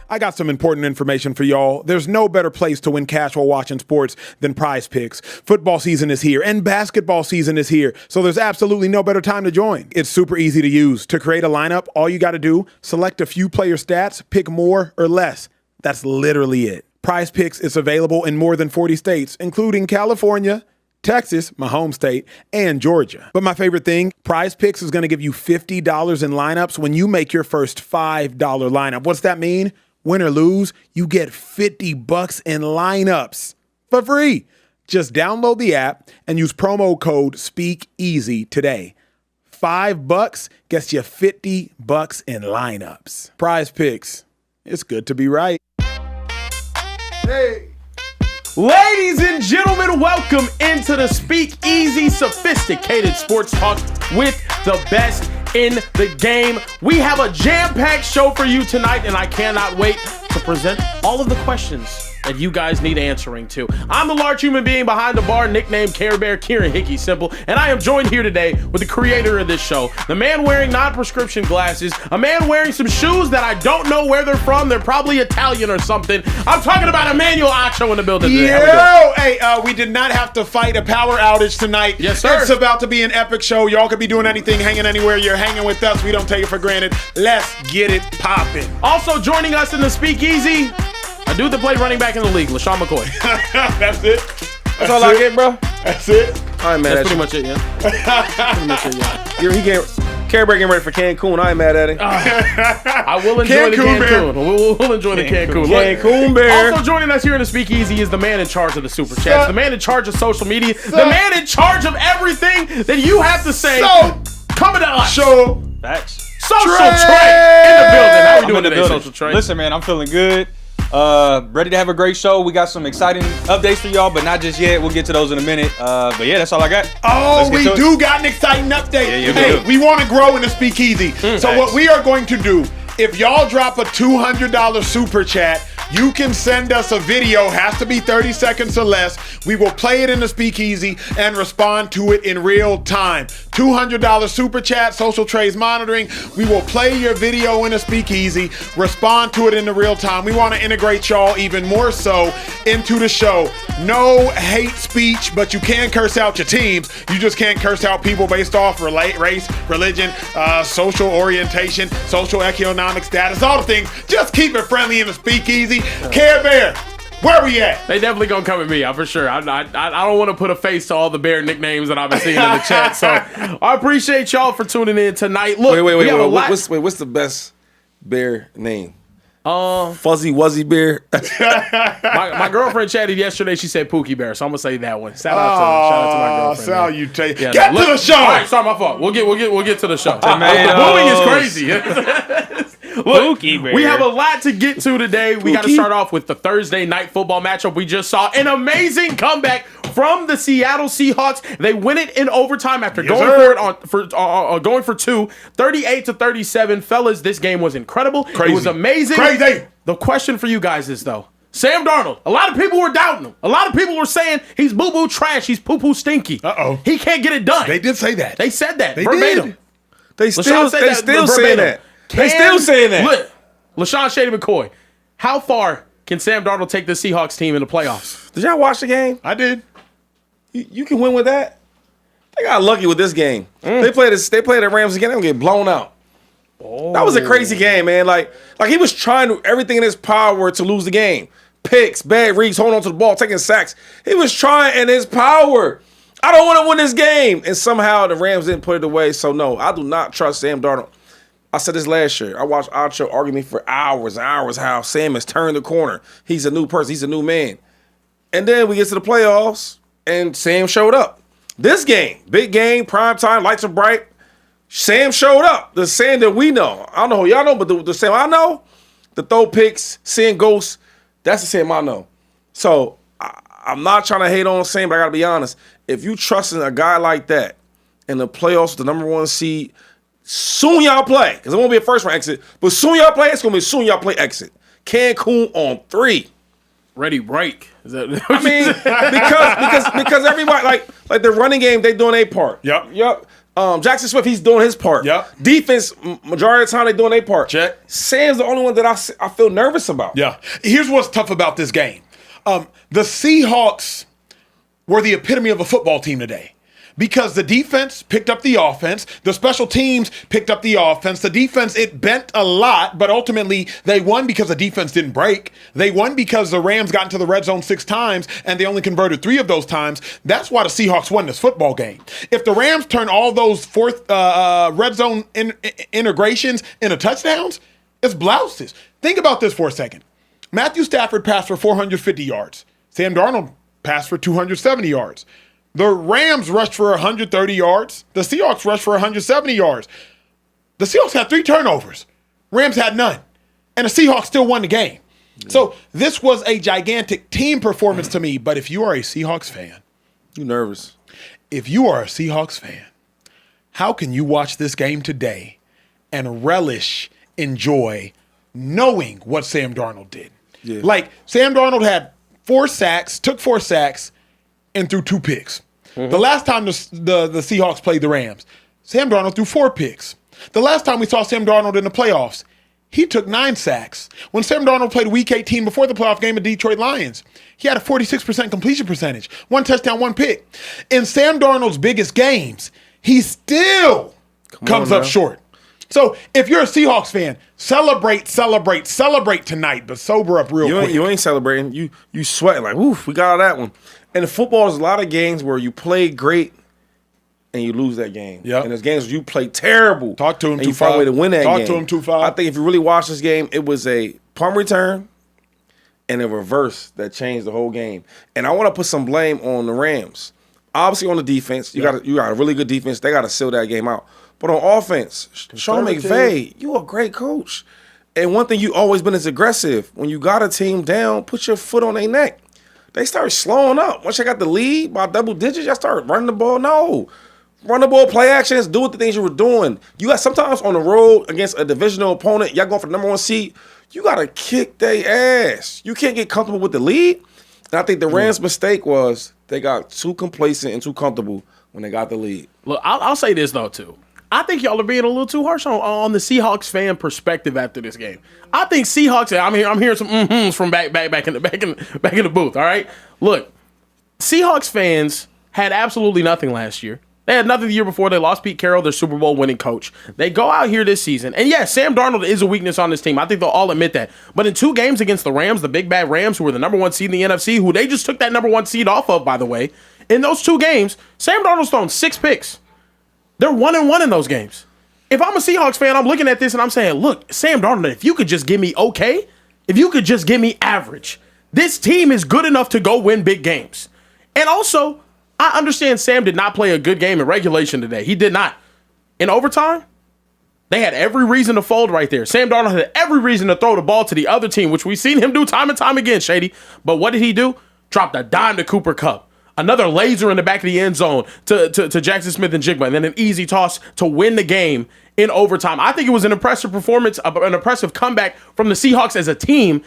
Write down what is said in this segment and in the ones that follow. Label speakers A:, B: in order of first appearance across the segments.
A: I got some important information for y'all. There's no better place to win cash while watching sports than PrizePicks. Football season is here and basketball season is here, so there's absolutely no better time to join. It's super easy to use. To create a lineup, all you got to do, select a few player stats, pick more or less. That's literally it. PrizePicks is available in more than 40 states, including California, Texas, my home state, and Georgia. But my favorite thing, PrizePicks is going to give you $50 in lineups when you make your first $5 lineup. What's that mean? Win or lose, you get $50 in lineups for free. Just download the app and use promo code SpeakEasy today. $5 gets you $50 in lineups. PrizePicks. It's good to be right.
B: Hey. Ladies and gentlemen, welcome into the Speakeasy, sophisticated sports talk with the best in the game. We have a jam-packed show for you tonight, and I cannot wait to present all of the questions that you guys need answering to. I'm the large human being behind the bar, nicknamed Care Bear, Kieran Hickey Simple, and I am joined here today with the creator of this show, the man wearing non-prescription glasses, a man wearing some shoes that I don't know where they're from. They're probably Italian or something. I'm talking about Emmanuel Acho in the building today.
A: We did not have to fight a power outage tonight.
B: Yes, sir.
A: It's about to be an epic show. Y'all could be doing anything, hanging anywhere. You're hanging with us. We don't take it for granted. Let's get it popping.
B: Also joining us in the Speakeasy, a dude that played running back in the league, LaShawn McCoy.
A: That's it.
C: That's all I get, bro.
A: That's it.
C: I ain't mad
B: That's
C: at
B: pretty much it, yeah. Pretty much it, yeah.
C: you. He can't. Care Bear getting ready for Cancun. I ain't mad at it.
B: I will enjoy the Cancun. We'll enjoy the Cancun.
C: Cancun Bear.
B: Also joining us here in the Speakeasy is the man in charge of the Super Chats, the man in charge of social media, the man in charge of everything that you have to say. Coming to us.
C: Facts.
B: Social Trey in the building. How we doing today, Social Trey?
D: Listen, man, I'm feeling good. Ready to have a great show. We got some exciting updates for y'all, but not just yet. We'll get to those in a minute. But yeah, that's all I got.
A: Oh, we do got an exciting update.
D: Yeah,
A: hey, we want to grow in the Speakeasy. So what we are going to do, if y'all drop a $200 super chat, you can send us a video, has to be 30 seconds or less. We will play it in the Speakeasy and respond to it in real time. $200 super chat, Social Trey's monitoring. We will play your video in the Speakeasy, respond to it in the real time. We want to integrate y'all even more so into the show. No hate speech, but you can curse out your teams. You just can't curse out people based off race, religion, social orientation, social economic status, all the things. Just keep it friendly in the Speakeasy. Care Bear, where we at?
B: They definitely gonna come at me, for sure. I don't want to put a face to all the bear nicknames that I've been seeing in the chat. So I appreciate y'all for tuning in tonight. Look,
C: Wait. What's the best bear name? Fuzzy Wuzzy Bear.
B: my girlfriend chatted yesterday. She said Pookie Bear, so I'm gonna say that one. Shout out to my girlfriend.
A: Salutation.
B: Yeah,
A: Get to the show.
B: All right, sorry, my fault. We'll get to the show. Booming is crazy. Look, we have a lot to get to today. We got to start off with the Thursday night football matchup. We just saw an amazing comeback from the Seattle Seahawks. They win it in overtime after going for two, 38-37. Fellas, this game was incredible. Crazy. It was amazing.
A: Crazy.
B: The question for you guys is, though, Sam Darnold, a lot of people were doubting him. A lot of people were saying he's boo-boo trash. He's poo-poo stinky. He can't get it done.
A: They did say that.
B: They said that
A: They
B: verbatim.
A: did.
C: They still saying that. They still saying that.
B: LaShawn Shady McCoy, how far can Sam Darnold take the Seahawks team in the playoffs?
C: Did y'all watch the game?
A: I did.
C: You can win with that. They got lucky with this game. They played the Rams again. They're gonna get blown out. That was a crazy game, man. Like he was trying to everything in his power to lose the game. Picks, bad reads, holding on to the ball, taking sacks. He was trying in his power. I don't want to win this game. And somehow the Rams didn't put it away. So no, I do not trust Sam Darnold. I said this last year. I watched Acho argue me for hours and hours how Sam has turned the corner. He's a new person. He's a new man. And then we get to the playoffs, and Sam showed up. This game, big game, prime time, lights are bright. Sam showed up. The Sam that we know. I don't know who y'all know, but the Sam I know, the throw picks, seeing ghosts, that's the Sam I know. So I'm not trying to hate on Sam, but I got to be honest. If you trust in a guy like that in the playoffs, the number one seed, soon y'all play, because it won't be a first round exit, but soon y'all play, it's going to be soon y'all play exit. Cancun on 3.
B: Ready break. Is that
C: I mean, because everybody, like the running game, they doing their part.
A: Yep.
C: Jackson Smith, he's doing his part.
A: Yep.
C: Defense, majority of the time, they doing their part.
A: Check.
C: Sam's the only one that I feel nervous about.
A: Yeah. Here's what's tough about this game. The Seahawks were the epitome of a football team today. Because the defense picked up the offense, the special teams picked up the offense. The defense, it bent a lot, but ultimately they won because the defense didn't break. They won because the Rams got into the red zone 6 times and they only converted 3 of those times. That's why the Seahawks won this football game. If the Rams turn all those fourth red zone integrations into touchdowns, it's blouses. Think about this for a second. Matthew Stafford passed for 450 yards. Sam Darnold passed for 270 yards. The Rams rushed for 130 yards. The Seahawks rushed for 170 yards. The Seahawks had 3 turnovers. Rams had none. And the Seahawks still won the game. Yeah. So this was a gigantic team performance to me. But if you are a Seahawks fan,
C: You nervous.
A: If you are a Seahawks fan, how can you watch this game today and relish, enjoy, knowing what Sam Darnold did?
C: Yeah.
A: Like, Sam Darnold had 4 sacks, took 4 sacks, and threw 2 picks. The last time the Seahawks played the Rams, Sam Darnold threw 4 picks. The last time we saw Sam Darnold in the playoffs, he took 9 sacks. When Sam Darnold played Week 18 before the playoff game of Detroit Lions, he had a 46% completion percentage, 1 touchdown, 1 pick. In Sam Darnold's biggest games, he still comes up short. So if you're a Seahawks fan, celebrate tonight, but sober up real quick.
C: You ain't celebrating. You sweating like, oof, we got out that one. And in football, there's a lot of games where you play great and you lose that game.
A: Yep.
C: And there's games where you play terrible.
A: Talk to him,
C: and you find a way to win that game.
A: Talk to him, 2-5.
C: I think if you really watch this game, it was a punt return and a reverse that changed the whole game. And I want to put some blame on the Rams. Obviously on the defense, you got a really good defense. They got to seal that game out. But on offense, Sean McVay, you a great coach. And one thing you always been is aggressive. When you got a team down, put your foot on their neck. They start slowing up. Once you got the lead by double digits, y'all start running the ball. No. Run the ball, play actions, do the things you were doing. You got sometimes on the road against a divisional opponent, y'all going for the number 1 seed, you got to kick their ass. You can't get comfortable with the lead. And I think the Rams' mistake was they got too complacent and too comfortable when they got the lead.
B: Look, I'll say this, though, too. I think y'all are being a little too harsh on the Seahawks fan perspective after this game. I think Seahawks. I'm hearing some mm-hms from back in the booth. All right, look, Seahawks fans had absolutely nothing last year. They had nothing the year before. They lost Pete Carroll, their Super Bowl winning coach. They go out here this season, and yes, Sam Darnold is a weakness on this team. I think they'll all admit that. But in 2 games against the Rams, the big bad Rams, who were the number 1 seed in the NFC, who they just took that number 1 seed off of, by the way. In those 2 games, Sam Darnold's thrown 6 picks. They're 1-1 in those games. If I'm a Seahawks fan, I'm looking at this and I'm saying, look, Sam Darnold, if you could just give me okay, if you could just give me average, this team is good enough to go win big games. And also, I understand Sam did not play a good game in regulation today. He did not. In overtime, they had every reason to fold right there. Sam Darnold had every reason to throw the ball to the other team, which we've seen him do time and time again, Shady. But what did he do? Dropped a dime to Cooper Kupp. Another laser in the back of the end zone to Jackson Smith and Jigba, and then an easy toss to win the game in overtime. I think it was an impressive performance, an impressive comeback from the Seahawks as a team.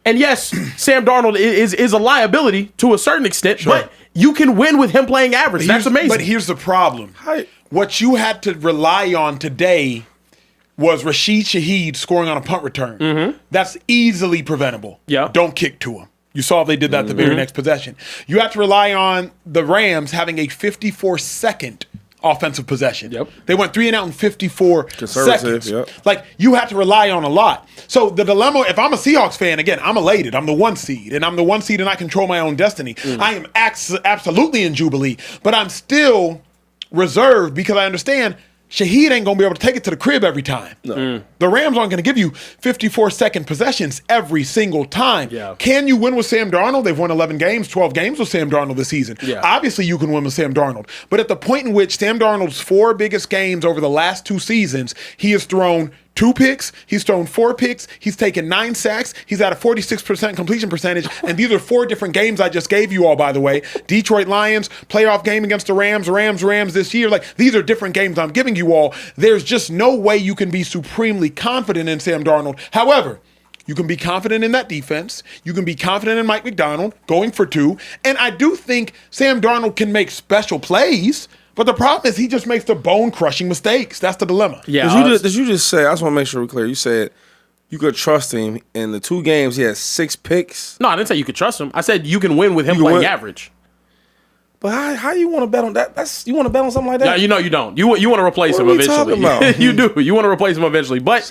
B: And yes, Sam Darnold is a liability to a certain extent, but you can win with him playing average. That's amazing.
A: But here's the problem. What you had to rely on today was Rashid Shaheed scoring on a punt return. Mm-hmm. That's easily preventable.
B: Yeah.
A: Don't kick to him. You saw they did that the very next possession. You have to rely on the Rams having a 54-second offensive possession.
B: Yep.
A: They went 3 and out in 54 seconds.
C: Yep.
A: Like, you have to rely on a lot. So the dilemma, if I'm a Seahawks fan, again, I'm elated. I'm the 1 seed, and I'm the 1 seed, and I control my own destiny. I am absolutely in Jubilee, but I'm still reserved because I understand Shaheed ain't going to be able to take it to the crib every time. No. The Rams aren't going to give you 54-second possessions every single time.
B: Yeah.
A: Can you win with Sam Darnold? They've won 11 games, 12 games with Sam Darnold this season.
B: Yeah.
A: Obviously, you can win with Sam Darnold. But at the point in which Sam Darnold's 4 biggest games over the last 2 seasons, he has thrown 2 picks, he's thrown 4 picks, he's taken 9 sacks, he's at a 46% completion percentage, and these are 4 different games I just gave you all, by the way. Detroit Lions, playoff game against the Rams this year. Like, these are different games I'm giving you all. There's just no way you can be supremely confident in Sam Darnold. However, you can be confident in that defense. You can be confident in Mike McDonald going for 2. And I do think Sam Darnold can make special plays, But the problem is he just makes the bone-crushing mistakes. That's the dilemma.
B: Yeah.
C: Did you just say, I just want to make sure we're clear, you said you could trust him in the 2 games, he has 6 picks?
B: No, I didn't say you could trust him. I said you can win with him playing average.
C: But how you want to bet on that? You want to bet on something like that?
B: No, you don't. You want to replace him
C: What are we
B: eventually.
C: talking about?
B: You do. You want to replace him eventually. But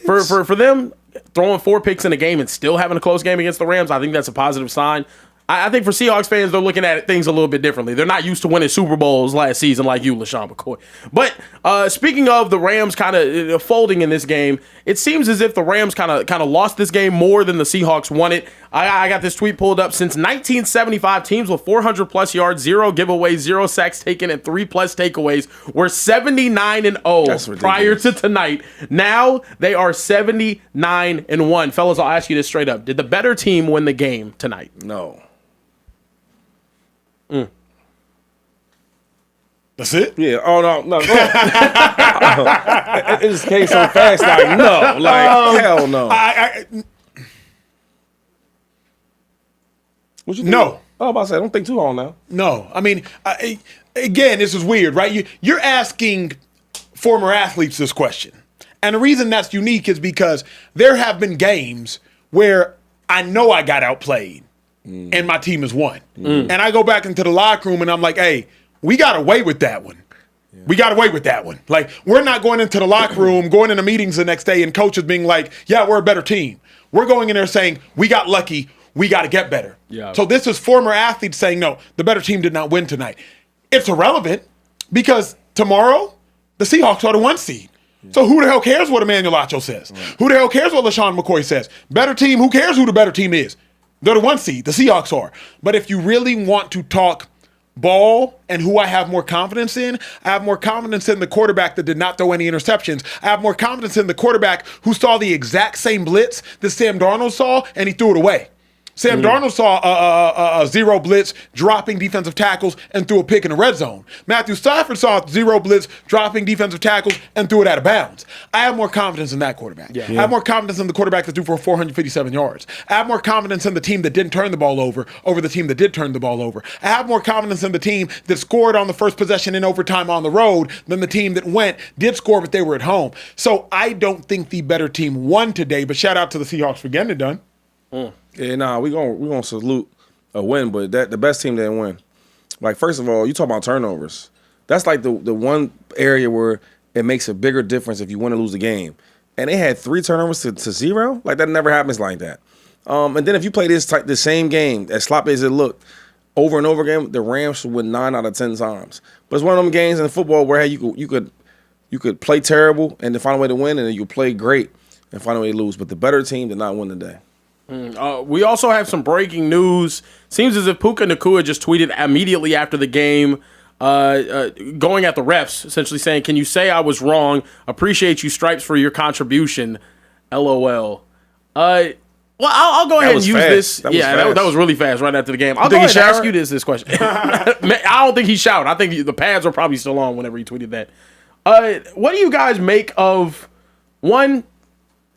B: for them throwing 4 picks in a game and still having a close game against the Rams, I think that's a positive sign. I think for Seahawks fans, they're looking at things a little bit differently. They're not used to winning Super Bowls last season like you, LaShawn McCoy. But speaking of the Rams kind of folding in this game, it seems as if the Rams kind of lost this game more than the Seahawks won it. I got this tweet pulled up. Since 1975, teams with 400-plus yards, 0 giveaways, 0 sacks taken, and 3+ takeaways were 79-0 prior to tonight. Now they are 79-1. Fellas, I'll ask you this straight up. Did the better team win the game tonight?
C: No.
A: That's it?
C: Yeah. Oh, no. Go ahead. It just came so fast. Like, no. Like, hell no. What you think?
A: No.
C: Oh, I'm about to say, don't think too long now.
A: No. I mean, again, this is weird, right? You're asking former athletes this question. And the reason that's unique is because there have been games where I know I got outplayed and my team has won. And I go back into the locker room and I'm like, hey, we got away with that one. Yeah. We got away with that one. Like, we're not going into the locker room, going into meetings the next day, and coaches being like, yeah, we're a better team. We're going in there saying, we got lucky, we got to get better.
B: Yeah.
A: So this is former athletes saying, no, the better team did not win tonight. It's irrelevant because tomorrow, the Seahawks are the 1 seed. So who the hell cares what Emmanuel Acho says? Right. Who the hell cares what LaShawn McCoy says? Better team, who cares who the better team is? They're the 1 seed, the Seahawks are. But if you really want to talk ball and who I have more confidence in, I have more confidence in the quarterback that did not throw any interceptions. I have more confidence in the quarterback who saw the exact same blitz that Sam Darnold saw and he threw it away. Sam Darnold saw a 0 blitz, dropping defensive tackles, and threw a pick in the red zone. Matthew Stafford saw 0 blitz, dropping defensive tackles, and threw it out of bounds. I have more confidence in that quarterback. Yeah. I have more confidence in the quarterback that threw for 457 yards. I have more confidence in the team that didn't turn the ball over the team that did turn the ball over. I have more confidence in the team that scored on the first possession in overtime on the road than the team that did score, but they were at home. So I don't think the better team won today, but shout out to the Seahawks for getting it done.
C: Yeah, nah, we gonna salute a win, but the best team didn't win. Like, first of all, you talk about turnovers. That's like the one area where it makes a bigger difference if you win or lose the game. And they had 3 turnovers to 0. Like, that never happens like that. And then if you play the same game, as sloppy as it looked, over and over again, the Rams should win 9 out of 10 times. But it's one of them games in football where you could play terrible and then find a way to win, and then you play great and find a way to lose. But the better team did not win today.
B: We also have some breaking news. Seems as if Puka Nacua just tweeted immediately after the game, going at the refs, essentially saying, "Can you say I was wrong? Appreciate you, Stripes, for your contribution. LOL." Well, I'll go ahead and use this. That was really fast right after the game. I'll go ahead and ask you this question. I don't think he shouted. I think the pads were probably still on whenever he tweeted that. What do you guys make of, one,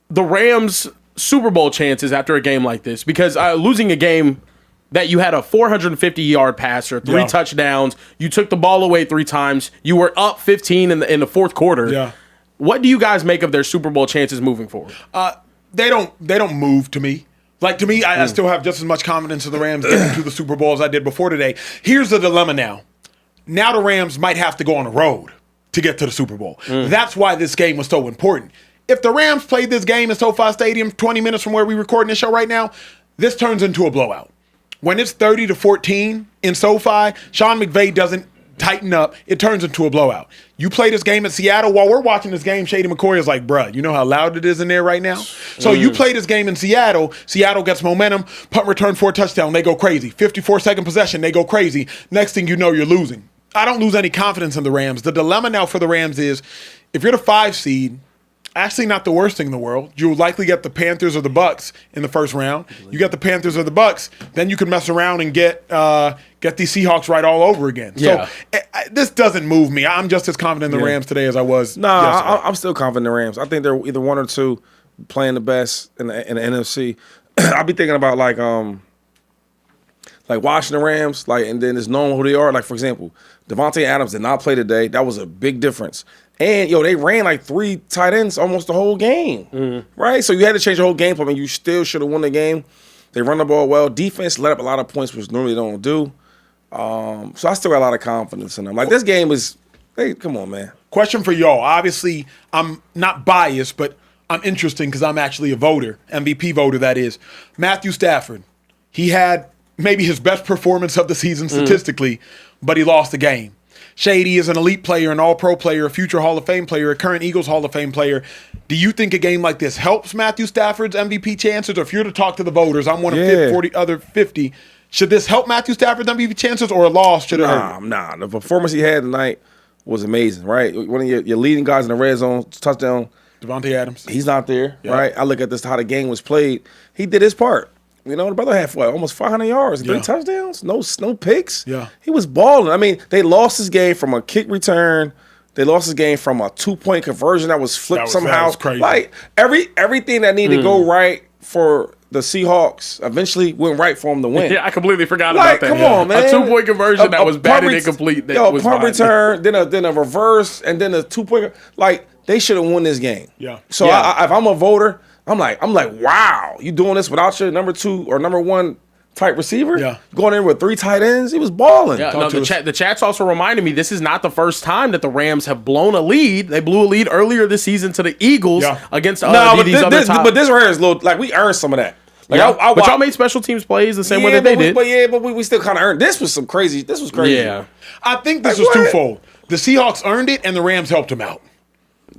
B: the Rams' Super Bowl chances after a game like this? Because losing a game that you had a 450-yard passer, 3 touchdowns, you took the ball away 3 times, you were up 15 in the fourth quarter. Yeah. What do you guys make of their Super Bowl chances moving forward?
A: They don't move to me. Like, to me, I still have just as much confidence in the Rams getting to the Super Bowl as I did before today. Here's the dilemma now. Now the Rams might have to go on the road to get to the Super Bowl. That's why this game was so important. If the Rams played this game in SoFi Stadium 20 minutes from where we're recording this show right now, this turns into a blowout. When it's 30-14 in SoFi, Sean McVay doesn't tighten up. It turns into a blowout. You play this game in Seattle. While we're watching this game, Shady McCoy is like, bruh, you know how loud it is in there right now? So you play this game in Seattle. Seattle gets momentum. Punt return for a touchdown. They go crazy. 54-second possession. They go crazy. Next thing you know, you're losing. I don't lose any confidence in the Rams. The dilemma now for the Rams is, if you're the 5 seed, actually not the worst thing in the world. You'll likely get the Panthers or the Bucks in the first round. You get the Panthers or the Bucks, then you can mess around and get these Seahawks right all over again. Yeah. So this doesn't move me. I'm just as confident in the Rams today as I was yesterday.
C: I'm still confident in the Rams. I think they're either 1 or 2 playing the best in the NFC. I'll be thinking about like like watching the Rams, like, and then it's knowing who they are. Like, for example, Devontae Adams did not play today. That was a big difference. And, they ran like 3 tight ends almost the whole game, right? So you had to change the whole game plan, and you still should have won the game. They run the ball well. Defense let up a lot of points, which normally they don't do. So I still got a lot of confidence in them. Like, this game is, come on, man.
A: Question for y'all. Obviously, I'm not biased, but I'm interesting because I'm actually a voter, MVP voter, that is. Matthew Stafford. He had maybe his best performance of the season statistically, but he lost the game. Shady is an elite player, an all-pro player, a future Hall of Fame player, a current Eagles Hall of Fame player. Do you think a game like this helps Matthew Stafford's MVP chances? Or if you're to talk to the voters, I'm one of 40 other 50. Should this help Matthew Stafford's MVP chances, or a loss should it hurt?
C: Nah. The performance he had tonight was amazing, right? One of your leading guys in the red zone, touchdown.
A: Devontae Adams.
C: He's not there, right? I look at this, how the game was played. He did his part. The brother had almost 500 yards, 3 touchdowns, no picks.
A: Yeah.
C: He was balling. I mean, they lost his game from a kick return. They lost his game from a 2-point conversion that was flipped somehow.
A: That was crazy.
C: Like, everything that needed to go right for the Seahawks eventually went right for him to win.
B: Yeah, I completely forgot about that.
C: Come on, man.
B: A 2-point conversion that was batted incomplete.
C: Punt return, then a reverse, and then a 2-point. Like, they should have won this game.
A: Yeah.
C: So if I'm a voter, I'm like, wow, you doing this without your number 2 or number 1 type receiver?
A: Yeah.
C: Going in with 3 tight ends, he was balling.
B: Yeah, no, the chat's also reminded me this is not the first time that the Rams have blown a lead. They blew a lead earlier this season to the Eagles against these other top.
C: But this right here is a little, like, we earned some of that. Like,
B: but y'all made special teams plays the same way that they did.
C: But we still kind of earned. This was crazy.
B: Yeah.
A: I think this was twofold. The Seahawks earned it, and the Rams helped him out.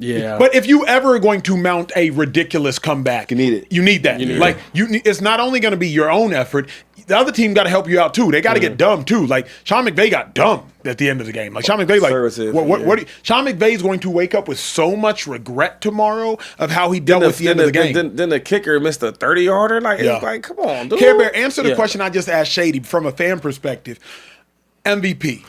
B: Yeah.
A: But if you ever are going to mount a ridiculous comeback,
C: you need it.
A: You need that. It's not only going to be your own effort. The other team got to help you out too. They got to get dumb too. Like Sean McVay got dumb at the end of the game. Like Sean McVay, Sean McVay is going to wake up with so much regret tomorrow of how he dealt with the end of the game.
C: Then the kicker missed a 30-yarder. It's like, come on, dude.
A: Care Bear, answer the question I just asked Shady from a fan perspective. MVP.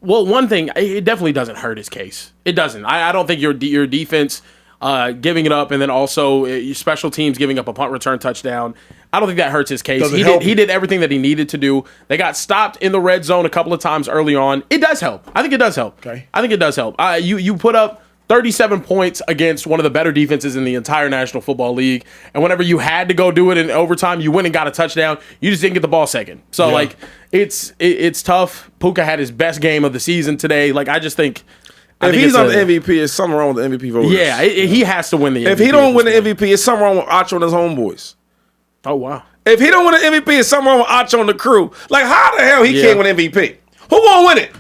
B: Well, one thing, it definitely doesn't hurt his case. It doesn't. I don't think your defense giving it up and then also your special teams giving up a punt return touchdown, I don't think that hurts his case. He did everything that he needed to do. They got stopped in the red zone a couple of times early on. It does help. I think it does help.
A: Okay.
B: I think it does help. You put up 37 points against one of the better defenses in the entire National Football League. And whenever you had to go do it in overtime, you went and got a touchdown. You just didn't get the ball second. So, it's tough. Puka had his best game of the season today. I just think...
C: If he's on the MVP, there's something wrong with the MVP voters.
B: Yeah, he has to win the MVP.
C: If he don't win the MVP, it's something wrong with Acho and his homeboys.
B: Oh, wow.
C: If he don't win the MVP, it's something wrong with Acho and the crew. Like, how the hell he can't win MVP? Who gonna win it?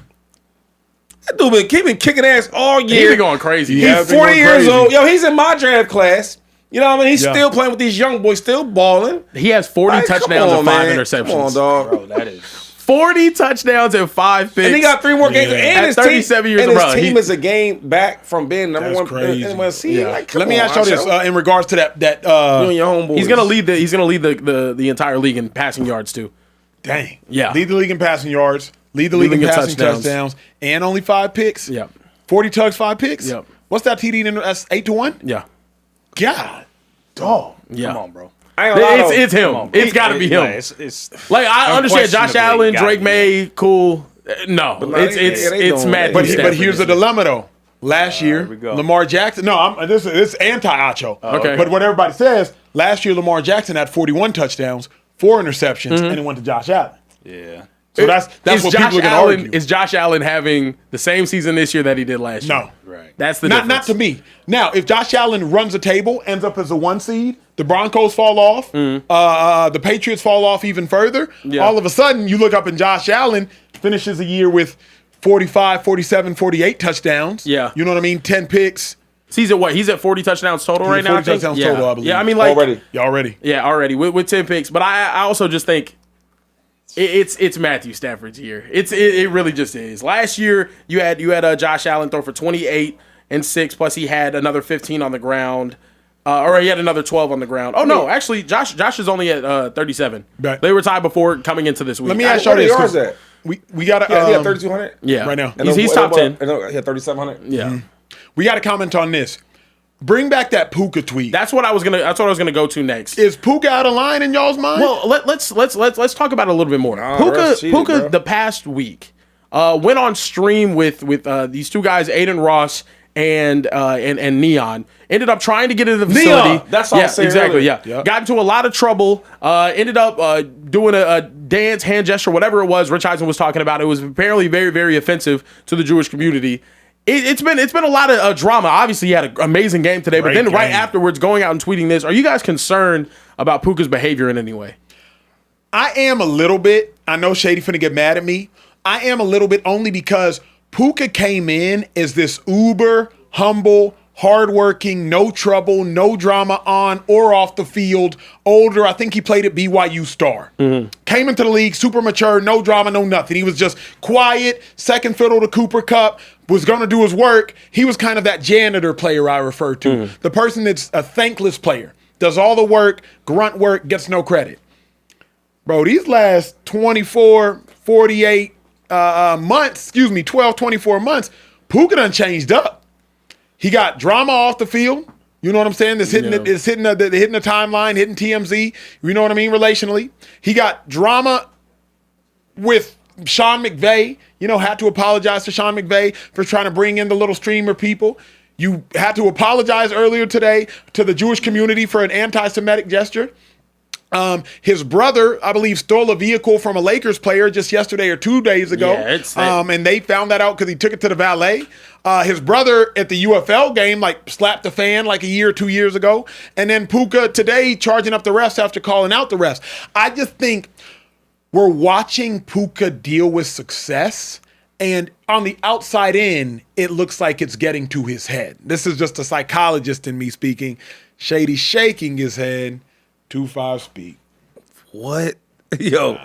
C: That dude been kicking ass all year.
B: He's been going crazy.
C: He's 40 years old. Yo, he's in my draft class. You know what I mean? He's still playing with these young boys, still balling.
B: He has 40 touchdowns and 5 interceptions.
C: Come on, dog.
D: Bro, that is
B: 40 touchdowns and 5 picks.
C: And he got 3 more games. And
B: at 37 years old.
C: His team is a game back from being number 1 in seed.
A: Yeah. Let me ask y'all this in regards to that. You and
C: your homeboys.
B: He's gonna lead the entire league in passing yards too.
A: Dang.
B: Yeah.
A: Lead the league in passing yards. Lead the league in passing touchdowns. And only 5 picks.
B: Yep.
A: 40 tugs, 5 picks.
B: Yep.
A: What's that TD? That's 8-1.
B: Yeah.
A: God. Dog.
B: Yeah.
D: Come on, bro.
B: It's him. It's got to be him. I understand Josh Allen, Drake May, cool. No, it's Matthew.
A: But here's the dilemma though. Last year, Lamar Jackson. No, this is anti-Acho.
B: Okay.
A: But what everybody says, last year Lamar Jackson had 41 touchdowns, 4 interceptions, and it went to Josh Allen.
D: Yeah.
A: So that's what people are going to argue.
B: Is Josh Allen having the same season this year that he did last year?
A: No.
D: Right.
B: That's the difference.
A: Not to me. Now, if Josh Allen runs a table, ends up as a 1 seed, the Broncos fall off, the Patriots fall off even further, all of a sudden you look up and Josh Allen finishes the year with 45, 47, 48 touchdowns.
B: Yeah.
A: You know what I mean? 10 picks.
B: So he's at what? He's at 40 touchdowns total right now,
A: 40 touchdowns total, I believe.
B: Yeah, I mean,
C: already.
B: Yeah, already with 10 picks. But I also just think it's Matthew Stafford's year. It really just is. Last year you had Josh Allen throw for 28 and 6, plus he had another 15 on the ground, or he had another 12 on the ground. Oh no, actually Josh is only at 37.
A: Right.
B: They were tied before coming into this week.
A: Let me ask y'all this.
C: Yards at?
A: We got to.
C: He had 3,200.
B: Yeah,
A: right now.
B: He's top 10.
C: He had 3,700.
B: Yeah.
A: We got to comment on this. Bring back that Puka tweet.
B: That's what I was gonna go to next.
A: Is Puka out of line in y'all's mind?
B: Well, let's talk about it a little bit more.
C: refs cheated,
B: Puka,
C: bro.
B: the past week, went on stream with these two guys, Aiden Ross and Neon. Ended up trying to get into the facility.
C: Neon, that's what I was saying
B: exactly.
C: earlier.
B: Yeah, got into a lot of trouble. Ended up doing a dance, hand gesture, whatever it was. Rich Eisen was talking about. It was apparently very, very offensive to the Jewish community. It's been a lot of drama. Obviously, he had an amazing game today, but then right afterwards, going out and tweeting this. Are you guys concerned about Puka's behavior in any way?
A: I am a little bit. I know Shady finna get mad at me. I am a little bit only because Puka came in as this uber humble, hardworking, no trouble, no drama on or off the field, older. I think he played at BYU star. Came into the league, super mature, no drama, no nothing. He was just quiet, second fiddle to Cooper Kupp, was going to do his work. He was kind of that janitor player I refer to, the person that's a thankless player, does all the work, grunt work, gets no credit. Bro, these last 24, 48 months, 12, 24 months, Puka done changed up. He got drama off the field. You know what I'm saying? It's hitting, it's hitting the timeline, hitting TMZ. You know what I mean? Relationally. He got drama with Sean McVay. Had to apologize to Sean McVay for trying to bring in the little streamer people. You had to apologize earlier today to the Jewish community for an anti-Semitic gesture. His brother, I believe, stole a vehicle from a Lakers player just yesterday or 2 days ago. And they found that out because he took it to the valet. His brother at the UFL game, slapped the fan a year or 2 years ago. And then Puka today charging up the refs after calling out the refs. I just think we're watching Puka deal with success. And on the outside in, it looks like it's getting to his head. This is just a psychologist in me speaking. Shady shaking his head. 2-5 speak.
C: What? Yo,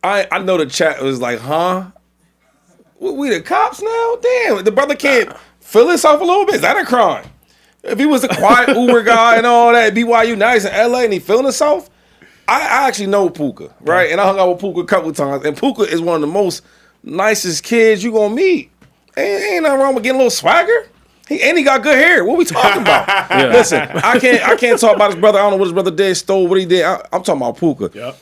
C: I know the chat was like, huh? We the cops now? Damn, the brother can't feel himself a little bit. Is that a crime? If he was a quiet Uber guy and all that, BYU, now he's in LA and he feeling himself. I actually know Puka, right? And I hung out with Puka a couple of times. And Puka is one of the most nicest kids you gonna meet. Ain't nothing wrong with getting a little swagger. He got good hair. What we talking about? Listen, I can't talk about his brother. I don't know what his brother did, stole, what he did. I'm talking about Puka.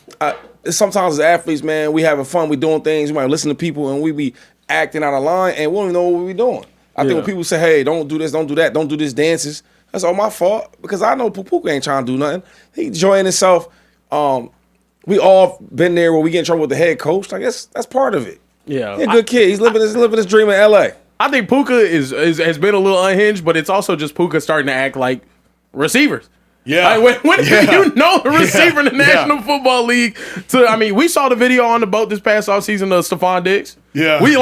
C: Sometimes as athletes, man, we having fun, we doing things, we might listen to people, and we be acting out of line, and we don't even know what we doing. I think when people say, hey, don't do this, don't do that, don't do this dances, that's all my fault, because I know Puka ain't trying to do nothing. He enjoying himself. We all been there where we get in trouble with the head coach. I guess that's part of it.
B: Yeah.
C: He's a good kid. He's living his dream in LA.
B: I think Puka has been a little unhinged, but it's also just Puka starting to act like receivers.
A: Yeah.
B: When do you know the receiver in the National Football League? We saw the video on the boat this past offseason of Stephon Diggs. Yeah. We've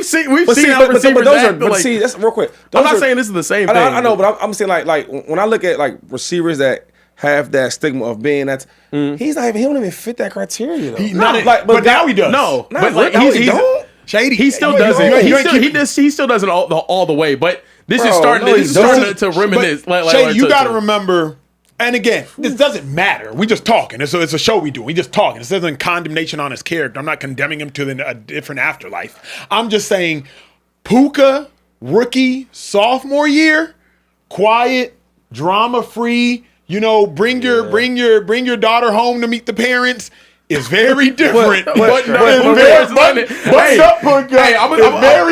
B: seen how receivers act.
C: See, that's real quick.
B: I'm not saying this is the same thing.
C: I know, but I'm saying like when I look at receivers that have that stigma of being that he don't even fit that criteria though.
A: But now he does.
B: No,
C: but he don't.
A: Shady.
B: He still doesn't. He still doesn't all the way. But this is starting to reminisce.
A: Shady, you got to remember. And again, this doesn't matter. We just talking. It's a show we do. We just talking. This isn't condemnation on his character. I'm not condemning him to a different afterlife. I'm just saying, Puka, rookie, sophomore year, quiet, drama free. Bring your daughter home to meet the parents. Is very different.
B: It's
A: very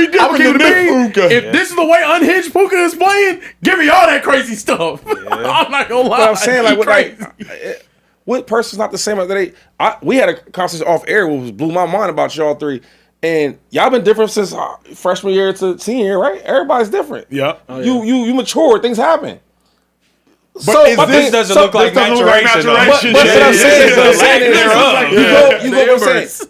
A: different than Puka.
B: If this is the way unhinged Puka is playing, give me all that crazy stuff. I'm not gonna lie.
C: But I'm saying what person's not the same? We had a conversation off air which blew my mind about y'all three. And y'all been different since freshman year to senior year, right? Everybody's different.
A: Yeah.
C: You mature, things happen.
D: But this doesn't look like maturation. But
C: what I'm saying,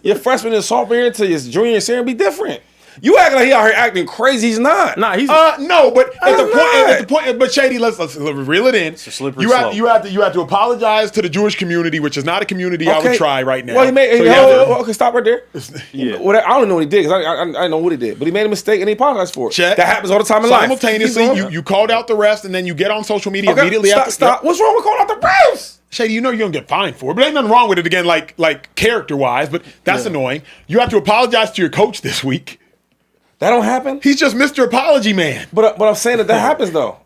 C: your freshman and sophomore year to your junior and senior be different. You acting like he out here acting crazy. He's not.
B: Nah, he's
A: no. But at the point. But Shady, let's reel it in.
D: It's a slippery slope.
A: You have to apologize to the Jewish community, which is not a community I would try right now.
C: Well, he made. Okay, stop right there. Yeah. Well, I don't know what he did because I don't know what he did, but he made a mistake and he apologized for it.
A: Check.
C: That happens all the time in life.
A: Simultaneously, you called out the refs and then you get on social media immediately after.
C: Stop. What's wrong with calling out the refs?
A: Shady, you don't get fined for it, but ain't nothing wrong with it again, like character-wise, but that's annoying. You have to apologize to your coach this week.
C: That don't happen?
A: He's just Mr. Apology Man.
C: But I'm saying that happens, though.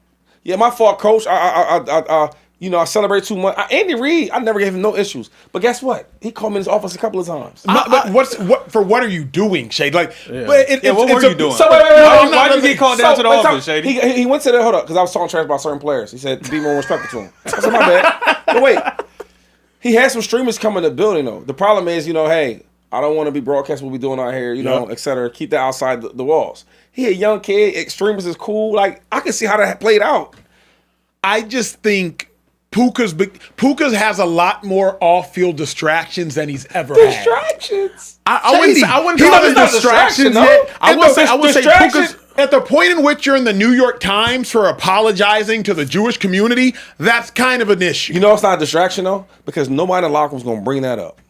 C: Yeah, my fault, coach. I celebrate too much. Andy Reid, I never gave him no issues. But guess what? He called me in his office a couple of times.
A: But what are you doing, Shady? Like,
D: what were you doing?
C: So
D: why did you get called down to the office, Shady?
C: He went to the hold up because I was talking trash about certain players. He said be more respectful to him. I said my bad. But wait, he had some streamers come in the building though. The problem is, hey, I don't want to be broadcast what we doing out here, et cetera. Keep that outside the walls. He a young kid. Streamers is cool. Like I can see how that played out.
A: I just think Puka's has a lot more off-field distractions than he's ever had.
C: Distractions.
B: I wouldn't
A: He
B: call
A: doesn't
B: it
A: distractions
B: no.
A: yet.
B: I would say Puka's.
A: At the point in which you're in the New York Times for apologizing to the Jewish community, that's kind of an issue.
C: You know it's not a distraction though, because nobody in the locker room's gonna bring that up.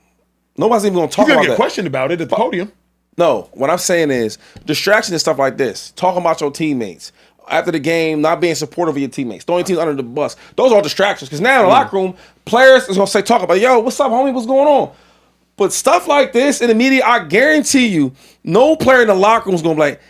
C: Nobody's even gonna talk
A: He's
C: about
A: gonna
C: that.
A: get questioned about it at the podium.
C: No, what I'm saying is distraction and stuff like this. Talking about your teammates. After the game, not being supportive of your teammates, throwing teams under the bus. Those are distractions. Because now in the locker room, players is going to talk about, yo, what's up, homie? What's going on? But stuff like this in the media, I guarantee you, no player in the locker room is going to be like,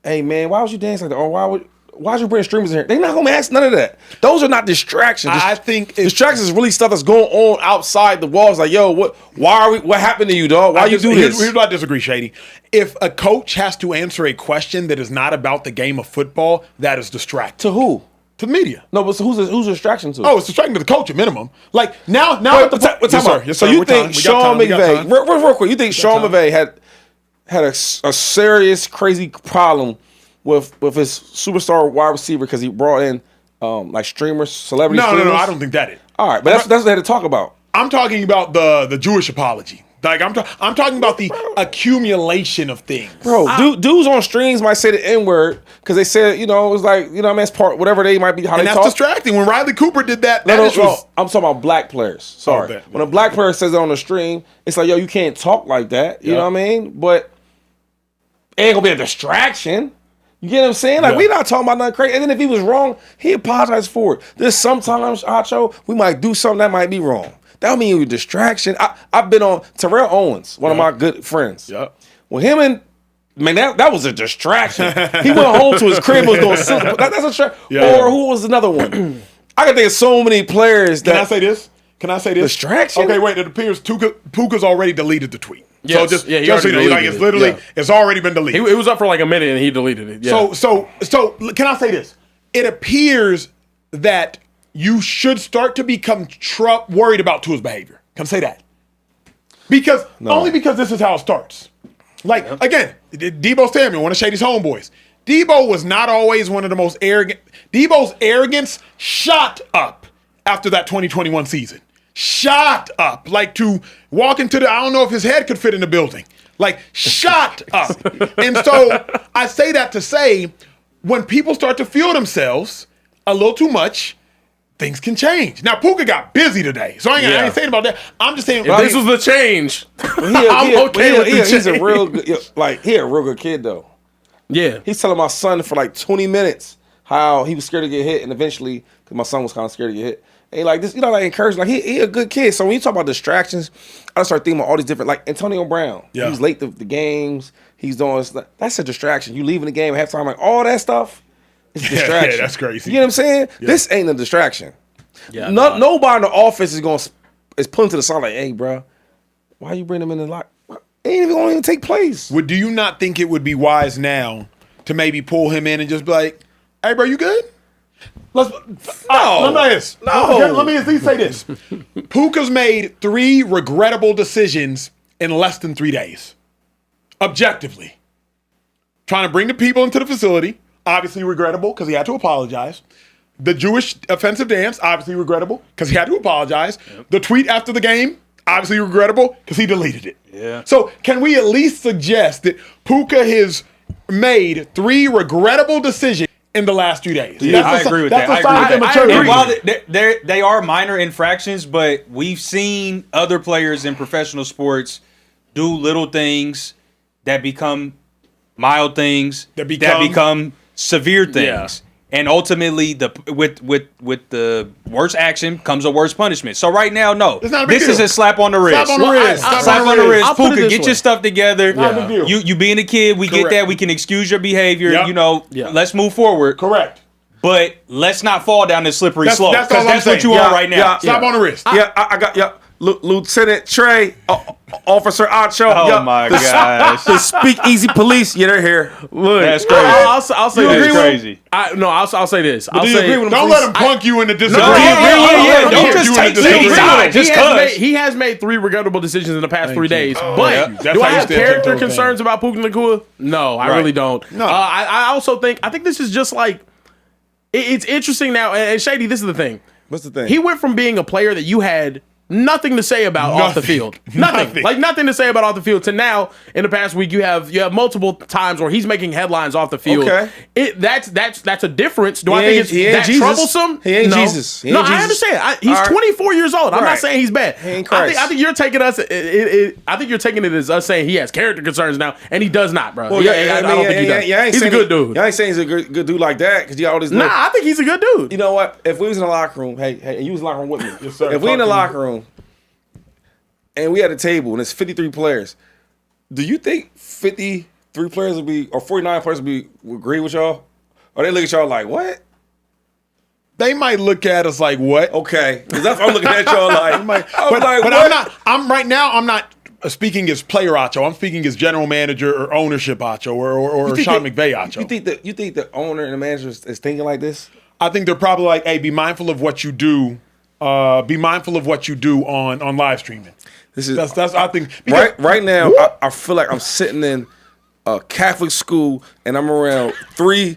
C: hey, man, why was you dancing like that? Or why'd you bring streamers in here? They're not going to ask none of that. Those are not distractions.
A: I think
C: distractions is really stuff that's going on outside the walls. Like, yo, what happened to you, dog? Why you do this?
A: Here's what I disagree, Shady. If a coach has to answer a question that is not about the game of football, that is distracting.
C: To who?
A: To the media.
C: No, but so who's a distraction to?
A: Oh, it's distracting to the coach at minimum. Like now.
C: Yes, sir. You think Sean McVay? Real quick. You think Sean McVay had a serious, crazy problem with his superstar wide receiver because he brought in like streamers, celebrities?
A: No. I don't think that is.
C: All right, but that's what they had to talk about.
A: I'm talking about the Jewish apology. Like I'm talking about the accumulation of things.
C: Bro, dudes on streams might say the N-word because they said, it was like, it's part, whatever they might be, how
A: and
C: they
A: that's
C: talk.
A: distracting. When Riley Cooper did that,
C: No,
A: was
C: I'm talking about black players. Sorry. When a black player says it on the stream, it's like, yo, you can't talk like that. You know what I mean? But it ain't going to be a distraction. You get what I'm saying? Like, we not talking about nothing crazy. And then if he was wrong, he apologized for it. There's sometimes, Acho, we might do something that might be wrong. That don't mean you're a distraction. I've been on Terrell Owens, one of my good friends.
A: Yep.
C: Well, him and, man, that was a distraction. He went home to his crib and was doing something. That's a distraction.
A: Yeah.
C: Or who was another one? I can think of so many players that.
A: Can I say this?
C: Distraction?
A: Okay, wait. It appears Puka's already deleted the tweet.
B: Yes.
A: So just
B: he
A: so you know,
B: already
A: like it's
B: deleted
A: literally, it's already been deleted.
B: It was up for like a minute and he deleted it. Yeah.
A: So can I say this? It appears that you should start to become worried about Tua's behavior. Can I say that? Only because this is how it starts. Like, again, Debo Samuel, one of Shady's homeboys. Debo was not always one of the most arrogant. Debo's arrogance shot up after that 2021 season. Shot up. Like to walk into I don't know if his head could fit in the building. Like, shot up. And so I say that to say, when people start to feel themselves a little too much, things can change. Now, Puka got busy today, so I ain't saying about that. I'm just saying.
B: If this was the change,
C: I'm okay with the change. He's a real good, he a real good kid, though.
B: Yeah.
C: He's telling my son for like 20 minutes how he was scared to get hit, and eventually, because my son was kind of scared to get hit. And like this, like encouraging, like he a good kid. So when you talk about distractions, I just start thinking about all these different, like Antonio Brown.
A: Yeah.
C: He's late to the games. He's doing, that's a distraction. You leaving the game at halftime, like all that stuff is a distraction.
A: Yeah, that's crazy.
C: You know what I'm saying? Yeah. This ain't a distraction.
B: Yeah.
C: Nobody in the office is pulling to the side like, hey, bro, why you bring them in the lock? It ain't even gonna take place.
A: Do you not think it would be wise now to maybe pull him in and just be like, hey, bro, you good? Let me at least say this. Puka's made 3 regrettable decisions in less than 3 days. Objectively. Trying to bring the people into the facility, obviously regrettable because he had to apologize. The Jewish offensive dance, obviously regrettable because he had to apologize. Yep. The tweet after the game, obviously regrettable because he deleted it.
D: Yeah.
A: So can we at least suggest that Puka has made 3 regrettable decisions in the last 2 days?
D: Yeah, I agree with that.
A: I agree.
D: And while they are minor infractions, but we've seen other players in professional sports do little things that become mild things that become severe things. Yeah. And ultimately, with the worst action comes a worse punishment. So right now, no, this is a slap on the wrist.
A: Slap on the wrist.
D: Slap on the wrist. Puka, get
B: way.
D: your stuff together.
A: Yeah.
D: You being a kid, we get that. We can excuse your behavior.
A: Yep.
D: Let's move forward.
A: Correct.
D: But let's not fall down this slippery slope.
A: That's
D: Because
A: all I'm
D: that's what
A: saying.
D: you
A: Yeah,
D: are right now.
C: yeah.
A: Stop on the wrist.
C: I got Lieutenant Trey, Officer Acho.
D: Oh my gosh.
C: The Speakeasy Police. Yeah, they're here.
B: Look,
D: That's crazy.
B: I'll say
D: That's
B: this.
D: crazy.
B: I'll say this.
C: Do you agree with him?
A: Don't let him punk you into disagreeing.
D: Yeah.
A: Don't
D: Don't just
A: you
D: take
A: into
D: things
A: disagreeing.
D: out. Just cause.
B: He has made 3 regrettable decisions in the past 3 days.
A: Thank you.
B: But
A: That's
B: do
A: how
B: I
A: you
B: have
A: stand
B: character
A: 10 toes
B: concerns about Puka Nacua? No, I really don't.
A: No.
B: I also think this is just like it's interesting now. And Shady, this is the thing.
C: What's the thing?
B: He went from being a player that you had nothing to say about off the field. Nothing. Like nothing to say about off the field to now in the past week you have multiple times where he's making headlines off the field.
C: Okay.
B: That's a difference. Do I think it's that
C: Jesus.
B: troublesome?
C: He ain't
B: no.
C: Jesus. He ain't
B: No, I
C: Jesus.
B: understand. He's
C: All right.
B: 24 years old. I'm not
C: Right.
B: saying he's bad.
C: He ain't
B: I
C: Christ.
B: think you're taking us I think you're taking it as us saying he has character concerns now and he does not, bro.
C: Well,
B: I don't think he does. He's a good dude.
C: Y'all ain't saying he's a good dude like that because you got all this.
B: Nah, I think he's a good dude.
C: You know what? If we was in the locker room, hey, you was in the locker room with me.
A: Yes, sir.
C: If we in the
A: Talk to me.
C: locker room and we had a table and it's 53 players, do you think 53 players would be, or 49 players would agree with y'all? Or they look at y'all like, what?
A: They might look at us like, what?
C: Okay. Because that's what I'm looking at y'all like.
A: But I'm not speaking as player Acho. I'm speaking as general manager or ownership Acho or Sean McVay Acho.
C: You think the owner and the manager is thinking like this?
A: I think they're probably like, hey, be mindful of what you do. Be mindful of what you do on live streaming. That's I think
C: right now. I feel like I'm sitting in a Catholic school and I'm around three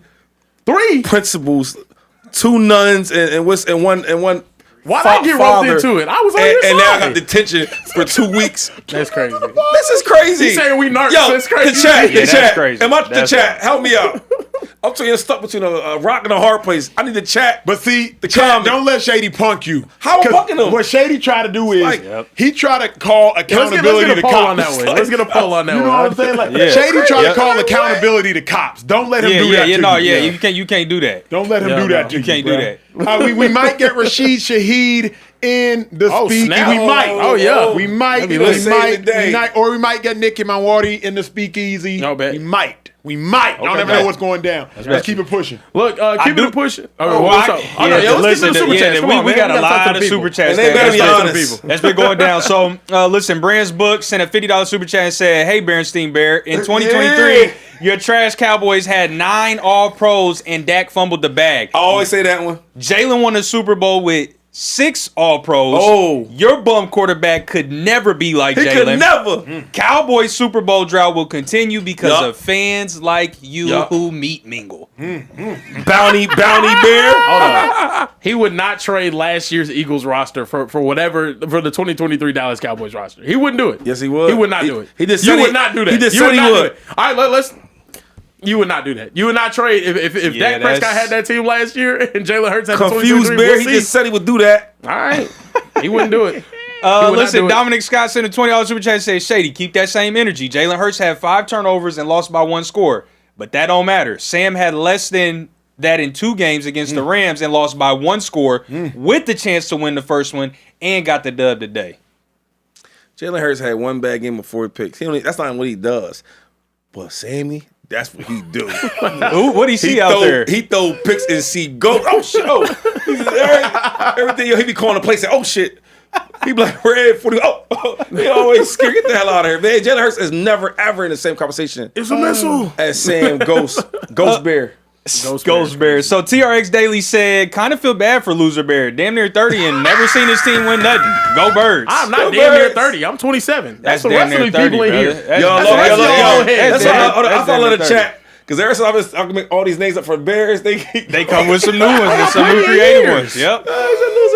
C: principals, 2 nuns, and one.
B: Why did I get roped into it? I was on your side.
C: And now I got detention for 2 weeks.
B: That's crazy.
C: This is crazy.
B: He's saying we narcs.
C: Yo,
B: That's crazy.
C: the chat.
D: that's crazy.
C: The chat. Help me out. I'm telling you, stuck between a rock and a hard place. I need the chat.
A: But see,
C: the
A: chat,
C: comment.
A: don't let Shady punk you.
C: How I'm punking him?
A: What Shady tried to do is
C: like-
A: he tried to call accountability
B: let's
A: to
B: get a poll
A: cops.
B: on that one. Let's get a poll on that
A: You
B: one.
A: know what I'm saying? Like,
D: Yeah.
A: Shady tried to call accountability to cops. Don't let him do that to you.
D: You can't do that.
A: Don't let him do that to you.
D: You can't do that.
A: We might get Rashid Shaheed in the speak.
B: snap.
A: We might.
B: Oh, yeah.
A: We might.
C: That'd be lit. Save the day.
A: Or we might get Nick Emmanwori in the speakeasy.
B: No bet.
A: We might. I don't ever know what's going down. Let's keep it pushing.
B: Look, keep it pushing.
D: Let's get to the super chats. We got a lot of super chats.
C: And they better be honest.
D: That's been going down. So, listen, Brand's Book sent a $50 super chat and said, hey, Berenstein Bear, in 2023, your trash Cowboys had 9 All-Pros and Dak fumbled the bag.
C: I always say that one.
D: Jalen won a Super Bowl with 6 All-Pros.
C: Oh.
D: Your bum quarterback could never be like Jalen.
C: He could never.
D: Cowboys Super Bowl drought will continue because
C: Yup.
D: of fans like you
C: Yup.
D: who meet mingle.
C: Bounty Bear.
B: Hold on. He would not trade last year's Eagles roster for the 2023 Dallas Cowboys roster. He wouldn't do it.
C: Yes, he would.
B: He would not do it.
C: He just
B: you
C: said
B: would not do that.
C: He just
B: you
C: said
B: would
C: he
B: not
C: would.
B: do it. All right, let's. You would not do that. You would not trade if Dak Prescott
D: that's-
B: had that team last year and Jalen Hurts had
C: Confused
B: the 2023.
C: Bear.
B: We'll
C: He
B: see.
C: just said he would do that.
B: All right, he wouldn't do it. He would not
D: Listen,
B: do it.
D: Dominic Scott sent a $20 super chat and said, Shady, keep that same energy. Jalen Hurts had 5 turnovers and lost by 1 score, but that don't matter. Sam had less than that in 2 games against the Rams and lost by 1 score with the chance to win the first one and got the dub today.
C: Jalen Hurts had 1 bad game of 4 picks. That's not what he does. But Sammy, that's what he do.
D: What do you see out there?
C: He throw picks and see go. Oh shit! Oh, everything. He be calling the place. Say, oh shit. He be like red 40. Oh, he always scared. Get the hell out of here, man. Jalen Hurts is never ever in the same conversation.
B: It's a missile.
C: As Sam Ghost Bear.
D: Ghost Bears. So TRX Daily said, kind of feel bad for Loser Bear. Damn near 30 and never seen his team win nothing. Go Birds.
B: I'm not
C: Go
B: damn near
C: Birds.
B: 30. I'm 27. That's the
D: damn
B: rest of
D: near
B: these people
D: 30,
B: in here.
D: brother.
C: Yo,
B: That's the rest of y'all heads.
C: I thought let the chat. Because ever since I can make all these names up for Bears, they
D: come with some new ones and some new creative ones. Yep.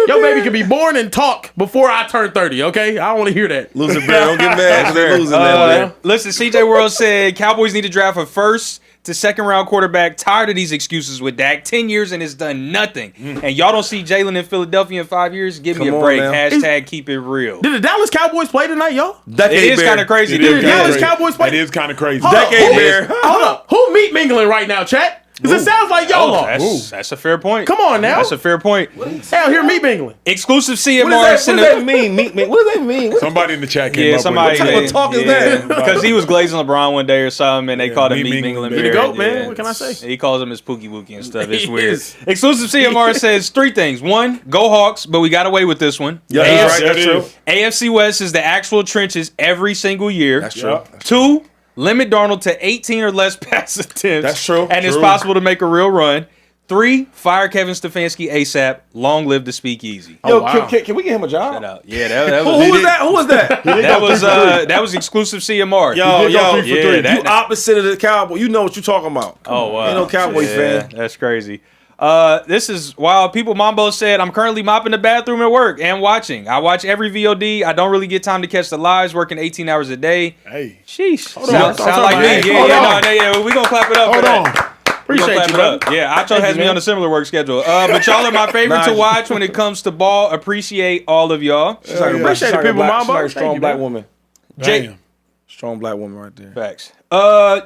B: Your baby can be born and talk before I turn 30, okay? I don't want to hear that.
C: Loser Bear, don't get mad because they're losing that.
D: Listen, CJ World said Cowboys need to draft a first to second round quarterback. Tired of these excuses with Dak. 10 years and it's done nothing. And y'all don't see Jalen in Philadelphia in 5 years? Give me
C: Come
D: a
C: on
D: break.
C: now.
D: Hashtag keep it real.
B: Did the Dallas Cowboys play tonight, y'all?
D: It is kind of crazy.
A: It
D: dude.
A: is
B: Dallas
A: kinda
B: Cowboys
A: crazy.
B: play.
A: It is kind of crazy.
B: Hold up.
C: Decade Bear.
B: Hold up. Who meat mingling right now, chat? Because it sounds like y'all lost.
D: That's a fair point.
B: Come on now.
D: That's a fair point.
B: Hell, hear me mingling.
D: Exclusive
C: What
D: CMR.
C: does that mean? What does that mean?
A: Somebody in the chat came up
D: somebody.
C: What type of talk is that?
D: Because he was glazing LeBron one day or something, and they called him Meat Mingling.
B: He the GOAT, man. What can I say?
D: He calls him his Pookie Wookie and stuff. It's
B: He
D: weird.
B: is.
D: Exclusive CMR says 3 things. 1, go Hawks, but we got away with this one.
C: Yeah, that's right. That's true.
D: AFC West is the actual trenches every single year.
C: That's true.
D: 2, limit Darnold to 18 or less pass attempts.
C: That's true.
D: And it's possible to make a real run. 3, fire Kevin Stefanski ASAP. Long live the Speakeasy.
C: Yo, can we get him a job?
D: Shout out. Yeah, that was.
C: Who was that? Who was that?
D: That was exclusive CMR.
C: Yo,
D: you
C: opposite of the Cowboy. You know what you're talking about.
D: Oh wow,
C: ain't no Cowboys fan.
D: That's crazy. This is wild. People Mambo said, I'm currently mopping the bathroom at work and watching. I watch every VOD. I don't really get time to catch the lives, working 18 hours a day.
A: Hey.
D: Sheesh.
A: Sound
D: like me. Yeah. We're going to clap it up for that.
B: Appreciate you, brother.
D: Yeah, Acho has me on a similar work schedule. But y'all are my favorite to watch when it comes to ball. Appreciate all of y'all.
B: Appreciate it, people. Mambo.
C: She's like a strong black woman.
D: Jake.
C: Strong black woman right there.
D: Facts.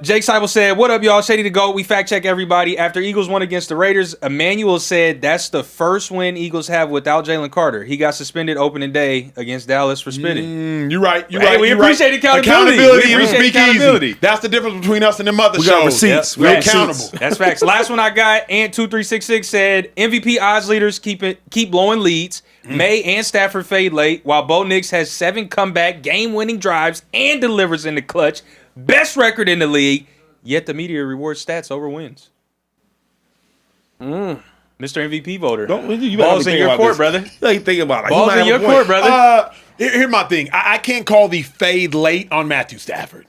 D: Jake Seibel said, what up, y'all? Shady to go. We fact check everybody. After Eagles won against the Raiders, Emmanwori said that's the first win Eagles have without Jalen Carter. He got suspended opening day against Dallas for spitting.
A: You're right.
D: We appreciate accountability.
A: We appreciate accountability. That's the difference between us and them other shows.
C: We got receipts.
A: We're accountable.
D: That's facts. Last one I got, Ant2366 said, MVP odds leaders keep blowing leads. May and Stafford fade late, while Bo Nix has 7 comeback game-winning drives and delivers in the clutch. Best record in the league, yet the media rewards stats over wins. Mr. MVP voter. Balls in your court, brother.
C: You ain't thinking about it.
D: Balls in your court, brother.
A: Here's my thing. I can't call the fade late on Matthew Stafford.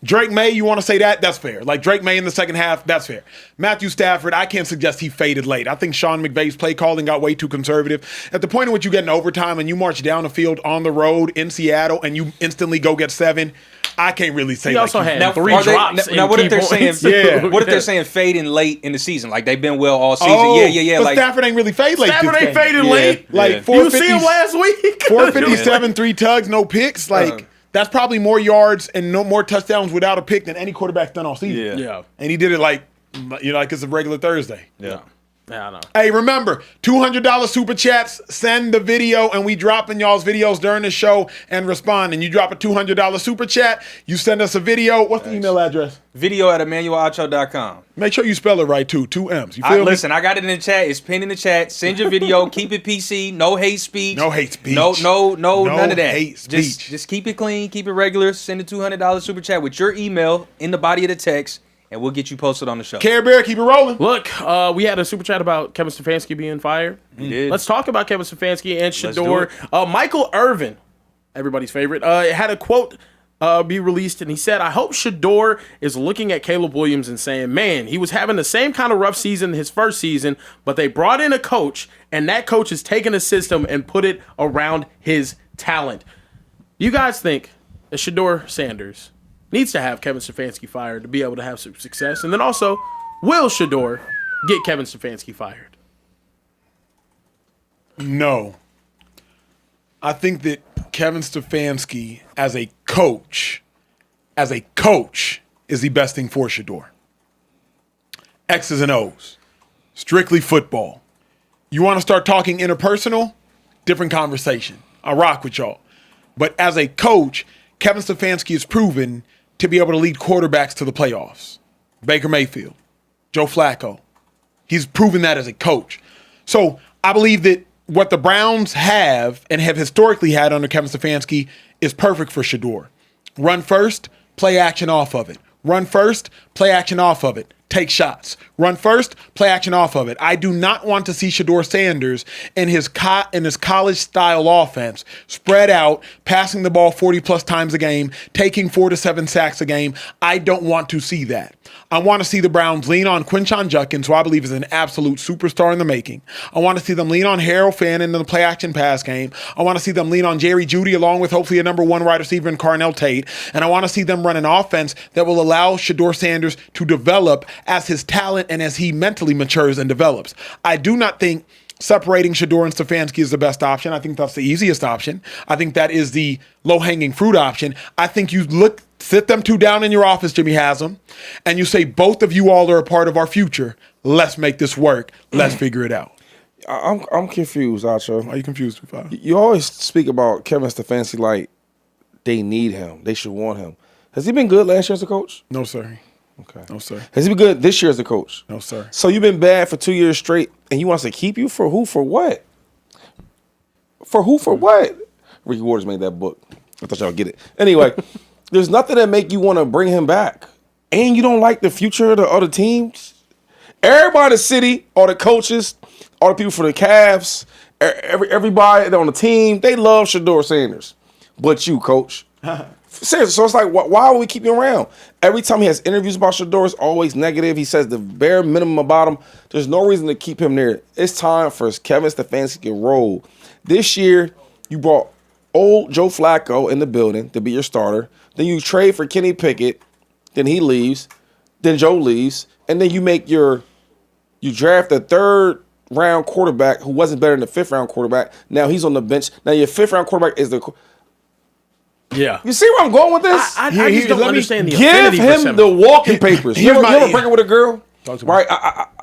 A: Drake May, you want to say that? That's fair. Like Drake May in the second half, that's fair. Matthew Stafford, I can't suggest he faded late. I think Sean McVay's play calling got way too conservative. At the point in which you get in overtime and you march down the field on the road in Seattle and you instantly go get 7, I can't really say.
B: He also had
D: now,
B: 3 drops.
D: Now, what if they're saying?
A: Yeah.
D: What if they're saying fading late in the season? Like they've been well all season. Yeah.
A: But
D: Like
A: Stafford ain't really fade late.
B: Stafford ain't faded late.
A: Like
B: you see him last week.
A: 457, 3 tugs, no picks. Like that's probably more yards and no more touchdowns without a pick than any quarterback's done all season.
B: Yeah.
A: And he did it like it's a regular Thursday.
D: Yeah.
B: Yeah, I know.
A: Hey, remember, $200 super chats, send the video, and we drop in y'all's videos during the show and respond. And you drop a $200 super chat, you send us a video. What's the email address?
D: Video@EmmanuelAcho.com.
A: Make sure you spell it right, too. 2 M's. You feel me?
D: Listen, I got it in the chat. It's pinned in the chat. Send your video. Keep it PC. No hate speech.
A: No hate speech.
D: No, none of that.
A: Hate speech.
D: Just keep it clean. Keep it regular. Send a $200 super chat with your email in the body of the text, and we'll get you posted on the show.
A: Care Bear, keep it rolling.
B: Look, we had a super chat about Kevin Stefanski being fired.
D: We did.
B: Let's talk about Kevin Stefanski and
D: Let's do
B: Shedeur. Michael Irvin, everybody's favorite, had a quote be released, and he said, I hope Shedeur is looking at Caleb Williams and saying, man, he was having the same kind of rough season his first season, but they brought in a coach, and that coach has taken a system and put it around his talent. You guys think that Shedeur Sanders needs to have Kevin Stefanski fired to be able to have some success? And then also, will Shedeur get Kevin Stefanski fired?
A: No. I think that Kevin Stefanski as a coach, is the best thing for Shedeur. X's and O's. Strictly football. You want to start talking interpersonal? Different conversation. I rock with y'all. But as a coach, Kevin Stefanski has proven to be able to lead quarterbacks to the playoffs. Baker Mayfield, Joe Flacco. He's proven that as a coach. So I believe that what the Browns have and have historically had under Kevin Stefanski is perfect for Shedeur. Run first, play action off of it. Run first, play action off of it. Take shots. Run first, play action off of it. I do not want to see Shedeur Sanders in his college-style offense spread out, passing the ball 40-plus times a game, taking 4 to 7 sacks a game. I don't want to see that. I want to see the Browns lean on Quinshon Judkins, who I believe is an absolute superstar in the making. I want to see them lean on Harold Fannin in the play-action pass game. I want to see them lean on Jerry Jeudy along with hopefully a number 1 wide receiver in Carnell Tate. And I want to see them run an offense that will allow Shedeur Sanders to develop as his talent and as he mentally matures and develops. I do not think separating Shedeur and Stefanski is the best option. I think that's the easiest option. I think that is the low-hanging fruit option. I think you look Sit them two down in your office, Jimmy has them, and you say, both of you all are a part of our future. Let's make this work. Let's figure it out.
C: I'm confused, Acho.
A: Why are you confused, 2-5?
C: You always speak about Kevin Stefanski like they need him. They should want him. Has he been good last year as a coach?
A: No, sir.
C: Okay.
A: No, sir.
C: Has he been good this year as a coach?
A: No, sir.
C: So you've been bad for 2 years straight, and he wants to keep you for who? For what? For who? For what? Ricky Waters made that book. I thought y'all would get it. Anyway, there's nothing that make you want to bring him back. And you don't like the future of the other teams? Everybody in the city, all the coaches, all the people for the Cavs, everybody on the team, they love Shedeur Sanders. But you, coach. Seriously, so it's like, why would we keep him around? Every time he has interviews about Shedeur, it's always negative. He says the bare minimum about him. There's no reason to keep him there. It's time for Kevin Stefanski to roll. This year, you brought old Joe Flacco in the building to be your starter. Then you trade for Kenny Pickett. Then he leaves. Then Joe leaves. And then you draft a third-round quarterback who wasn't better than the fifth-round quarterback. Now he's on the bench. Now your fifth-round quarterback is the
B: Yeah.
C: You see where I'm going with this?
B: I just don't understand the
C: Give
B: affinity for
C: him
B: Simmons.
C: the walking papers. You ever break it with a girl?
A: Talk to me.
C: Right?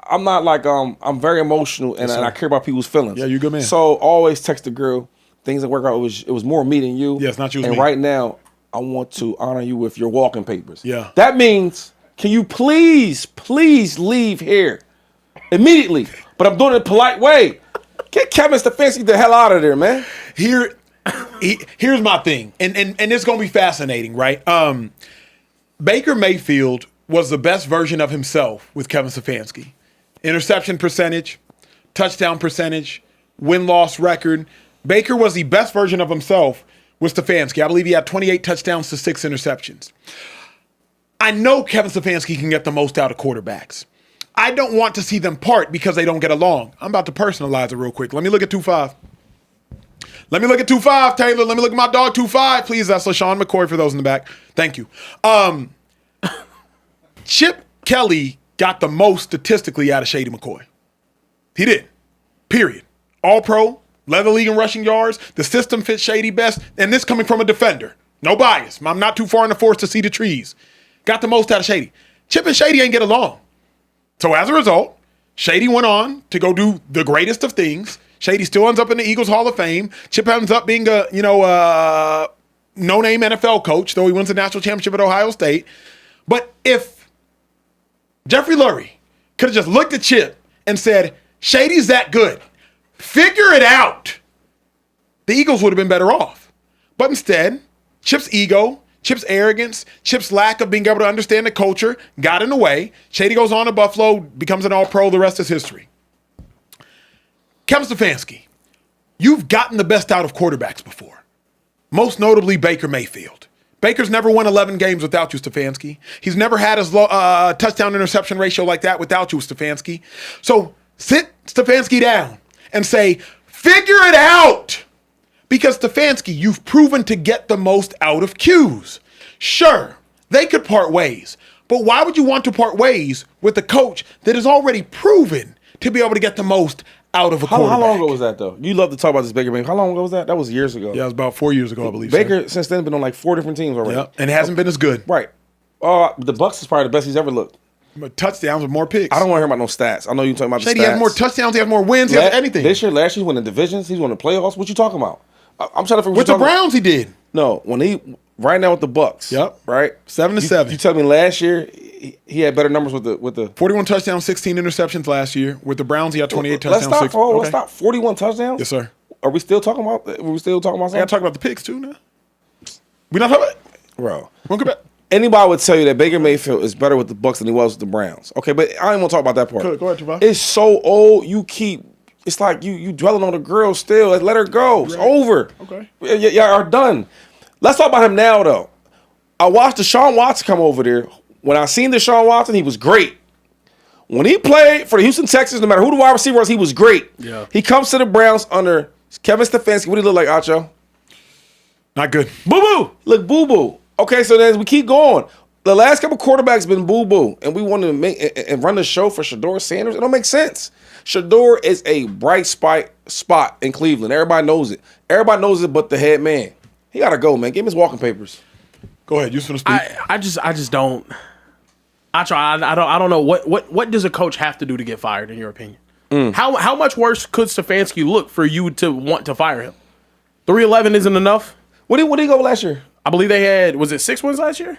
C: I'm not like, I'm very emotional and I care about people's feelings.
A: Yeah, you good man.
C: So always text the girl. Things that work out, it was more me than you.
A: Yeah, it's not you, it's
C: And
A: me.
C: right now, I want to honor you with your walking papers.
A: Yeah.
C: That means, can you please leave here immediately? But I'm doing it in a polite way. Get Kevin Stefanski the hell out of there, man.
A: Here's my thing, and it's going to be fascinating, right? Baker Mayfield was the best version of himself with Kevin Stefanski. Interception percentage, touchdown percentage, win-loss record. Baker was the best version of himself with Stefanski. I believe he had 28 touchdowns to 6 interceptions. I know Kevin Stefanski can get the most out of quarterbacks. I don't want to see them part because they don't get along. I'm about to personalize it real quick. Let me look at 2-5. Let me look at 2-5, Taylor. Let me look at my dog 2-5. Please, that's LaShawn McCoy for those in the back. Thank you. Chip Kelly got the most statistically out of Shady McCoy. He did. Period. All-pro, led the league in rushing yards. The system fits Shady best. And this coming from a defender. No bias. I'm not too far in the forest to see the trees. Got the most out of Shady. Chip and Shady ain't get along. So as a result, Shady went on to go do the greatest of things. Shady still ends up in the Eagles Hall of Fame. Chip ends up being a, no-name NFL coach, though he wins the national championship at Ohio State. But if Jeffrey Lurie could have just looked at Chip and said, Shady's that good, figure it out, the Eagles would have been better off. But instead, Chip's ego, Chip's arrogance, Chip's lack of being able to understand the culture got in the way. Shady goes on to Buffalo, becomes an all-pro. The rest is history. Kevin Stefanski, you've gotten the best out of quarterbacks before, most notably Baker Mayfield. Baker's never won 11 games without you, Stefanski. He's never had his touchdown-interception ratio like that without you, Stefanski. So sit Stefanski down and say, figure it out. Because Stefanski, you've proven to get the most out of Q's. Sure, they could part ways, but why would you want to part ways with a coach that is already proven to be able to get the most out of a quarterback?
C: How long ago was that, though? You love to talk about this Baker Mayfield. How long ago was that? That was years ago.
A: Yeah, it was about 4 years ago, I believe.
C: Baker, since then, been on like 4 different teams already.
A: Yeah, and it hasn't been as good.
C: Right. The Bucs is probably the best he's ever looked.
A: But touchdowns with more picks.
C: I don't want to hear about no stats. I know you're talking about the stats.
A: Shady has more touchdowns, he has more wins, he has anything.
C: This year, last year, he's winning divisions, he's winning playoffs. What you talking about? I'm trying to figure
A: with the Browns, he did.
C: No, right now with the Bucs.
A: Yep.
C: Right?
A: 7-7.
C: You tell me last year he had better numbers with the
A: 41 touchdowns, 16 interceptions last year. With the Browns, he had 28 touchdowns.
C: Let's stop. 41 touchdowns?
A: Yes, sir.
C: Are we still talking about something?
A: I gotta talk about the picks too now. We not talking about
C: Bro.
A: We'll come back.
C: Anybody would tell you that Baker Mayfield is better with the Bucs than he was with the Browns. Okay, but I don't want to talk about that part.
A: Go ahead, Javon.
C: It's so old. It's like you dwelling on the girl still. Let her go. It's over.
A: Okay.
C: Y'all are done. Let's talk about him now, though. I watched Deshaun Watson come over there. When I seen Deshaun Watson, he was great. When he played for the Houston Texans, no matter who the wide receiver was, he was great.
B: Yeah.
C: He comes to the Browns under Kevin Stefanski. What do he look like, Acho?
A: Not good.
C: Boo-boo. Look, boo-boo. Okay, so then as we keep going, the last couple quarterbacks been boo-boo, and we want to make and run the show for Shedeur Sanders. It don't make sense. Shedeur is a bright spot in Cleveland. Everybody knows it. Everybody knows it but the head man. He got to go, man. Give him his walking papers.
A: Go ahead. You just want to speak.
B: I just don't. I don't know what does a coach have to do to get fired in your opinion? How much worse could Stefanski look for you to want to fire him? 3-11 isn't enough.
C: What did he go last year?
B: I believe they had, was it 6 wins last year?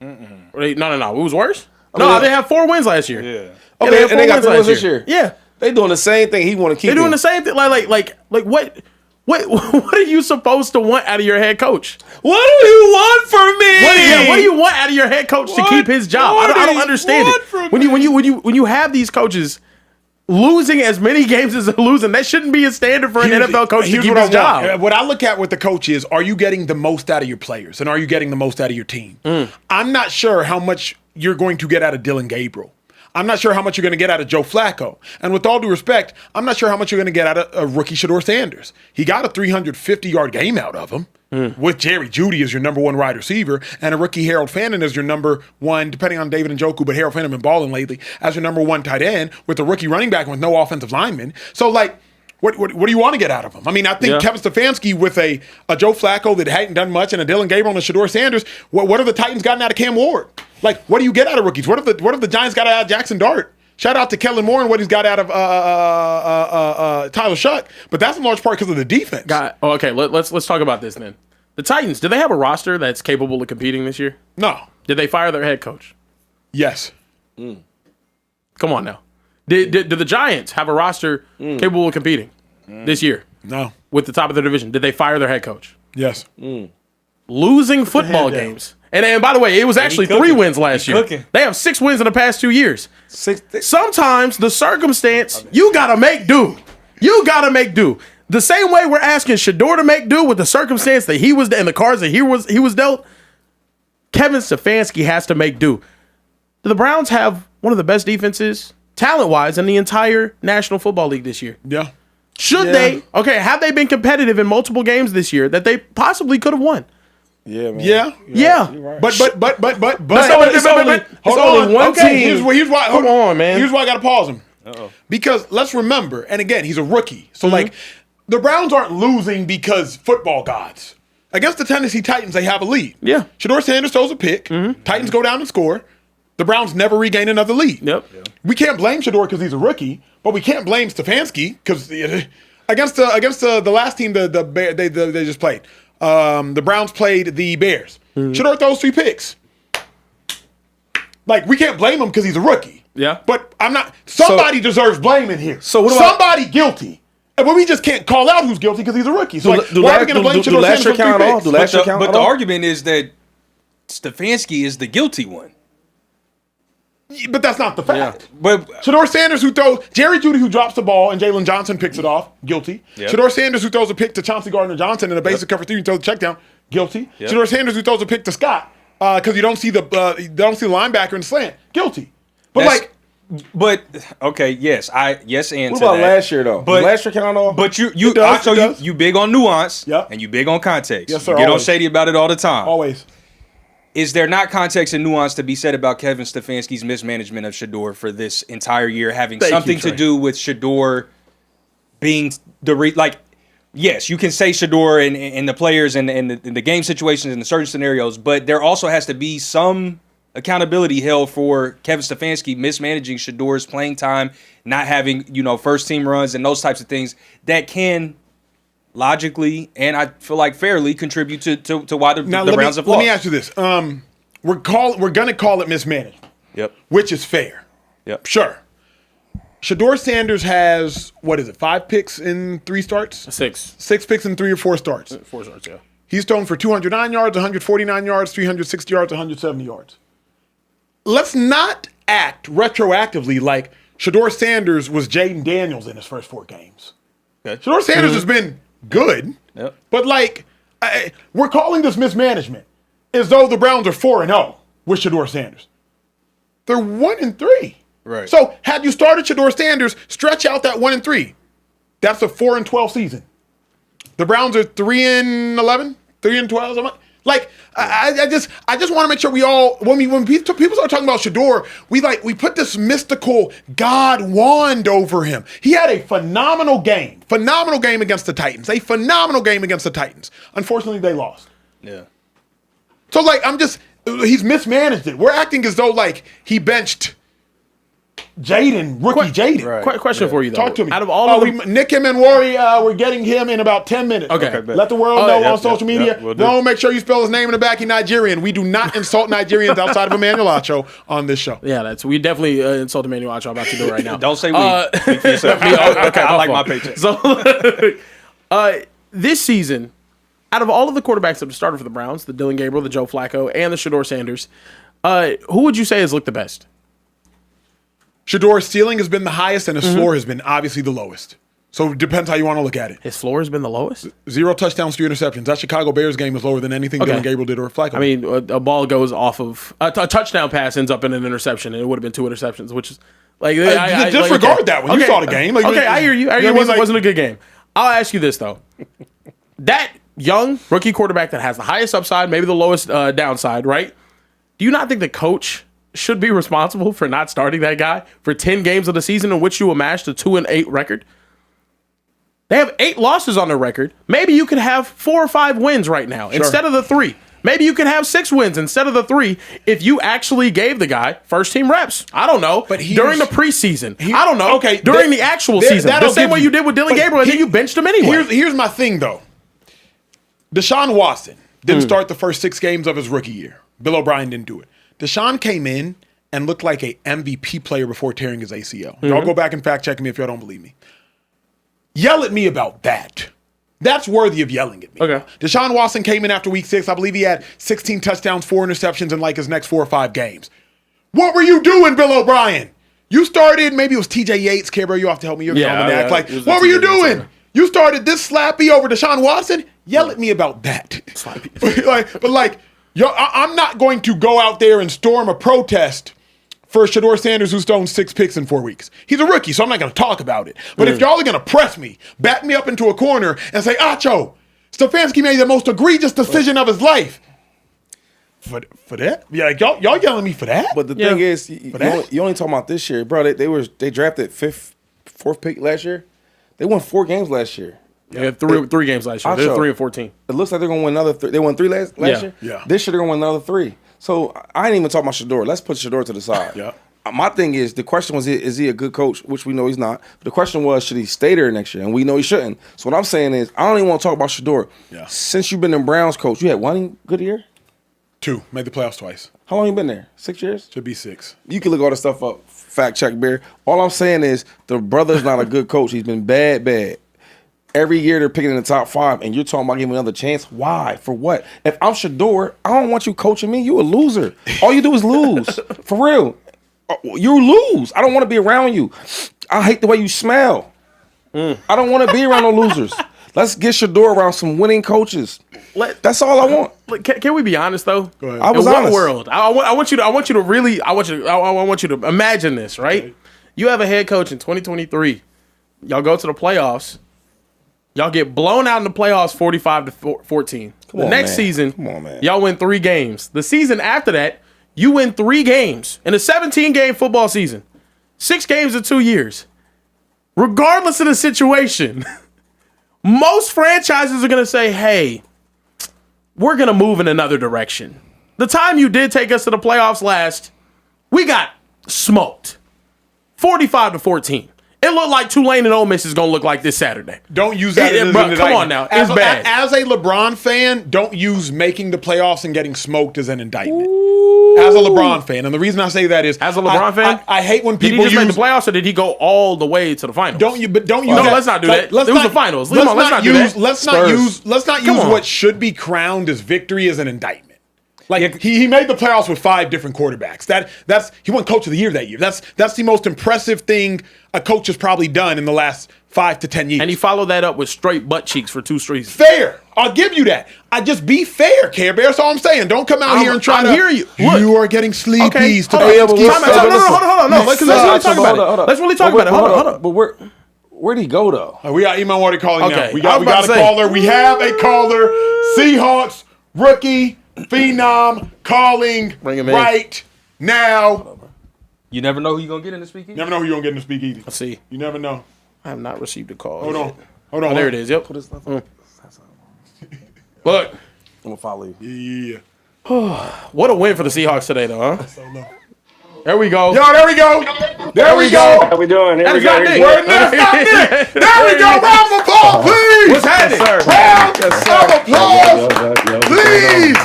B: No. It was worse. No, they had 4 wins last year.
D: Yeah.
C: Okay, and they got 3 wins this year.
B: Yeah,
C: They doing the same thing. He want to keep.
B: they're doing the same thing. Like what are you supposed to want out of your head coach?
C: What do you want from me?
B: What do you want out of your head coach to keep his job? I don't understand it. When you have these coaches losing as many games as they're losing, that shouldn't be a standard for an NFL coach to keep his job.
A: What I look at with the coach is, are you getting the most out of your players, and are you getting the most out of your team? I'm not sure how much you're going to get out of Dylan Gabriel. I'm not sure how much you're going to get out of Joe Flacco. And with all due respect, I'm not sure how much you're going to get out of rookie Shedeur Sanders. He got a 350-yard game out of him with Jerry Jeudy as your number 1 wide receiver and a rookie Harold Fannin as your number 1, depending on David Njoku, but Harold Fannin been balling lately, as your number 1 tight end with a rookie running back with no offensive lineman. So, like, what do you want to get out of him? I mean, I think Kevin Stefanski with a Joe Flacco that hadn't done much and a Dylan Gabriel and a Shedeur Sanders, what have the Titans gotten out of Cam Ward? Like, what do you get out of rookies? What have the Giants got out of Jackson Dart? Shout out to Kellen Moore and what he's got out of Tyler Shuck, but that's in large part because of the defense.
B: Okay, let's talk about this then. The Titans, do they have a roster that's capable of competing this year?
A: No.
B: Did they fire their head coach?
A: Yes.
B: Come on now. Did the Giants have a roster capable of competing this year?
A: No.
B: With the top of their division, did they fire their head coach?
A: Yes.
B: Losing football games. And by the way, it was actually 3 wins last year. They have 6 wins in the past 2 years. Sometimes the circumstance, you got to make do. You got to make do. The same way we're asking Shedeur to make do with the circumstance that he was and the cards that he was dealt, Kevin Stefanski has to make do. Do the Browns have one of the best defenses, talent-wise, in the entire National Football League this year?
A: Yeah.
B: Should they? Okay, have they been competitive in multiple games this year that they possibly could have won?
C: Yeah, man.
B: Yeah.
A: Right. But
B: It's only one team.
A: Here's why.
B: Come on, man.
A: Here's why I got to pause him. Because let's remember, and again, he's a rookie. So, like, the Browns aren't losing because football gods. Against the Tennessee Titans, they have a lead.
B: Yeah.
A: Shedeur Sanders throws a pick. Titans go down and score. The Browns never regain another lead. We can't blame Shedeur because he's a rookie, but we can't blame Stefanski because against the last team they just played. The Browns played the Bears. Shedeur throws 3 picks. Like, we can't blame him because he's a rookie.
B: Yeah.
A: But I'm not. Somebody deserves blame in here.
C: So what
A: somebody guilty. But we just can't call out who's guilty because he's a rookie. So why are we going to blame Shedeur Sanders for 3 picks?
D: But the argument is that Stefanski is the guilty one.
A: But that's not the fact.
D: Yeah. But
A: Shedeur Sanders who throws, Jerry Jeudy who drops the ball and Jalen Johnson picks it off, guilty. Shedeur Sanders who throws a pick to Chauncey Gardner-Johnson in a basic cover 3 and throws a check down, guilty. Shedeur Sanders who throws a pick to Scott because you don't see the linebacker in the slant, guilty. But
D: okay, yes, and
C: what about last year though?
D: But
C: last year count all?
D: But you big on nuance, and you big on context.
A: Yes, sir.
D: You get on Shady about it all the time.
A: Always.
D: Is there not context and nuance to be said about Kevin Stefanski's mismanagement of Shedeur for this entire year, having something to do with Shedeur being yes, you can say Shedeur and the players and the game situations and the certain scenarios, but there also has to be some accountability held for Kevin Stefanski mismanaging Shedeur's playing time, not having, first team runs and those types of things that can logically and I feel like fairly contribute to why the Browns have lost.
A: Let me ask you this. We're going to call it mismanagement.
D: Yep.
A: Which is fair.
D: Yep.
A: Sure. Shedeur Sanders has, 5 picks in 3 starts?
B: 6.
A: 6 picks in 3 or 4 starts.
B: 4 starts, yeah.
A: He's thrown for 209 yards, 149 yards, 360 yards, 170 yards. Let's not act retroactively like Shedeur Sanders was Jaden Daniels in his first 4 games. Okay. Shedeur Sanders has been good, but we're calling this mismanagement as though the Browns are 4-0 with Shedeur Sanders. They're 1-3.
D: Right.
A: So had you started Shedeur Sanders, stretch out that 1-3. That's a 4-12 season. The Browns are 3-11, 3-12. Like I just want to make sure we all when people start talking about Shedeur, we put this mystical God wand over him. He had a phenomenal game against the Titans. Unfortunately, they lost.
D: Yeah.
A: So, like, he's mismanaged it. We're acting as though, like, he benched Jaden, rookie Jaden.
B: Right. Question for you, though.
A: Talk to me.
B: Out of all of
A: Nick Emmanwori, we're getting him in about 10 minutes.
B: Okay.
A: Let the world know on social media.
D: we'll do.
A: Don't make sure you spell his name in the back. He's Nigerian. We do not insult Nigerians outside of Emmanuel Acho on this show.
B: Yeah, we definitely insult Emmanuel Acho about to do right now.
D: Don't say we. Speak for yourself.
B: Okay,
D: I like
B: fault.
D: my paycheck.
B: So, this season, out of all of the quarterbacks that have started for the Browns, the Dylan Gabriel, the Joe Flacco, and the Shedeur Sanders, who would you say has looked the best?
A: Shedeur's ceiling has been the highest, and his floor has been obviously the lowest. So it depends how you want to look at it.
B: His floor has been the lowest?
A: 0 touchdowns, 3 interceptions. That Chicago Bears game was lower than anything Dylan Gabriel did or Flacco.
B: I mean, a ball goes off of a touchdown pass ends up in an interception, and it would have been 2 interceptions, which is like I
A: disregard that when you saw the game. Like,
B: okay, I hear you. It wasn't a good game. I'll ask you this though: that young rookie quarterback that has the highest upside, maybe the lowest downside, right? Do you not think the coach should be responsible for not starting that guy for 10 games of the season in which you amassed a 2-8 record? They have 8 losses on their record. Maybe you could have 4 or 5 wins right now instead of the 3. Maybe you could have 6 wins instead of the 3 if you actually gave the guy first team reps. I don't know. But during the preseason. I don't know. Okay. During the actual season. The same way you did with Dylan Gabriel, and then you benched him anyway.
A: Here's my thing, though. Deshaun Watson didn't start the first 6 games of his rookie year. Bill O'Brien didn't do it. Deshaun came in and looked like a MVP player before tearing his ACL. Y'all go back and fact check me if y'all don't believe me. Yell at me about that. That's worthy of yelling at me.
B: Okay.
A: Deshaun Watson came in after week 6. I believe he had 16 touchdowns, 4 interceptions in like his next 4 or 5 games. What were you doing, Bill O'Brien? You started, maybe it was TJ Yates. Care-Bear, you have to help me. You're the almanac. Like, what were you doing? You started this slappy over Deshaun Watson? Yell at me about that. I'm not going to go out there and storm a protest for Shedeur Sanders, who's thrown 6 picks in 4 weeks. He's a rookie, so I'm not going to talk about it. But if y'all are going to press me, back me up into a corner and say, Acho, Stefanski made the most egregious decision of his life. For that? Yeah, like, y'all yelling at me for that?
C: But the thing is, you only talking about this year, bro. They drafted 4th pick last year. They won 4 games last year.
B: They had three games last year. They're 3-14.
C: It looks like they're going to win another 3. They won 3 last year?
A: Yeah.
C: This year they're going to win another 3. So I ain't even talking about Shedeur. Let's put Shedeur to the side.
A: Yeah.
C: My thing is, the question was, is he a good coach? Which we know he's not. The question was, should he stay there next year? And we know he shouldn't. So what I'm saying is, I don't even want to talk about Shedeur.
A: Yeah.
C: Since you've been in Browns coach, you had 1 good year?
A: 2. Made the playoffs twice.
C: How long you been there? 6 years?
A: Should be 6.
C: You can look all this stuff up. Fact check, Bear. All I'm saying is, the brother's not a good coach. He's been bad. Every year they're picking in the top 5, and you're talking about giving another chance. Why? For what? If I'm Shedeur, I don't want you coaching me. You a loser. All you do is lose. For real. You lose. I don't want to be around you. I hate the way you smell. I don't want to be around no losers. Let's get Shedeur around some winning coaches. That's all I want.
B: Can we be honest though?
A: Go ahead.
C: I was honest.
B: In what world? I want you to imagine this, right? Okay. You have a head coach in 2023. Y'all go to the playoffs. Y'all get blown out in the playoffs 45-14. The next season, y'all win 3 games. The season after that, you win 3 games in a 17-game football season. 6 games in 2 years. Regardless of the situation, most franchises are going to say, hey, we're going to move in another direction. The time you did take us to the playoffs last, we got smoked. 45-14. It looked like Tulane and Ole Miss is going to look like this Saturday.
A: Don't use that as an indictment.
B: Come on now. It's bad.
A: As a LeBron fan, don't use making the playoffs and getting smoked as an indictment. Ooh. As a LeBron fan. And the reason I say that is...
B: As a LeBron fan?
A: I hate when people
B: Did he just make the playoffs or did he go all the way to the finals?
A: Don't use that.
B: Let's not do that. It was the finals. Let's not use
A: what should be crowned as victory as an indictment. Like he made the playoffs with 5 different quarterbacks. He won Coach of the Year that year. That's the most impressive thing a coach has probably done in the last 5 to 10 years.
B: And he followed that up with straight butt cheeks for 2 seasons.
A: Fair. I'll give you that. I just be fair, Care Bear. That's all I'm saying. Don't come out here and try to.
B: hear you.
A: Look, you are getting sleepies.
B: Okay. Hold on. No, let's really talk about it. Let's really talk about it. Hold on.
C: But where'd he go though?
A: We got Emmanwori calling now. We got a
B: caller.
A: caller. We have a caller. Seahawks rookie. Phenom calling right now.
D: You never know who you're going to get in the speakeasy?
A: Never know who you're going to get in the speakeasy.
B: Let's see.
A: You never know.
B: I have not received a call.
A: Hold on.
B: Oh, there it is. Yep.
C: Put his stuff
B: Look.
C: I'm going to follow you.
A: Yeah.
B: What a win for the Seahawks today, though, huh? There we go.
A: Yo, there we go. There we go.
E: How we doing? Here we
B: That
E: go.
B: is
E: Here
B: not
E: we
B: Nick.
E: go.
A: There we go. Round of applause, please.
B: What's happening?
A: Round of applause, please.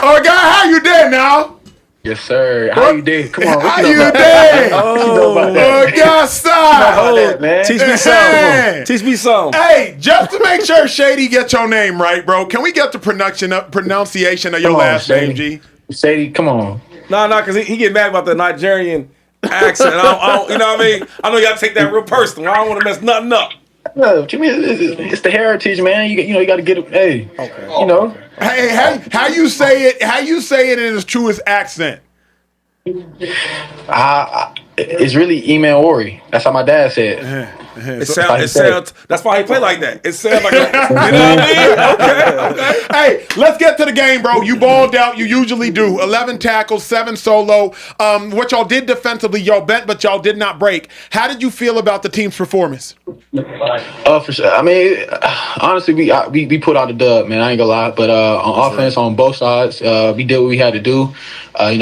A: Oh, God, how you doing now?
E: Yes, sir. How you doing? Come on.
A: How you doing?
E: Oh,
A: God, stop.
E: man.
C: Teach me
A: Hey.
C: something. Teach me something.
A: Hey, just to make sure Shady gets your name right, bro, can we get the pronunciation of your
E: Come on,
A: last name,
E: Shady.
A: G?
E: Shady, come on.
C: No, because he get mad about the Nigerian accent. I don't, you know what I mean? I know you got to take that real personal. I don't want to mess nothing up.
E: No, what you mean? It's the heritage, man. You got to get it. Hey, you know.
A: Hey, how you say it? How you say it in its truest accent?
E: It's really Emmanwori. That's how my dad said.
C: It sounds. That's why he play like that. It sounds like, you know what I mean? Okay.
A: Hey, let's get to the game, bro. You balled out. You usually do. 11 tackles, 7 solo. What y'all did defensively, y'all bent, but y'all did not break. How did you feel about the team's performance?
E: For sure. I mean, honestly, we put out the dub, man. I ain't gonna lie. But on offense, on both sides, we did what we had to do.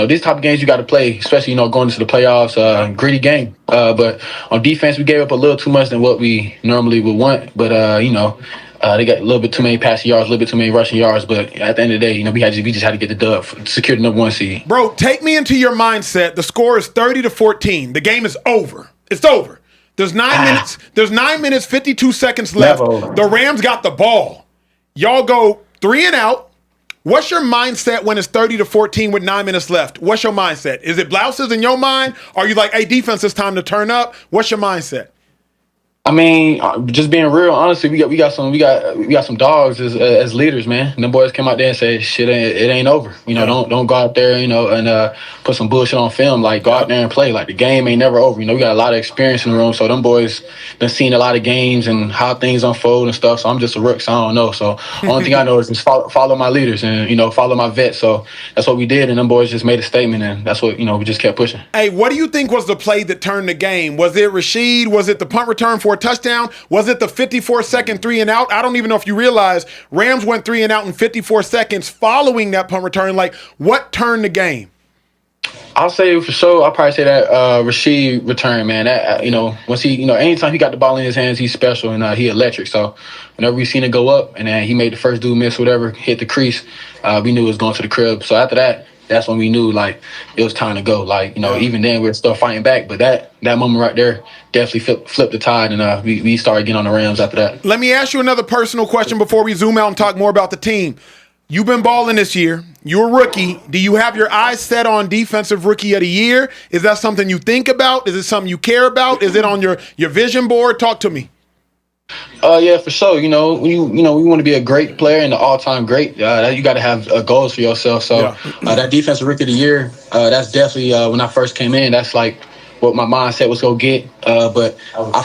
E: These type of games you got to play, especially going into the playoffs. Gritty game. But on defense, we gave up a little too much than what we normally would want. But they got a little bit too many passing yards, a little bit too many rushing yards. But at the end of the day, we just had to get the dub, secure the number 1 seed.
A: Bro, take me into your mindset. The score is 30-14. The game is over. It's over. There's 9 minutes. There's 9 minutes, 52 seconds left. The Rams got the ball. Y'all go 3 and out. What's your mindset when it's 30-14 with 9 minutes left? What's your mindset? Is it blouses in your mind? Are you like, hey, defense, it's time to turn up? What's your mindset?
E: I mean, just being real, honestly, we got some dogs as leaders, man. And them boys came out there and said, "Shit, it ain't over." Don't go out there, and put some bullshit on film. Like, go out there and play. Like, the game ain't never over. We got a lot of experience in the room, so them boys been seeing a lot of games and how things unfold and stuff. So I'm just a rook, so I don't know. So only thing I know is just follow my leaders and follow my vets. So that's what we did, and them boys just made a statement, and that's what we just kept pushing.
A: Hey, what do you think was the play that turned the game? Was it Rashid? Was it the punt return for a touchdown? Was it the 54-second 3 and out? I don't even know if you realize Rams went 3 and out in 54 seconds following that punt return. Like, what turned the game?
E: I'll say for sure. I'll probably say that Rashid return, man. That once he, anytime he got the ball in his hands, he's special and he electric. So whenever we seen it go up and then he made the first dude miss, whatever, hit the crease, we knew it was going to the crib. So after that, that's when we knew like it was time to go. Like even then we were still fighting back, but that moment right there definitely flipped the tide, and we started getting on the Rams after that.
A: Let me ask you another personal question before we zoom out and talk more about the team. You've been balling this year. You're a rookie. Do you have your eyes set on Defensive Rookie of the Year? Is that something you think about? Is it something you care about? Is it on your vision board? Talk to me.
E: Yeah, for sure. We want to be a great player and an all-time great. You got to have goals for yourself. So that Defensive Rookie of the Year, that's definitely when I first came in. That's like what my mindset was gonna get. But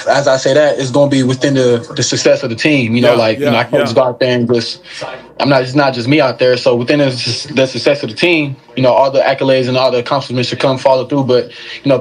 E: as I say that, it's gonna be within the success of the team. I can't just go out there and just. It's not just me out there. So within the success of the team, all the accolades and all the accomplishments should follow through. But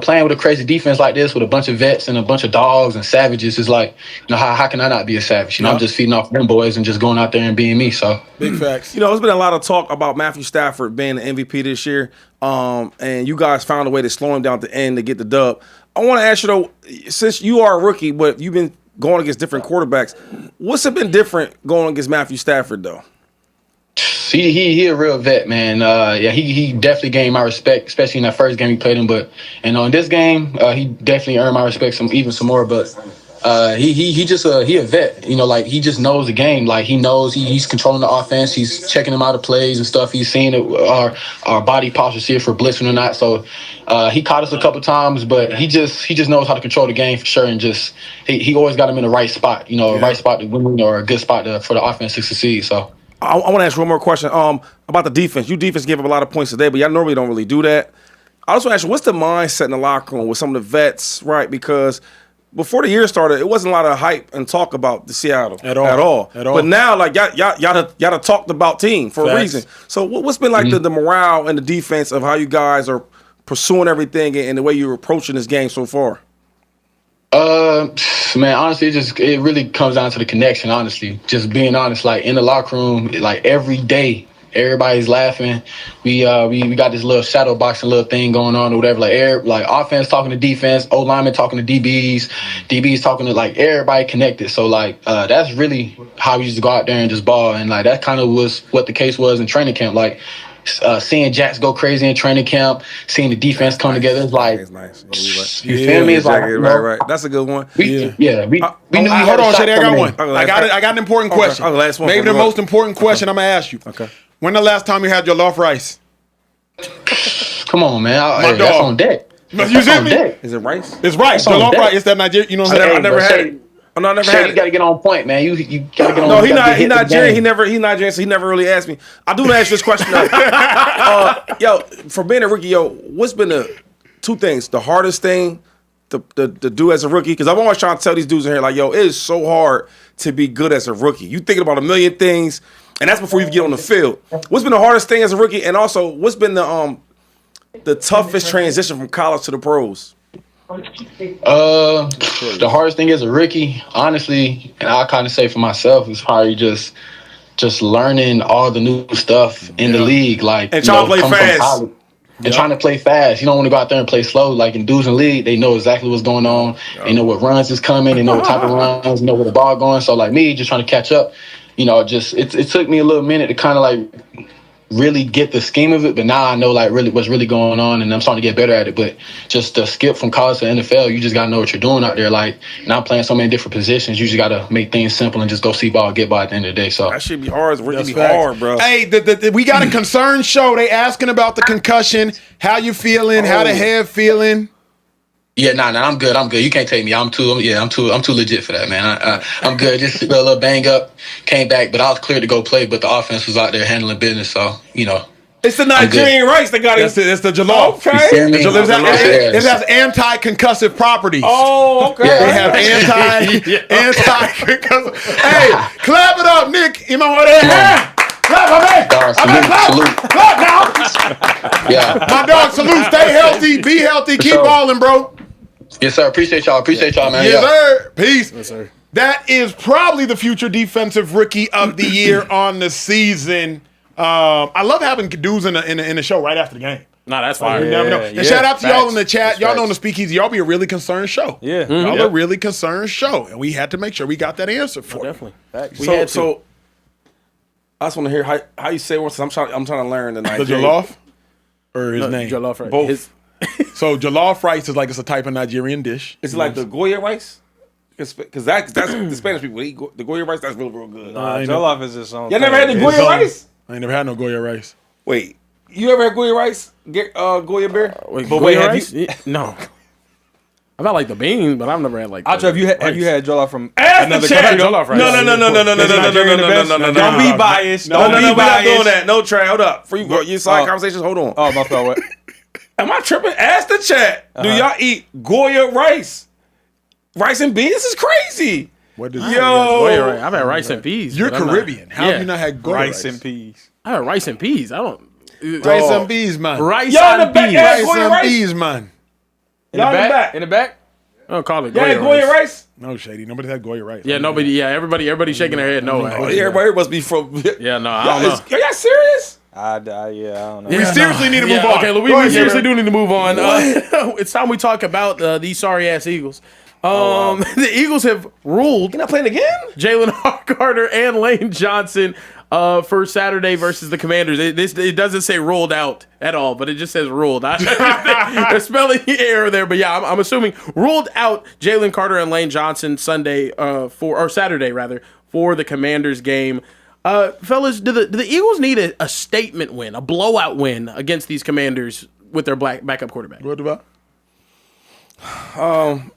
E: playing with a crazy defense like this with a bunch of vets and a bunch of dogs and savages is like, how can I not be a savage? I'm just feeding off them boys and just going out there and being me. So
A: big facts.
C: There's been a lot of talk about Matthew Stafford being the MVP this year, and you guys found a way to slow him down at the end to get the dub. I want to ask you though, since you are a rookie, but you've been going against different quarterbacks, what's it been different going against Matthew Stafford though?
E: He a real vet, man. He definitely gained my respect, especially in that first game he played him. But on this game, he definitely earned my respect some more. But he a vet. He just knows the game. Like he knows he's controlling the offense. He's checking them out of plays and stuff. He's seeing our body posture, see if we're blitzing or not. So he caught us a couple times, but he just knows how to control the game for sure. And just he always got him in the right spot. A right spot to win or a good spot for the offense to succeed. So.
C: I want to ask one more question about the defense. You defense gave up a lot of points today, but y'all normally don't really do that. I also want to ask you, what's the mindset in the locker room with some of the vets, right? Because before the year started, it wasn't a lot of hype and talk about the Seattle at all. But now, like y'all talked about team for a reason. So what's been like the morale and the defense of how you guys are pursuing everything and the way you're approaching this game so far?
E: Man, honestly, it really comes down to the connection, honestly. Just being honest, like in the locker room, like every day, Everybody's laughing. We got this little shadow boxing little thing going on or whatever. Like offense talking to defense, O lineman talking to DBs talking to like everybody connected. So like that's really how we used to go out there and just ball. And like that kind of was what the case was in training camp. Like seeing Jacks go crazy in training camp, seeing the defense come together. It's like,
C: It's nice.
E: you feel me? It's like,
C: right. That's a good one.
E: We knew we
A: Hold on, Shedeur, I got one. I got an important question.
C: Okay, last one.
A: Maybe the most important question I'm gonna ask you.
C: Okay.
A: When the last time you had jollof rice?
E: Come on, man.
A: My
E: That's
A: dog.
E: on deck.
A: You
E: That's
A: see
E: on
A: me?
E: deck.
C: Is it rice?
A: It's rice.
E: That's on
A: Jollof
E: deck.
A: rice. It's that Nigerian. You know what I'm saying?
C: I never had it. I never had
E: You
C: it.
E: got to get on point, man. You got to get on.
C: No,
E: you gotta
C: he
E: get hit
C: Nigerian.
E: the game.
C: He's Nigerian, so he never really asked me. I do want to ask you this question though. Yo, for being a rookie, what's been the two things? The hardest thing to do as a rookie? Because I'm always trying to tell these dudes in here, like, it is so hard to be good as a rookie. You thinking about a million things, and that's before you get on the field. What's been the hardest thing as a rookie? And also, what's been the toughest transition from college to the pros?
E: The hardest thing as a rookie, honestly, and I'll kind of say for myself, is probably just learning all the new stuff in the league, like
C: And trying to play
E: come from
C: fast.
E: college. And trying to play fast. You don't want to go out there and play slow. Like in dudes in the league, they know exactly what's going on. They know what runs is coming. They know what type of runs. They know where the ball going. So like me, just trying to catch up. It took me a little minute to kind of like really get the scheme of it, but now I know like really what's really going on, and I'm starting to get better at it. But just the skip from college to NFL, you just gotta know what you're doing out there. Like, and I'm playing so many different positions, you just gotta make things simple and just go see ball, get ball at the end of the day. So
C: That should be hard. It's really
A: facts.
C: hard, bro.
A: Hey, we got a concern show. They asking about the concussion. How you feeling? How the head feeling?
E: yeah, nah, I'm good. You can't take me. I'm too legit for that, man. I'm good. Just a little bang up, came back, but I was cleared to go play. But the offense was out there handling business, so
C: It's the Nigerian rice that got it.
A: It's the jollof.
C: Okay.
A: It has anti-concussive properties.
C: Oh, okay.
A: They have anti-concussive. Hey, clap it up, Nick. Emmanwori. Clap,
E: salute.
A: clap now.
E: Yeah.
A: My dog, salute. Stay healthy. Be healthy. Keep
E: sure.
A: balling, bro.
E: Yes, sir. Appreciate y'all, man.
A: Yes,
E: Yeah.
A: sir. Peace.
B: Yes, sir.
A: That is probably the future defensive rookie of the year on the season. I love having dudes in the show right after the game.
B: Nah, that's fine.
A: You never know. And shout out to y'all in the chat. Y'all know in the Speakeasy, y'all be a really concerned show.
B: Yeah.
A: Y'all a really concerned show. And we had to make sure we got that answer for you.
B: Definitely. Facts.
C: So I just want to hear how you say it. I'm trying to learn the
A: The
C: Nigerian.
A: jollof? Or his name?
B: Jollof rice.
C: Both.
A: So jollof rice is like it's a type of Nigerian dish.
C: Is it like the Goya rice? Because that's the Spanish people eat the Goya rice. That's real good.
D: Jollof is its own.
C: Y'all never had the
A: It's
C: Goya rice?
A: I ain't never had no Goya rice.
C: Wait, you ever had Goya rice? Goya bear?
B: Wait,
C: But
B: Goya
C: have
B: rice? No. I've had like the beans, but I've never had like.
D: Have you had jollof from
C: Ask
D: another
C: the chat.
D: country?
B: Jollof rice.
C: No.
D: Don't be biased.
C: No,
D: Don't be
C: we're not
D: biased.
C: doing that. No, Trey, hold up. For you side conversations, hold on.
D: Oh, my fault. What?
C: Am I tripping? Ask the chat. Do y'all eat Goya rice? Rice and beans? This is crazy.
A: What does
B: Goya rice. I've had rice and peas.
A: You're
B: but I'm
A: Caribbean.
B: Not,
A: How have you not had Goya rice?
D: Rice and peas.
B: I had rice and peas. I don't.
A: Rice and beans, man.
B: Rice
C: Y'all in the
B: and
C: back
B: peas.
C: had
A: Rice
C: Goya
A: and
C: rice?
A: beans, man.
C: Y'all in the back.
B: In the back? I don't call it
C: Y'all
B: Goya
C: had Goya
B: rice.
C: rice?
A: No, Shady. Nobody had Goya rice.
B: Yeah, nobody. Yeah, everybody shaking their head. No.
C: Everybody must be from.
B: Yeah, no, I don't know.
C: Are y'all serious?
D: I don't know.
A: We seriously need to move on.
B: Okay, we
A: Go ahead,
B: seriously
A: Shedeur.
B: do need to move on. It's time we talk about these sorry ass Eagles. The Eagles have ruled
C: You're not playing again?
B: Jalen Carter and Lane Johnson for Saturday versus the Commanders. It doesn't say ruled out at all, but it just says ruled. There's spelling error there, but yeah, I'm assuming ruled out Jalen Carter and Lane Johnson Saturday rather for the Commanders game. Fellas, do the Eagles need a statement win, a blowout win against these Commanders with their backup quarterback?
A: What about?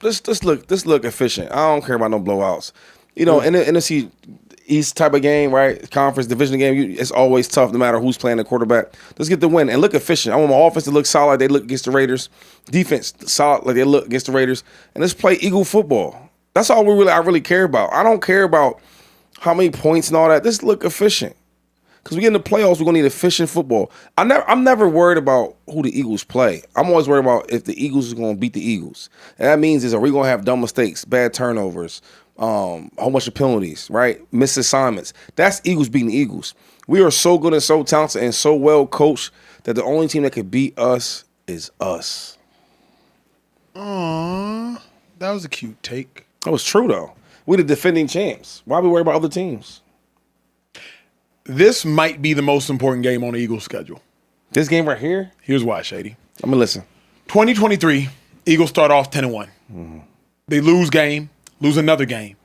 C: This look efficient. I don't care about no blowouts. You know, in the NFC East type of game, right? Conference division game, it's always tough no matter who's playing the quarterback. Let's get the win and look efficient. I want my offense to look solid like they look against the Raiders. Defense solid like they look against the Raiders. And let's play Eagle football. That's all I really care about. I don't care about how many points and all that. Just look efficient. Because we get in the playoffs, we're gonna need efficient football. I'm never worried about who the Eagles play. I'm always worried about if the Eagles is gonna beat the Eagles. And that means are we gonna have dumb mistakes, bad turnovers, a whole bunch of penalties, right? Missed assignments. That's Eagles beating the Eagles. We are so good and so talented and so well coached that the only team that could beat us is us.
A: Aww, that was a cute take.
C: That was true, though. We're the defending champs. Why we worry about other teams?
A: This might be the most important game on the Eagles' schedule.
C: This game right here?
A: Here's why, Shady.
C: I'm going to listen.
A: 2023, Eagles start off 10-1. Mm-hmm. They lose another game.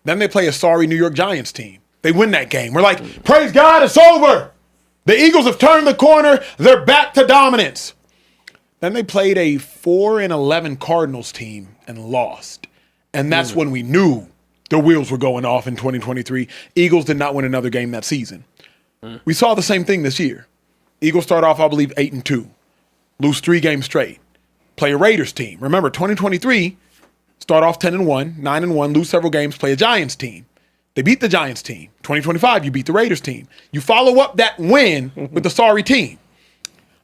A: Then they play a sorry New York Giants team. They win that game. We're like, praise God, it's over. The Eagles have turned the corner. They're back to dominance. Then they played a 4-11 Cardinals team and lost. And that's when we knew the wheels were going off in 2023. Eagles did not win another game that season. We saw the same thing this year. Eagles start off, I believe, 8-2. Lose 3 games straight. Play a Raiders team. Remember, 2023, start off 10-1, 9-1, lose several games, play a Giants team. They beat the Giants team. 2025, you beat the Raiders team. You follow up that win with the sorry team.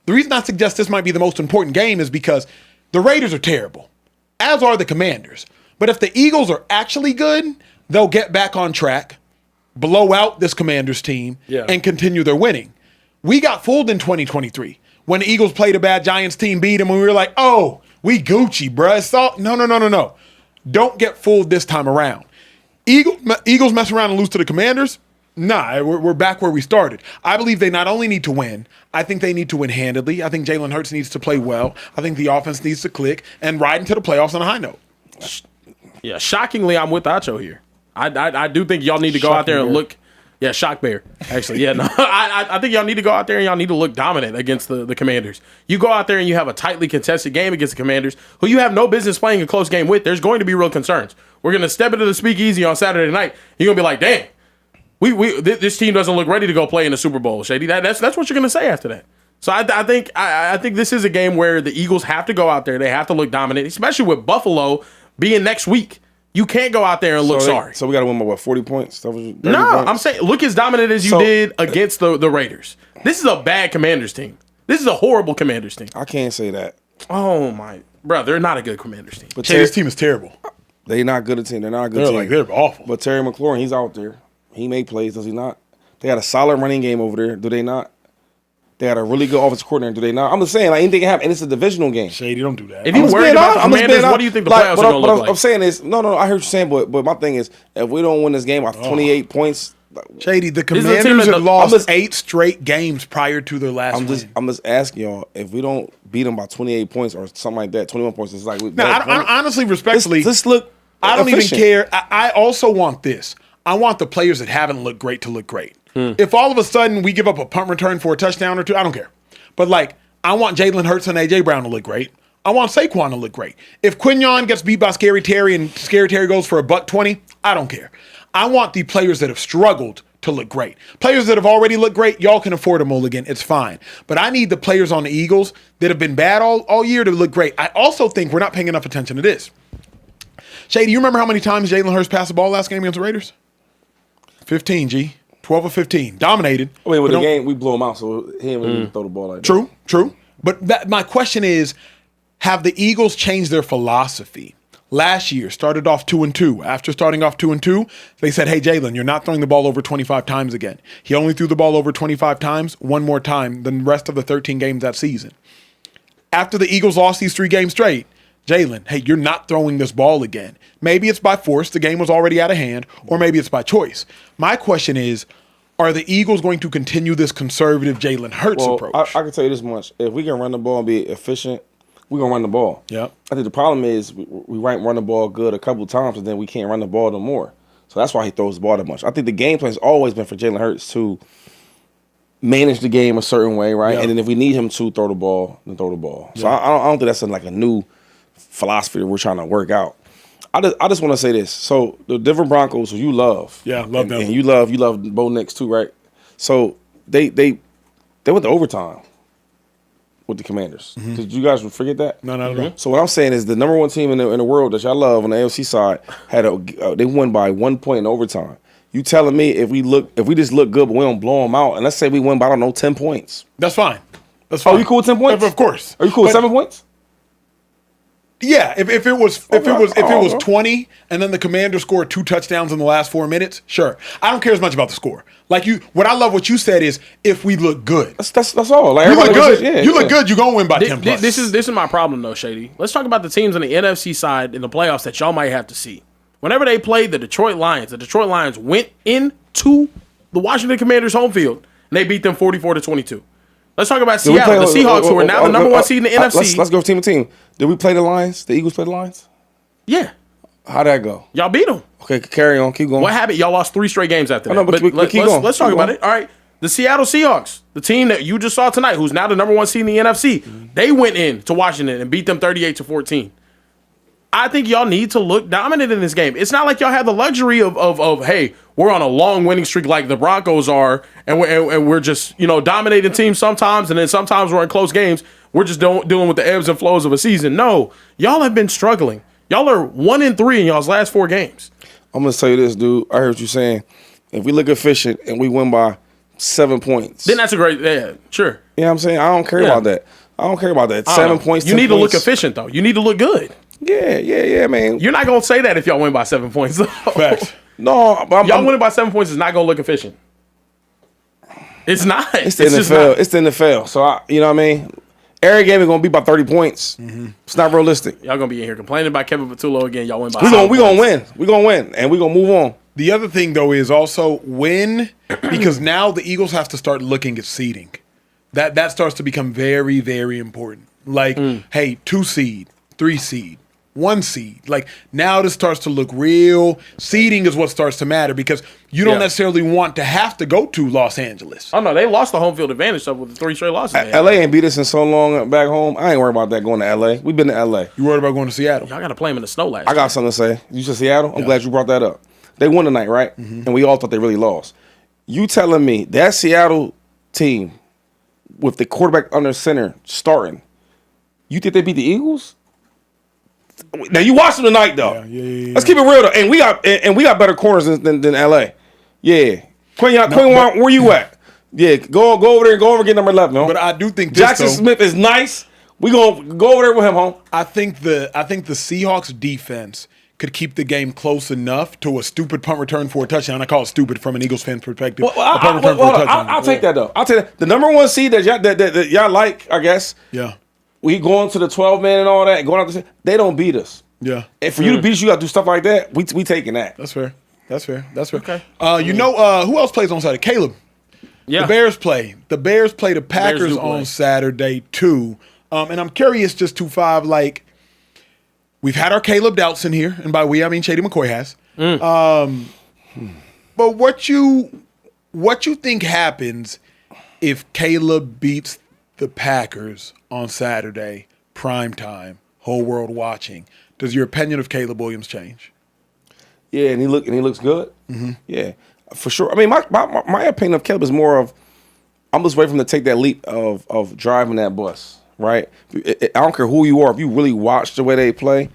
A: The reason I suggest this might be the most important game is because the Raiders are terrible, as are the Commanders. But if the Eagles are actually good, they'll get back on track, blow out this Commanders team, and continue their winning. We got fooled in 2023 when the Eagles played a bad Giants team, beat them, and we were like, oh, we Gucci, bruh. No. Don't get fooled this time around. Eagles mess around and lose to the Commanders? Nah, we're back where we started. I believe they not only need to win, I think they need to win handedly. I think Jalen Hurts needs to play well. I think the offense needs to click and ride into the playoffs on a high note.
B: Yeah, shockingly, I'm with Acho here. I do think y'all need to go out there and look. Yeah, shock bear. Actually, yeah, no, I think y'all need to go out there and y'all need to look dominant against the Commanders. You go out there and you have a tightly contested game against the Commanders, who you have no business playing a close game with. There's going to be real concerns. We're going to step into the Speakeasy on Saturday night. You're going to be like, dang, this team doesn't look ready to go play in the Super Bowl, Shady. That's what you're going to say after that. So I think this is a game where the Eagles have to go out there. They have to look dominant, especially with Buffalo being next week. You can't go out there and look sorry.
C: So we got to win by, 40 points?
B: No,
C: points?
B: I'm saying look as dominant as you did against the Raiders. This is a bad Commanders team. This is a horrible Commanders team.
C: I can't say that.
B: Oh, my. Bro, they're not a good Commanders team.
A: But this team is terrible.
C: They're not good a team. They're not a good team.
A: They're awful.
C: But Terry McLaurin, he's out there. He made plays, does he not? They got a solid running game over there, do they not? They had a really good offensive coordinator, do they not? I'm just saying, anything can happen, and it's a divisional game.
A: Shady, don't do that.
B: If you're worried about the Commanders, what do you think the playoffs are going to look like?
C: What I'm saying is, no, I heard you saying, but my thing is, if we don't win this game by 28 points...
A: Shady, the Commanders have lost 8 straight games prior to their last win.
C: I'm just asking y'all, if we don't beat them by 28 points or something like that, 21 points, it's like...
A: I honestly, respectfully...
C: Let's look
A: I don't
C: efficient.
A: even care. I also want this. I want the players that haven't looked great to look great. If all of a sudden we give up a punt return for a touchdown or two, I don't care. But, I want Jalen Hurts and A.J. Brown to look great. I want Saquon to look great. If Quinyon gets beat by Scary Terry and Scary Terry goes for $120, I don't care. I want the players that have struggled to look great. Players that have already looked great, y'all can afford a mulligan. It's fine. But I need the players on the Eagles that have been bad all year to look great. I also think we're not paying enough attention to this. Shay, do you remember how many times Jalen Hurts passed the ball last game against the Raiders? 15, G. 12 or 15. Dominated.
C: I mean, with the game, we blew him out, so he didn't really throw the ball like that.
A: True. But my question is, have the Eagles changed their philosophy? Last year, started off 2-2. After starting off 2-2, they said, hey, Jalen, you're not throwing the ball over 25 times again. He only threw the ball over 25 times, one more time than the rest of the 13 games that season. After the Eagles lost these 3 games straight, Jalen, hey, you're not throwing this ball again. Maybe it's by force, the game was already out of hand, or maybe it's by choice. My question is, are the Eagles going to continue this conservative Jalen Hurts approach?
C: I can tell you this much. If we can run the ball and be efficient, we're going to run the ball.
A: Yep.
C: I think the problem is we run the ball good a couple of times, and then we can't run the ball no more. So that's why he throws the ball that much. I think the game plan has always been for Jalen Hurts to manage the game a certain way, right? Yep. And then if we need him to throw the ball, then throw the ball. Yep. So I don't think that's a new philosophy that we're trying to work out. I just want to say this. So the Denver Broncos, who you love,
A: love them,
C: and you love Bo Nix too, right? So they went to overtime with the Commanders. Did you guys forget that?
A: No, not at all.
C: So what I'm saying is the number one team in the world that y'all love on the AFC side they won by 1 point in overtime. You telling me if we just look good but we don't blow them out, and let's say we win by 10 points.
A: That's fine. That's fine.
C: Are you cool with 10 points?
A: Of course.
C: Are you cool with 7 points?
A: Yeah, if it was 20 and then the Commanders scored 2 touchdowns in the last 4 minutes, sure. I don't care as much about the score. Like what I love what you said is if we look good.
C: That's all. Like,
A: you look good. You look good. You're gonna win by 10 plus.
B: This is my problem though, Shady. Let's talk about the teams on the NFC side in the playoffs that y'all might have to see. Whenever they played the Detroit Lions went into the Washington Commanders' home field and they beat them 44-22. Let's talk about Seattle, the Seahawks, who are now the number 1 seed in the NFC.
C: Let's go team to team. Did we play the Lions? The Eagles play the Lions?
B: Yeah.
C: How'd that go?
B: Y'all beat them.
C: Okay, carry on. Keep going.
B: What happened? Y'all lost 3 straight games after that.
C: No, but keep going.
B: Let's talk about it. All right. The Seattle Seahawks, the team that you just saw tonight, who's now the number 1 seed in the NFC, they went in to Washington and beat them 38-14. I think y'all need to look dominant in this game. It's not like y'all have the luxury of hey, we're on a long winning streak like the Broncos are, and we're just dominating teams sometimes, and then sometimes we're in close games. We're just dealing with the ebbs and flows of a season. No, y'all have been struggling. Y'all are 1-3 in y'all's last 4 games.
C: I'm gonna tell you this, dude. I heard you saying if we look efficient and we win by 7 points,
B: then that's a great sure.
C: You know what I'm saying? I don't care about that. I don't care about that. 7 points.
B: You need to look efficient though. You need to look good.
C: Yeah, man.
B: You're not gonna say that if y'all win by 7 points.
C: Facts. No, but
B: y'all winning by 7 points is not gonna look efficient. It's not.
C: It's the NFL. It's the NFL. So you know what I mean. Every game is gonna be by 30 points. Mm-hmm. It's not realistic.
B: Y'all gonna be in here complaining about Kevin Patullo again. Y'all win by.
C: We gonna win. We gonna win, and we gonna move on.
A: The other thing though is also win because now the Eagles have to start looking at seeding. That starts to become very, very important. Like, hey, 2 seed, 3 seed. 1 seed. Like now this starts to look real. Seeding is what starts to matter because you don't necessarily want to have to go to Los Angeles.
B: Oh no, they lost the home field advantage with the 3 straight losses.
C: LA ain't beat us in so long back home. I ain't worried about that going to LA. We've been to LA.
A: You worried about going to Seattle?
B: Y'all got to play them in the snow last
C: I got something to say. You said Seattle? I'm glad you brought that up. They won tonight, right? Mm-hmm. And we all thought they really lost. You telling me that Seattle team with the quarterback under center starting, you think they beat the Eagles? Now you watched them tonight though. Yeah. Let's keep it real though, and we got better corners than LA. Yeah, Quinn, where you at? Yeah, go over there and go over and get number 11. Home.
A: But I do think
C: Jackson Smith is nice. We gonna go over there with him, home.
A: I think the Seahawks defense could keep the game close enough to a stupid punt return for a touchdown. I call it stupid from an Eagles fan perspective.
C: I'll take that though. I'll take that. The number 1 seed that y'all like, I guess.
A: Yeah.
C: We going to the 12-man and all that, going out the they don't beat us.
A: Yeah.
C: And for you to beat us, you got to do stuff like that. We taking that.
A: That's fair. Okay. Who else plays on Saturday? Caleb.
B: Yeah.
A: The Bears play. The Bears play the Packers on Saturday too. And I'm curious just to like we've had our Caleb doubts in here, and by we I mean Shady McCoy has. But what you think happens if Caleb beats the Packers on Saturday, prime time, whole world watching? Does your opinion of Caleb Williams change?
C: Yeah, and he looks good. Mm-hmm. Yeah, for sure. I mean, my opinion of Caleb is more of I'm just waiting for him to take that leap of driving that bus. Right? I don't care who you are. If you really watch the way they play,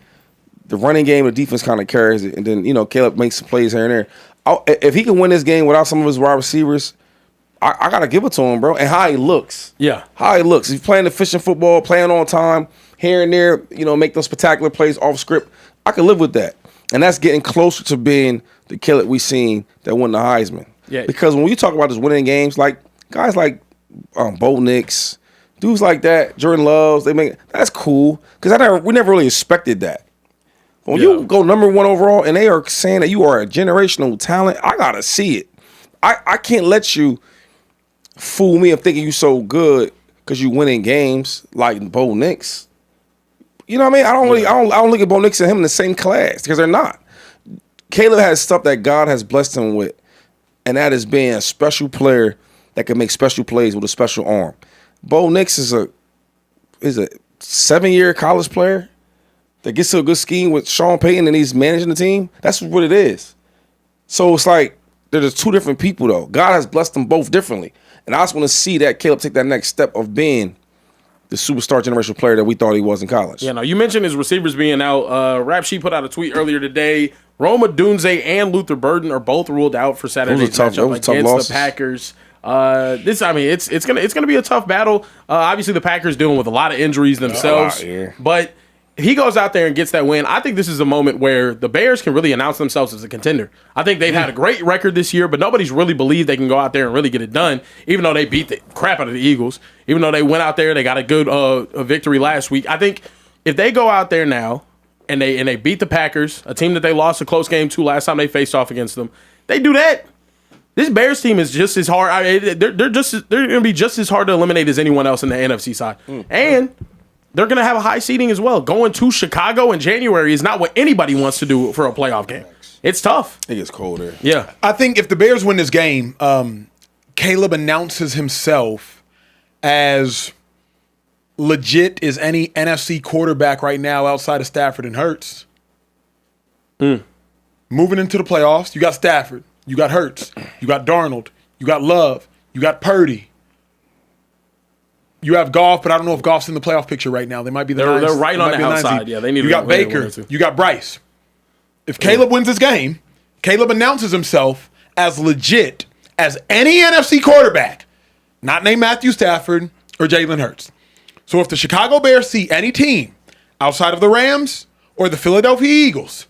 C: the running game and the defense kind of carries it, and then Caleb makes some plays here and there. If he can win this game without some of his wide receivers, I gotta give it to him, bro. And how he looks. Yeah. How he looks. He's playing efficient football, playing on time, here and there, make those spectacular plays off script. I can live with that. And that's getting closer to being the Caleb we seen that won the Heisman. Yeah. Because when you talk about just winning games, like guys like Bo Nix, dudes like that, Jordan Loves, that's cool. Because we never really expected that. When you go number 1 overall and they are saying that you are a generational talent, I gotta see it. I can't let you fool me of thinking you so good because you winning games like Bo Nix. You know what I mean? I don't look at Bo Nix and him in the same class because they're not. Caleb has stuff that God has blessed him with, and that is being a special player that can make special plays with a special arm. Bo Nix is a 7-year college player that gets to a good scheme with Sean Payton and he's managing the team. That's what it is. So it's like there's 2 different people though. God has blessed them both differently. And I just want to see that Caleb take that next step of being the superstar generational player that we thought he was in college.
B: Yeah, no, you mentioned his receivers being out. Rap Sheet put out a tweet earlier today. Roma Dunze and Luther Burden are both ruled out for Saturday's matchup against the Packers. It's gonna be a tough battle. Obviously, the Packers dealing with a lot of injuries themselves, but if he goes out there and gets that win, I think this is a moment where the Bears can really announce themselves as a contender. I think they've had a great record this year, but nobody's really believed they can go out there and really get it done, even though they beat the crap out of the Eagles. Even though they went out there, they got a good a victory last week. I think if they go out there now and they beat the Packers, a team that they lost a close game to last time they faced off against them, they do that. This Bears team is just as hard. They're going to be just as hard to eliminate as anyone else in the NFC side. And they're going to have a high seeding as well. Going to Chicago in January is not what anybody wants to do for a playoff game. It's tough.
C: It gets cold there.
B: Yeah.
A: I think if the Bears win this game, Caleb announces himself as legit as any NFC quarterback right now outside of Stafford and Hurts. Moving into the playoffs, you got Stafford, you got Hurts, you got Darnold, you got Love, you got Purdy. You have Goff, but I don't know if Goff's in the playoff picture right now. They might be the
B: They're right on the outside. Yeah, they need.
A: You got Baker. You got Bryce. If Caleb wins this game, Caleb announces himself as legit as any NFC quarterback, not named Matthew Stafford or Jalen Hurts. So if the Chicago Bears see any team outside of the Rams or the Philadelphia Eagles,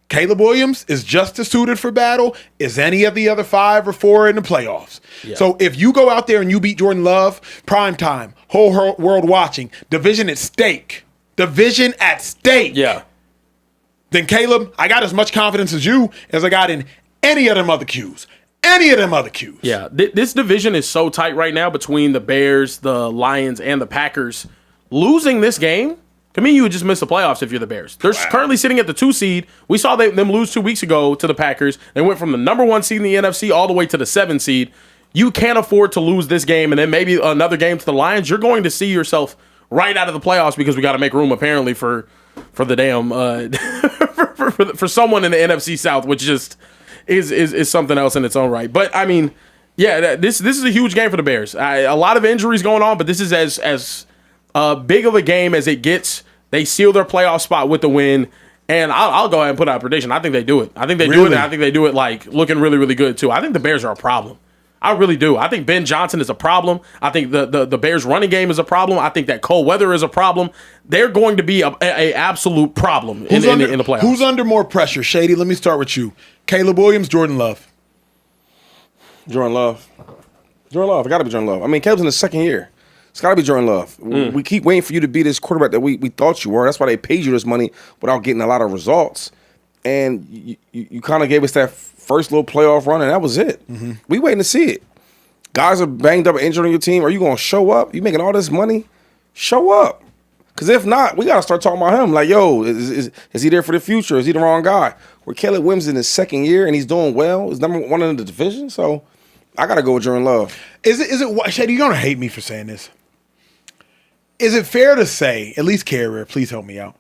A: Caleb Williams is just as suited for battle as any of the other 5 or 4 in the playoffs. Yeah. So if you go out there and you beat Jordan Love, prime time, whole world watching, division at stake,
B: Yeah.
A: Then Caleb, I got as much confidence as you as I got in any of them other Qs.
B: Yeah, this division is so tight right now between the Bears, the Lions, and the Packers. Losing this game, I mean, you would just miss the playoffs if you're the Bears. They're currently sitting at the 2 seed. We saw them lose 2 weeks ago to the Packers. They went from the number 1 seed in the NFC all the way to the 7 seed. You can't afford to lose this game and then maybe another game to the Lions. You're going to see yourself right out of the playoffs because we got to make room apparently for the damn for someone in the NFC South, which just is something else in its own right. But I mean, yeah, this is a huge game for the Bears. A lot of injuries going on, but this is as big of a game as it gets. They seal their playoff spot with the win, and I'll go ahead and put out a prediction. I think they do it. I think they do it, and I think they do it like looking really, really good too. I think the Bears are a problem. I really do. I think Ben Johnson is a problem. I think the Bears running game is a problem. I think that cold weather is a problem. They're going to be a absolute problem in the playoffs.
A: Who's under more pressure? Shady, let me start with you. Caleb Williams, Jordan Love.
C: Jordan Love. It got to be Jordan Love. I mean, Caleb's in his second year. It's got to be Jordan Love. We keep waiting for you to be this quarterback that we thought you were. That's why they paid you this money without getting a lot of results. And you kind of gave us that first little playoff run, and that was it. We waiting to see it. Guys are banged up and injured on your team. Are you going to show up? You making all this money? Show up. Because if not, we got to start talking about him. Like, yo, is he there for the future? Is he the wrong guy? Where Caleb Williams in his second year, and he's doing well. He's number 1 in the division. So I got to go with Jordan Love.
A: Is it Shady, you're going to hate me for saying this. Is it fair to say, at least Carrier, please help me out,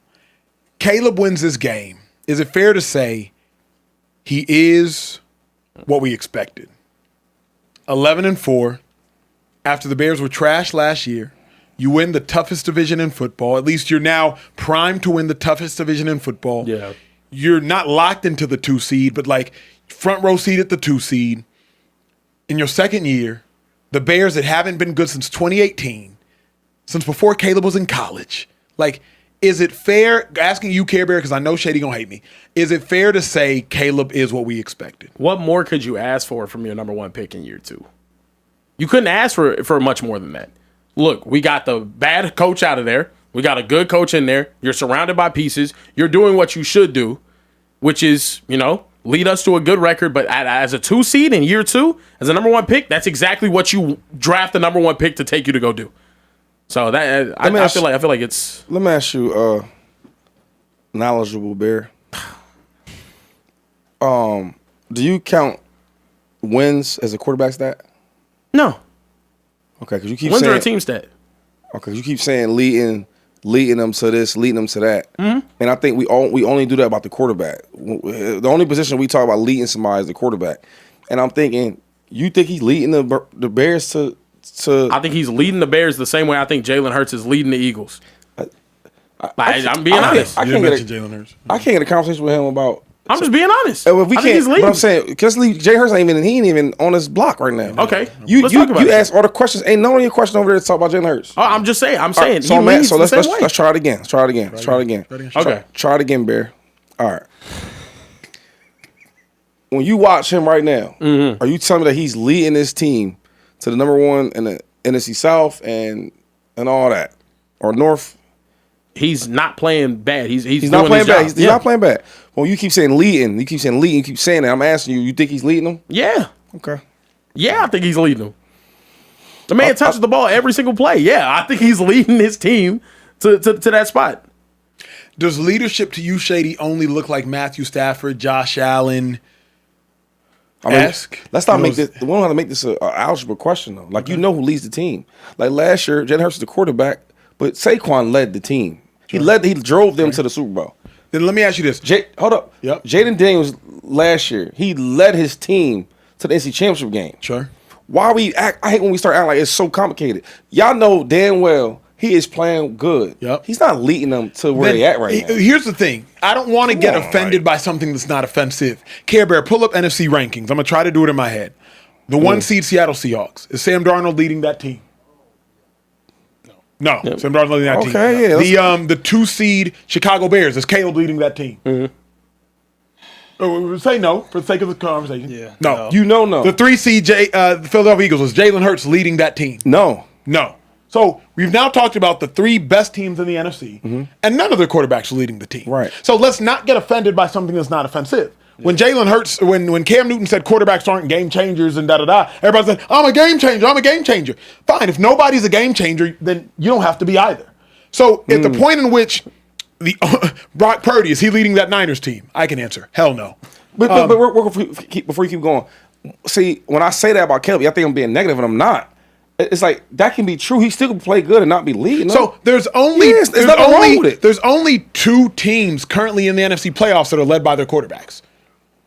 A: Caleb wins this game. Is it fair to say he is what we expected? 11-4. After the Bears were trash last year, you win the toughest division in football. At least you're now primed to win the toughest division in football.
B: Yeah.
A: You're not locked into the 2 seed, but like front row seat at the 2 seed. In your second year, the Bears that haven't been good since 2018, since before Caleb was in college. Like, is it fair, asking you, Care Bear, because I know Shady gonna hate me, is it fair to say Caleb is what we expected?
B: What more could you ask for from your number 1 pick in year 2? You couldn't ask for much more than that. Look, we got the bad coach out of there. We got a good coach in there. You're surrounded by pieces. You're doing what you should do, which is, lead us to a good record. But as a 2 seed in year 2, as a number 1 pick, that's exactly what you draft the number 1 pick to take you to go do. So that I feel like it's.
C: Let me ask you, knowledgeable Bear. Do you count wins as a quarterback stat?
B: No.
C: Okay, because you keep
B: wins
C: saying
B: are a team stat.
C: Okay, you keep saying leading them to this, leading them to that, and I think we only do that about the quarterback. The only position we talk about leading somebody is the quarterback, and I'm thinking, you think he's leading the Bears to?
B: I think he's leading the Bears the same way I think Jalen Hurts is leading the Eagles. I'm being honest.
C: I can't get a conversation with him about
B: I'm just being honest.
C: If we
B: I think
C: can't,
B: he's leading.
C: but I'm saying, because Jay Hurts ain't even on his block right now.
B: Okay.
C: You
B: Let's talk about it.
C: asked all the questions. Ain't no one question over there to talk about Jalen Hurts.
B: Oh, I'm just saying.
C: So let's try it again. Let's try it again.
B: Okay.
C: Try it again, Bear. All right. When you watch him right now, are you telling me that he's leading this team to the number one in the NFC South and all that, or North?
B: He's not playing bad. He's
C: not playing bad. He's
B: Yeah.
C: not playing bad. Well, you keep saying leading. You keep saying that. I'm asking you. You think he's leading them?
B: Yeah.
C: Okay.
B: Yeah, I think he's leading them. The man touches the ball every single play. Yeah, I think he's leading his team to that spot.
A: Does leadership to you, Shady, only look like Matthew Stafford, Josh Allen?
C: Let's not make this. We don't have to make this an algebra question though. Like, you know who leads the team. Like last year, Jalen Hurts is the quarterback, but Saquon led the team. He drove them to the Super Bowl.
A: Then let me ask you this.
C: Hold up.
A: Yep.
C: Jaden Daniels last year, he led his team to the NC Championship game.
A: Sure.
C: Why I hate when we start acting like it's so complicated. Y'all know damn well he is playing good.
A: Yep.
C: He's not leading them to where they at right now.
A: Here's the thing. I don't want to get offended by something that's not offensive. Care Bear, pull up NFC rankings. I'm going to try to do it in my head. The 1 seed Seattle Seahawks. Is Sam Darnold leading that team? No. Sam Darnold leading that team.
C: Okay, yeah.
A: The 2 seed Chicago Bears. Is Caleb leading that team? Say no for the sake of the conversation.
D: Yeah.
A: No.
C: You know no.
A: The 3 seed the Philadelphia Eagles. Is Jalen Hurts leading that team?
C: No.
A: So we've now talked about the 3 best teams in the NFC, and none of their quarterbacks are leading the team.
C: Right.
A: So let's not get offended by something that's not offensive. When Jalen Hurts, when Cam Newton said quarterbacks aren't game changers and da-da-da, everybody said, I'm a game changer. Fine, if nobody's a game changer, then you don't have to be either. So at the point in which Brock Purdy, is he leading that Niners team? I can answer, hell no.
C: But before you keep going, see, when I say that about Caleb, y'all think I'm being negative, and I'm not. It's like, that can be true. He still can play good and not be leading.
A: So there's only there's only 2 teams currently in the NFC playoffs that are led by their quarterbacks.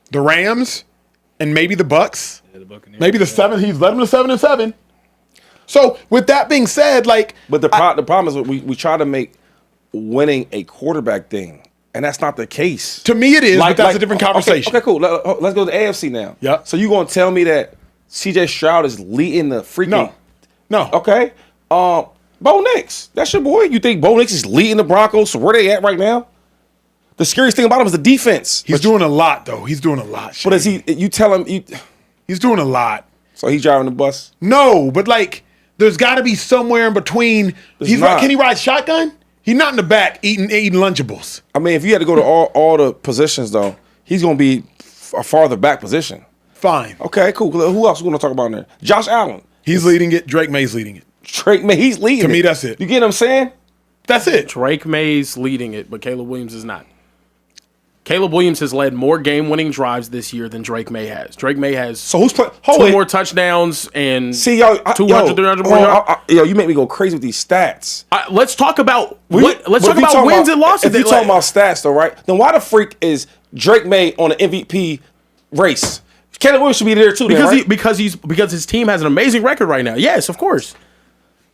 A: The Rams and maybe the Bucks.
D: Yeah, the Buccaneers.
A: Maybe the 7. He's led them to 7-7. So with that being said,
C: but the problem is we try to make winning a quarterback thing, and that's not the case.
A: To me, it is, but that's a different conversation.
C: Okay, cool. Let's go to the AFC now.
A: Yeah.
C: So you gonna tell me that C.J. Stroud is leading the freaking?
A: No.
C: Okay. Bo Nix, that's your boy. You think Bo Nix is leading the Broncos? So where they at right now? The scariest thing about him is the defense.
A: He's doing a lot, though. He's doing a lot.
C: But is he? You tell him
A: he's doing a lot.
C: So he's driving the bus?
A: No, but there's got to be somewhere in between. Can he ride shotgun? He's not in the back eating Lunchables.
C: I mean, if you had to go to all the positions, though, he's going to be a farther back position.
A: Fine.
C: Okay, cool. Who else are we going to talk about in there? Josh Allen.
A: He's leading it. Drake May's leading it.
C: Drake May, he's leading it.
A: To me, that's it.
C: You get what I'm saying?
A: That's it.
B: Drake May's leading it, but Caleb Williams is not. Caleb Williams has led more game-winning drives this year than Drake May has. Drake May has
C: who's playing?
B: 2 more touchdowns and
C: 200,
B: 300 more yards.
C: You make me go crazy with these stats.
B: Let's talk about wins and losses.
C: If you're talking about stats, though, right? Then why the freak is Drake May on an MVP race? Caleb Williams should be there too,
B: because his team has an amazing record right now. Yes, of course.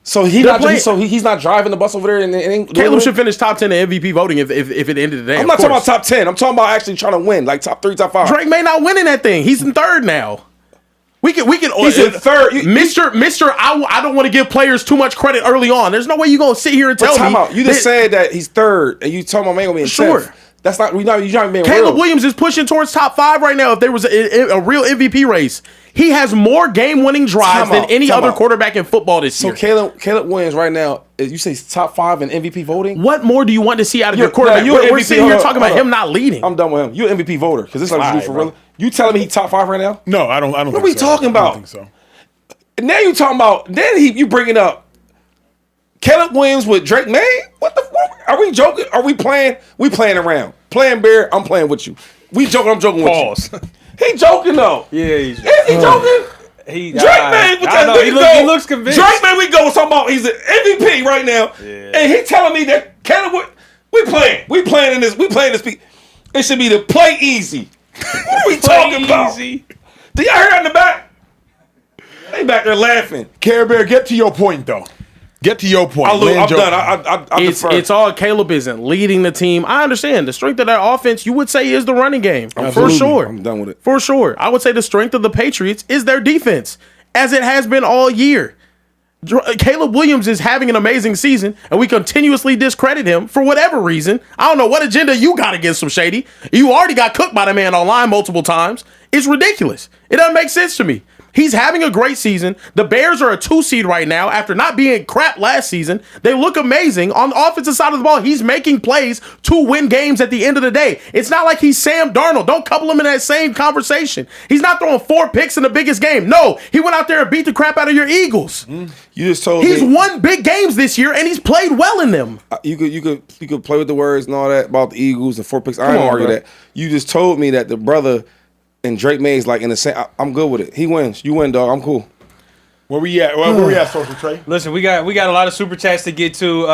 C: So he's not driving the bus over there. And
B: Caleb should finish top 10 in MVP voting if it ended today.
C: I'm not talking about top 10. I'm talking about actually trying to win, like top 3, top 5.
B: Drake May not winning that thing. He's in 3rd now. We can.
C: He's in 3rd.
B: Mister. I don't want to give players too much credit early on. There's no way you're gonna sit here and tell me.
C: You just said that he's 3rd, and you talking about man gonna be in 10th. That's not. You're not being
B: Caleb
C: real.
B: Williams is pushing towards top 5 right now. If there was a real MVP race, he has more game-winning drives than any other quarterback in football this year.
C: So Caleb Williams right now, you say top 5 in MVP voting.
B: What more do you want to see out of your quarterback? We're sitting here talking about him not leading.
C: I'm done with him. You're an MVP voter because this is like you do for real. You telling me he's top 5 right now?
A: No, I don't.
C: What are we talking about?
A: I don't think so.
C: Now you talking about? Then you bringing up Caleb Williams with Drake May? What the fuck? Are we joking? Are we playing? We playing around. Playing Bear, I'm playing with you. We joking, I'm joking with you. He joking though.
D: Yeah, he's
C: Is he joking? Drake May,
D: he looks convinced.
C: Drake May, we go talking about he's an MVP right now. Yeah. And he telling me that Caleb, we playing in this. It should be the play easy. What we talking about? Do y'all hear that in the back? They back there laughing.
A: Care Bear, get to your point though. Get to your point.
C: I'm done.
B: It's all Caleb isn't leading the team. I understand the strength of that offense. You would say is the running game for sure.
C: I'm done with it
B: for sure. I would say the strength of the Patriots is their defense, as it has been all year. Caleb Williams is having an amazing season, and we continuously discredit him for whatever reason. I don't know what agenda you got against him, Shady. You already got cooked by the man online multiple times. It's ridiculous. It doesn't make sense to me. He's having a great season. The Bears are a 2 seed right now after not being crap last season. They look amazing. On the offensive side of the ball, he's making plays to win games at the end of the day. It's not like he's Sam Darnold. Don't couple him in that same conversation. He's not throwing 4 picks in the biggest game. No, he went out there and beat the crap out of your Eagles.
C: You just told
B: He's
C: me
B: won big games this year, and he's played well in them.
C: you could play with the words and all that about the Eagles and 4 picks. I don't argue that. You just told me that the brother and Drake May's like in the same. I'm good with it. He wins. You win, dog. I'm cool.
A: Where we at? Where we at, Social Trey?
D: Listen, we got a lot of super chats to get to.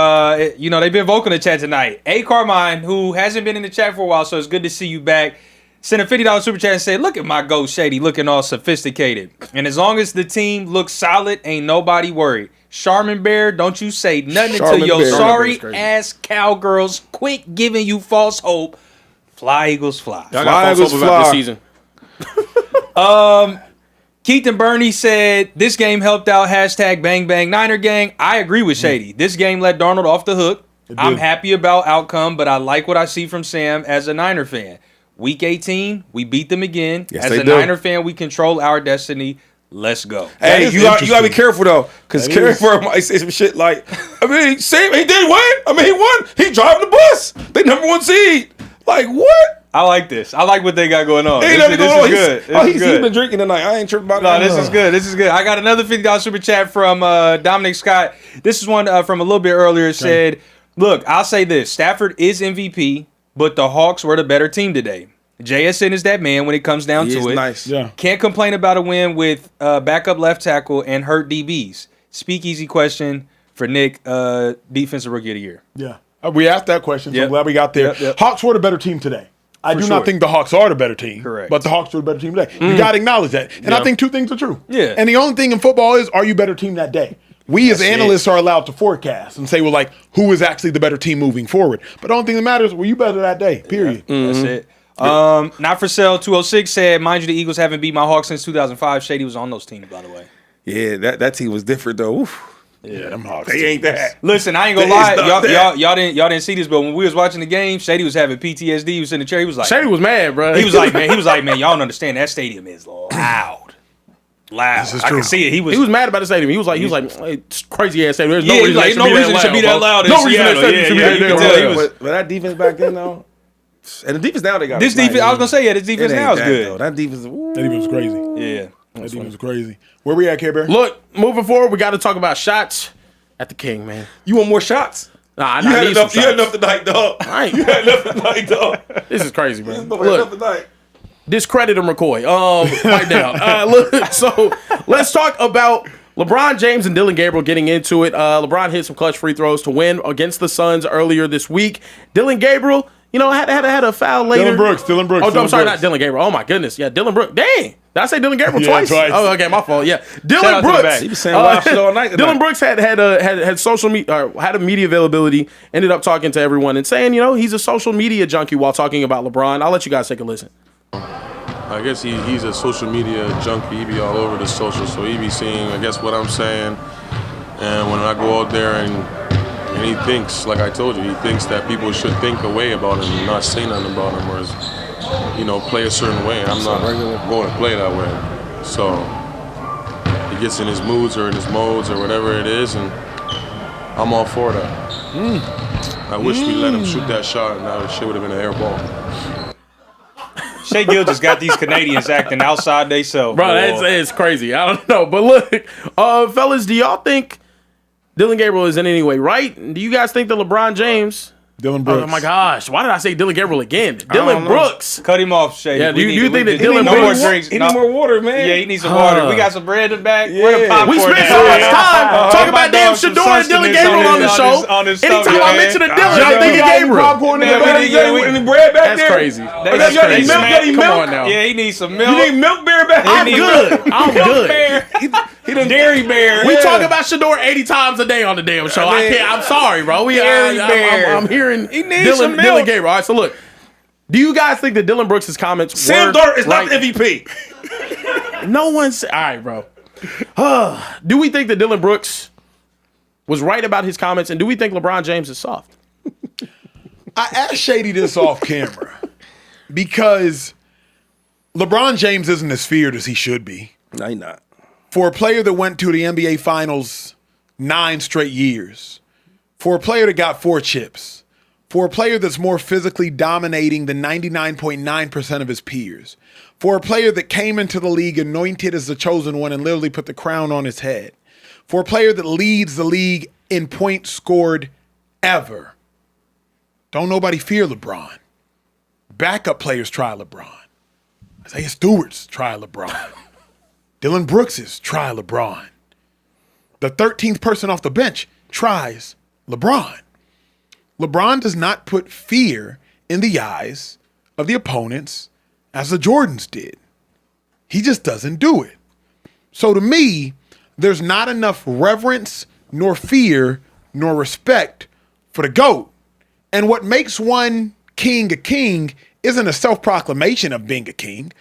D: They've been vocal in the chat tonight. A. Carmine, who hasn't been in the chat for a while, so it's good to see you back, sent a $50 super chat and said, "Look at my goat Shady, looking all sophisticated. And as long as the team looks solid, ain't nobody worried. Charmin Bear, don't you say nothing until your sorry ass cowgirls quit giving you false hope. Fly Eagles fly.
B: Y'all got false hope about this season."
D: Keith and Bernie said, this game helped out, hashtag bang bang Niner gang. I agree with Shady. This game let Darnold off the hook. I'm happy about outcome, but I like what I see from Sam as a Niner fan. Week 18, we beat them again.
C: Yes,
D: as a Niner fan, we control our destiny. Let's go.
C: Hey, you gotta be careful though, because Careful might say some shit like, Sam, he did win. He won. He driving the bus. They #1 seed. Like what?
D: I like this. I like what they got going on.
C: This is good. He's
D: good.
C: been drinking tonight. I ain't tripping about that.
D: No, this is good. This is good. I got another $50 super chat from Dominic Scott. This is one from a little bit earlier. It said, look, I'll say this. Stafford is MVP, but the Hawks were the better team today. JSN is that man when it comes down to it.
C: Nice.
A: Yeah.
D: Can't complain about a win with backup left tackle and hurt DBs. Speakeasy question for Nick, Defensive Rookie of the Year.
A: Yeah. We asked that question, so I'm glad we got there.
D: Yep.
A: Hawks were the better team today. I do not think the Hawks are the better team.
D: Correct.
A: But the Hawks were the better team today. You got to acknowledge that. And I think 2 things are true.
D: Yeah.
A: And the only thing in football is, are you better team that day? We as analysts are allowed to forecast and say, well, like, who is actually the better team moving forward? But the only thing that matters, were you better that day? Period.
D: That's it. Not for sale 206 said, mind you, the Eagles haven't beat my Hawks since 2005. Shady was on those teams, by the way.
C: Yeah, that team was different though. Oof.
A: Yeah, them Hawks.
C: They ain't that.
D: Listen, I ain't gonna lie, y'all didn't see this, but when we was watching the game, Shady was having PTSD. He was in the chair. He was like,
B: Shady was mad, bro.
D: He was like, man, y'all don't understand. That stadium is loud.
A: This is
D: I
A: true.
D: can see it. He was
B: mad about the stadium. He was like, it's crazy ass stadium. There's no reason,
D: like, no reason it should be that loud.
B: No reason that stadium should be that loud.
C: But that defense back then though, and the defense now they got
D: this defense. I was gonna say, this defense now is good.
C: Though. That defense,
A: That defense was crazy.
D: Yeah,
A: That defense was crazy. Where we at, Care Bear?
B: Look, moving forward, we got to talk about shots at the King, man.
C: you want more shots?
B: Nah,
C: You had enough tonight, dog.
B: I ain't.
C: You had enough tonight, dog.
B: This is crazy, man.
C: Enough
B: Look,
C: tonight.
B: discredit him, McCoy. Right down. Look, so let's talk about LeBron James and Dylan Gabriel getting into it. LeBron hit some clutch free throws to win against the Suns earlier this week. Dylan Gabriel, had a foul later.
A: Dylan Brooks.
B: Oh, I'm sorry, not Dylan Gabriel. Oh my goodness, yeah, Dylan Brooks. Dang, did I say Dylan Gabriel twice?
A: Twice.
B: Oh, okay, my fault. Yeah,
D: Shout
B: Dylan
D: out to the
B: Brooks.
D: back.
C: He was saying wild shit all night tonight.
B: Dylan Brooks had social media, had a media availability. Ended up talking to everyone and saying, he's a social media junkie while talking about LeBron. I'll let you guys take a listen.
F: I guess he's a social media junkie. He be all over the social, so he be seeing, I guess, what I'm saying. And when I go out there and he thinks, like I told you, he thinks that people should think a way about him and not say nothing about him, or play a certain way. I'm not going to play that way. So he gets in his moods or in his modes or whatever it is, and I'm all for that. I wish we let him shoot that shot, and that shit would have been an air ball.
D: Shea Gill just got these Canadians acting outside they self.
B: Bro, it's crazy. I don't know. But look, fellas, do y'all think Dylan Gabriel is in any way right? Do you guys think that LeBron James...
A: Dylan Brooks.
B: Oh my gosh! Why did I say Dylan Gabriel again? Dylan Brooks.
D: Cut him off, Shea.
B: Yeah, do you think that Dylan
D: no more
B: Brooks...
D: drinks?
C: He need more water, man.
D: Yeah, he needs some water. We got some bread in the back.
C: Yeah.
D: Where the popcorn
B: We spent
D: at?
B: so much time talking
D: my
B: about damn
D: dog some
B: Shedeur and Dylan
D: sustenance
B: Gabriel on the
D: on
B: show.
D: his
B: Anytime
D: stomach,
B: I
D: man.
B: mention a Dylan,
C: Y'all
B: I'm thinking
C: got any
B: Gabriel.
C: popcorn in
D: Yeah,
C: the back?
D: we did.
C: Any bread back
B: That's
C: there?
B: crazy.
C: That's
B: That's
C: crazy.
B: crazy.
C: Milk? Got any
B: Come
C: milk?
B: on now.
D: Yeah, he needs some milk.
C: You need milk beer back?
B: I'm good. I'm good.
D: Dairy Bear.
B: We talk about Shedeur 80 times a day on the damn show. I can't. I'm sorry, bro. I'm hearing Dylan Gabriel. All right, so look. Do you guys think that Dylan Brooks' comments
C: Sam
B: were
C: Darnold is
B: right?
C: not the MVP.
B: No one's... All right, bro. Do we think that Dylan Brooks was right about his comments, and do we think LeBron James is soft?
A: I asked Shady this off camera because LeBron James isn't as feared as he should be.
C: No, he's not.
A: For a player that went to the NBA Finals 9 straight years, for a player that got 4 chips, for a player that's more physically dominating than 99.9% of his peers, for a player that came into the league anointed as the chosen one and literally put the crown on his head, for a player that leads the league in points scored ever, don't nobody fear LeBron. Backup players try LeBron. Isaiah Stewart's try LeBron. Dylan Brooks's try LeBron. The 13th person off the bench tries LeBron. LeBron does not put fear in the eyes of the opponents as the Jordans did. He just doesn't do it. So to me, there's not enough reverence, nor fear, nor respect for the GOAT. And what makes one king a king isn't a self-proclamation of being a king.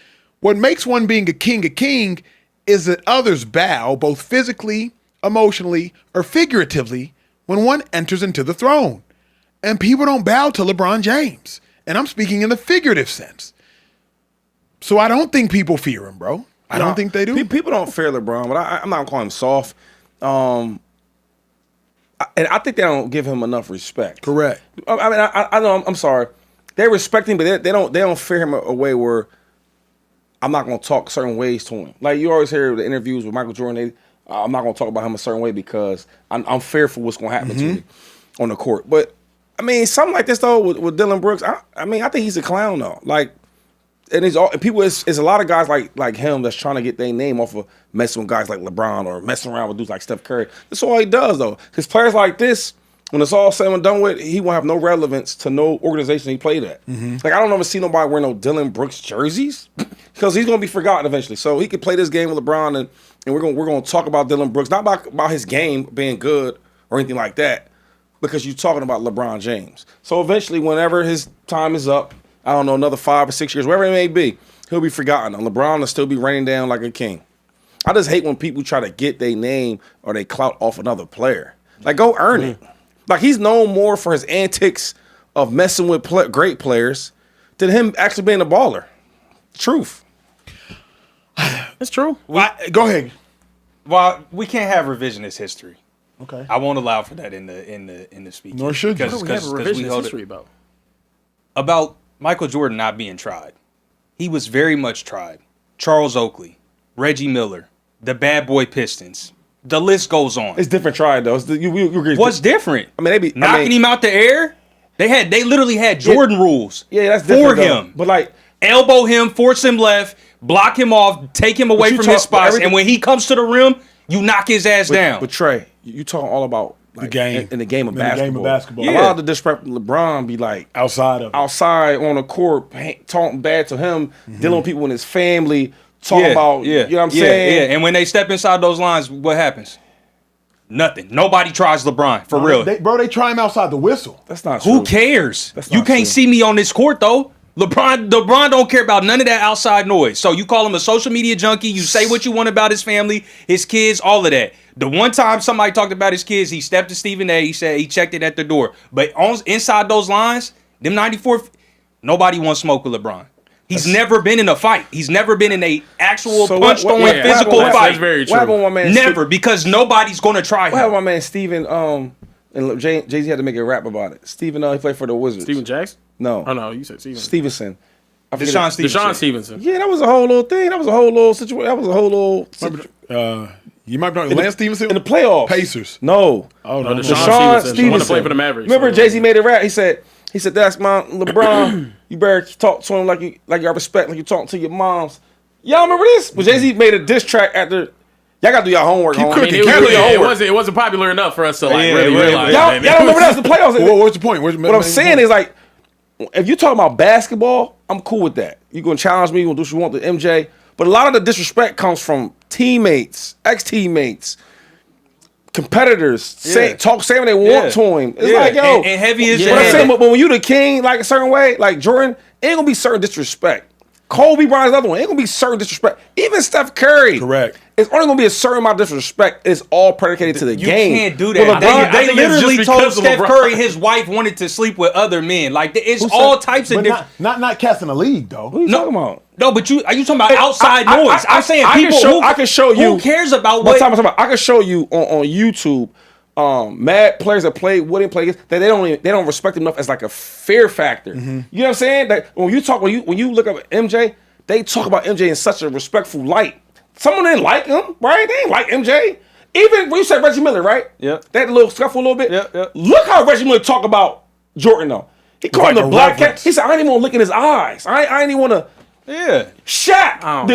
A: What makes one being a king is that others bow, both physically, emotionally, or figuratively, when one enters into the throne. And people don't bow to LeBron James. And I'm speaking in the figurative sense. So I don't think people fear him, bro. I don't think they do.
C: People don't fear LeBron, but I'm not calling him soft. And I think they don't give him enough respect.
A: Correct.
C: I mean, I know. I'm sorry. They respect him, but they don't fear him a way where I'm not going to talk certain ways to him. Like you always hear the interviews with Michael Jordan. I'm not going to talk about him a certain way because I'm fearful what's going to happen to me on the court. But I mean, something like this though with Dylan Brooks. I mean, I think he's a clown though. Like, and it's a lot of guys like him that's trying to get their name off of messing with guys like LeBron or messing around with dudes like Steph Curry. That's all he does though. Because players like this, when it's all said and done with, he won't have no relevance to no organization he played at. Like I don't ever see nobody wearing no Dylan Brooks jerseys because he's gonna be forgotten eventually. So he could play this game with LeBron and we're gonna talk about Dylan Brooks, not about his game being good or anything like that, because you're talking about LeBron James. So eventually, whenever his time is up, I don't know, another 5 or 6 years, wherever it may be, he'll be forgotten. And LeBron will still be raining down like a king. I just hate when people try to get their name or their clout off another player. Like, go earn it. Like, he's known more for his antics of messing with great players than him actually being a baller. Truth.
B: It's true.
A: Go ahead.
D: Well, we can't have revisionist history.
B: Okay.
D: I won't allow for that in the speech.
A: Nor should you.
B: What do we have a revisionist history
D: about Michael Jordan not being tried. He was very much tried. Charles Oakley, Reggie Miller, the Bad Boy Pistons. The list goes on.
C: It's different tried though. You agree?
D: What's different?
C: I mean, they be
D: knocking him out the air. They literally had Jordan rules.
C: Yeah, that's
D: for
C: different,
D: him.
C: But like,
D: elbow him, force him left, block him off, take him away from his spots, and when he comes to the rim, you knock his ass down.
C: But Trey, you talking all about like,
A: the game
C: in the game of basketball.
A: Yeah.
C: A lot of the disrespect LeBron be like outside on the court, talking bad to him, dealing with people in his family, talking about you know what I'm saying.
D: Yeah, and when they step inside those lines, what happens? Nothing. Nobody tries LeBron for real.
A: They try him outside the whistle.
C: That's not true.
D: Who cares?
C: That's
D: You
C: not
D: can't
C: true.
D: see me on this court though. LeBron don't care about none of that outside noise. So you call him a social media junkie. You say what you want about his family, his kids, all of that. The one time somebody talked about his kids, he stepped to Stephen A. He said he checked it at the door. But inside those lines, them 94, nobody wants smoke with LeBron. He's never been in a fight. He's never been in a actual punch-throwing physical fight.
B: That's very true.
C: What happened with my man
D: Never, because nobody's going to try
C: What happened
D: him.
C: with my man Steven, and Jay-Z had to make a rap about it. Steven, he played for the Wizards.
B: Steven Jackson?
C: No.
B: Oh, no, you said Steven.
C: Stevenson.
D: Deshaun
B: Stevenson.
C: Yeah, that was a whole little thing. That was a whole little situation. That was a whole little...
A: You might know Lance Stevenson
C: in the playoffs.
A: Pacers.
C: No.
B: Oh, no.
C: Deshaun
B: Stevenson. Want to play for the Mavericks.
C: Remember Jay-Z made a rap? He said, that's my LeBron. You better talk to him like you got respect, like you talking to your moms. Y'all remember this? But Jay-Z made a diss track after... Y'all got to do your homework.
B: It wasn't popular enough for us to really realize.
C: Y'all don't remember that's the playoffs.
A: What's the point?
C: What I'm saying is like, if you're talking about basketball, I'm cool with that. You're going to challenge me, you're going to do what you want to MJ. But a lot of the disrespect comes from teammates, ex-teammates, competitors saying what they want to him. It's like, yo.
D: And heavy is
C: But I'm saying, but when you the king, like a certain way, like Jordan, ain't gonna be certain disrespect. Kobe Bryant's another one. Ain't gonna be certain disrespect. Even Steph Curry.
A: Correct.
C: It's only gonna be a certain amount of disrespect. It's all predicated to the game.
D: You can't do that.
C: Well, LeBron,
D: they literally told Steph Curry his wife wanted to sleep with other men. Like it's all types of different.
A: Not cats in the league though.
C: What are you talking about?
D: No, but are you talking about outside noise? I'm saying people.
C: I can show you.
D: Who cares about what?
C: I can show you on YouTube. Mad players that wouldn't play against, that they don't respect him enough as like a fear factor. You know what I'm saying? That when you look up at MJ, they talk about MJ in such a respectful light. Someone didn't like him, right? They didn't like MJ. Even when you said Reggie Miller, right?
B: Yeah.
C: That little scuffle a little bit.
B: Yeah.
C: Look how Reggie Miller talk about Jordan though. He called him the black cat. He said, I ain't even want to look in his eyes. I ain't even want to.
B: Yeah.
C: Shaq,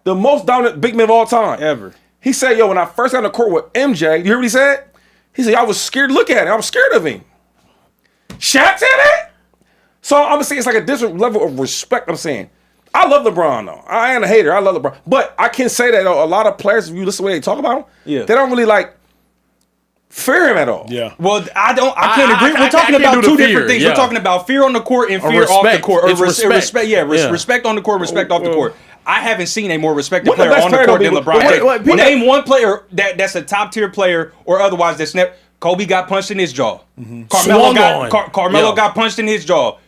C: the most dominant big man of all time.
B: Ever.
C: He said, yo, when I first got in the court with MJ, you hear what he said? He said, I was scared to look at him. I was scared of him. Shaq said that? So I'm going to say it's like a different level of respect, I'm saying. I love LeBron, though. I ain't a hater. I love LeBron. But I can say that a lot of players, if you listen to the way they talk about him, they don't really, like, fear him at all.
A: Yeah.
D: Well, I can't agree. We're talking about two different things.
B: Yeah.
D: We're talking about fear on the court and fear off the court. Respect. Respect on the court, respect off the court. I haven't seen a more respected player on the court than LeBron James. Name one player that's a top tier player or otherwise that's never. Kobe got punched in his jaw. Carmelo got punched in his jaw.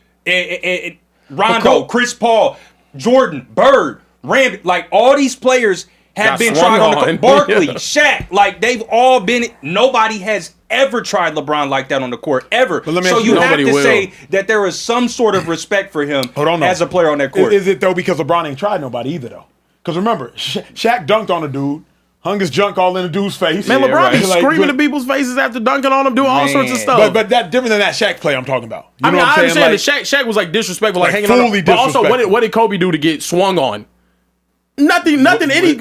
D: Rondo, Chris Paul, Jordan, Bird, Rand, like all these players have been tried on the court. Barkley, Shaq, like they've all been. Nobody has ever tried LeBron like that on the court ever. So you have to say that there is some sort of respect for him as a player on that court.
A: Is it though because LeBron ain't tried nobody either though? Because remember, Shaq dunked on a dude, hung his junk all in the dude's face.
B: Man, LeBron be screaming in people's faces after dunking on them, doing all sorts of stuff.
A: But that different than that Shaq play I'm talking about.
B: I understand that Shaq was like disrespectful, like hanging on. But also, what did Kobe do to get swung on? Nothing anything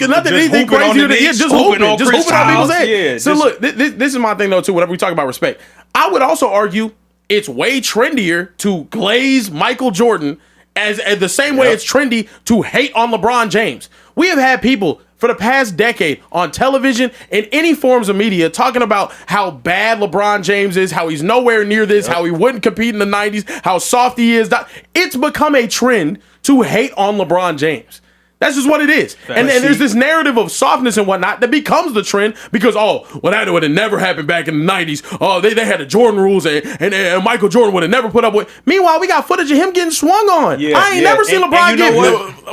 B: crazier than just hooping on people's head. Yeah, so look, this is my thing though too. Whenever we talk about respect, I would also argue it's way trendier to glaze Michael Jordan as the same way it's trendy to hate on LeBron James. We have had people for the past decade on television and any forms of media talking about how bad LeBron James is, how he's nowhere near this, how he wouldn't compete in the 90s, how soft he is. It's become a trend to hate on LeBron James. That's just what it is. And there's this narrative of softness and whatnot that becomes the trend because, that would have never happened back in the 90s. Oh, they had the Jordan rules and Michael Jordan would have never put up with. Meanwhile, we got footage of him getting swung on. I ain't never seen LeBron get,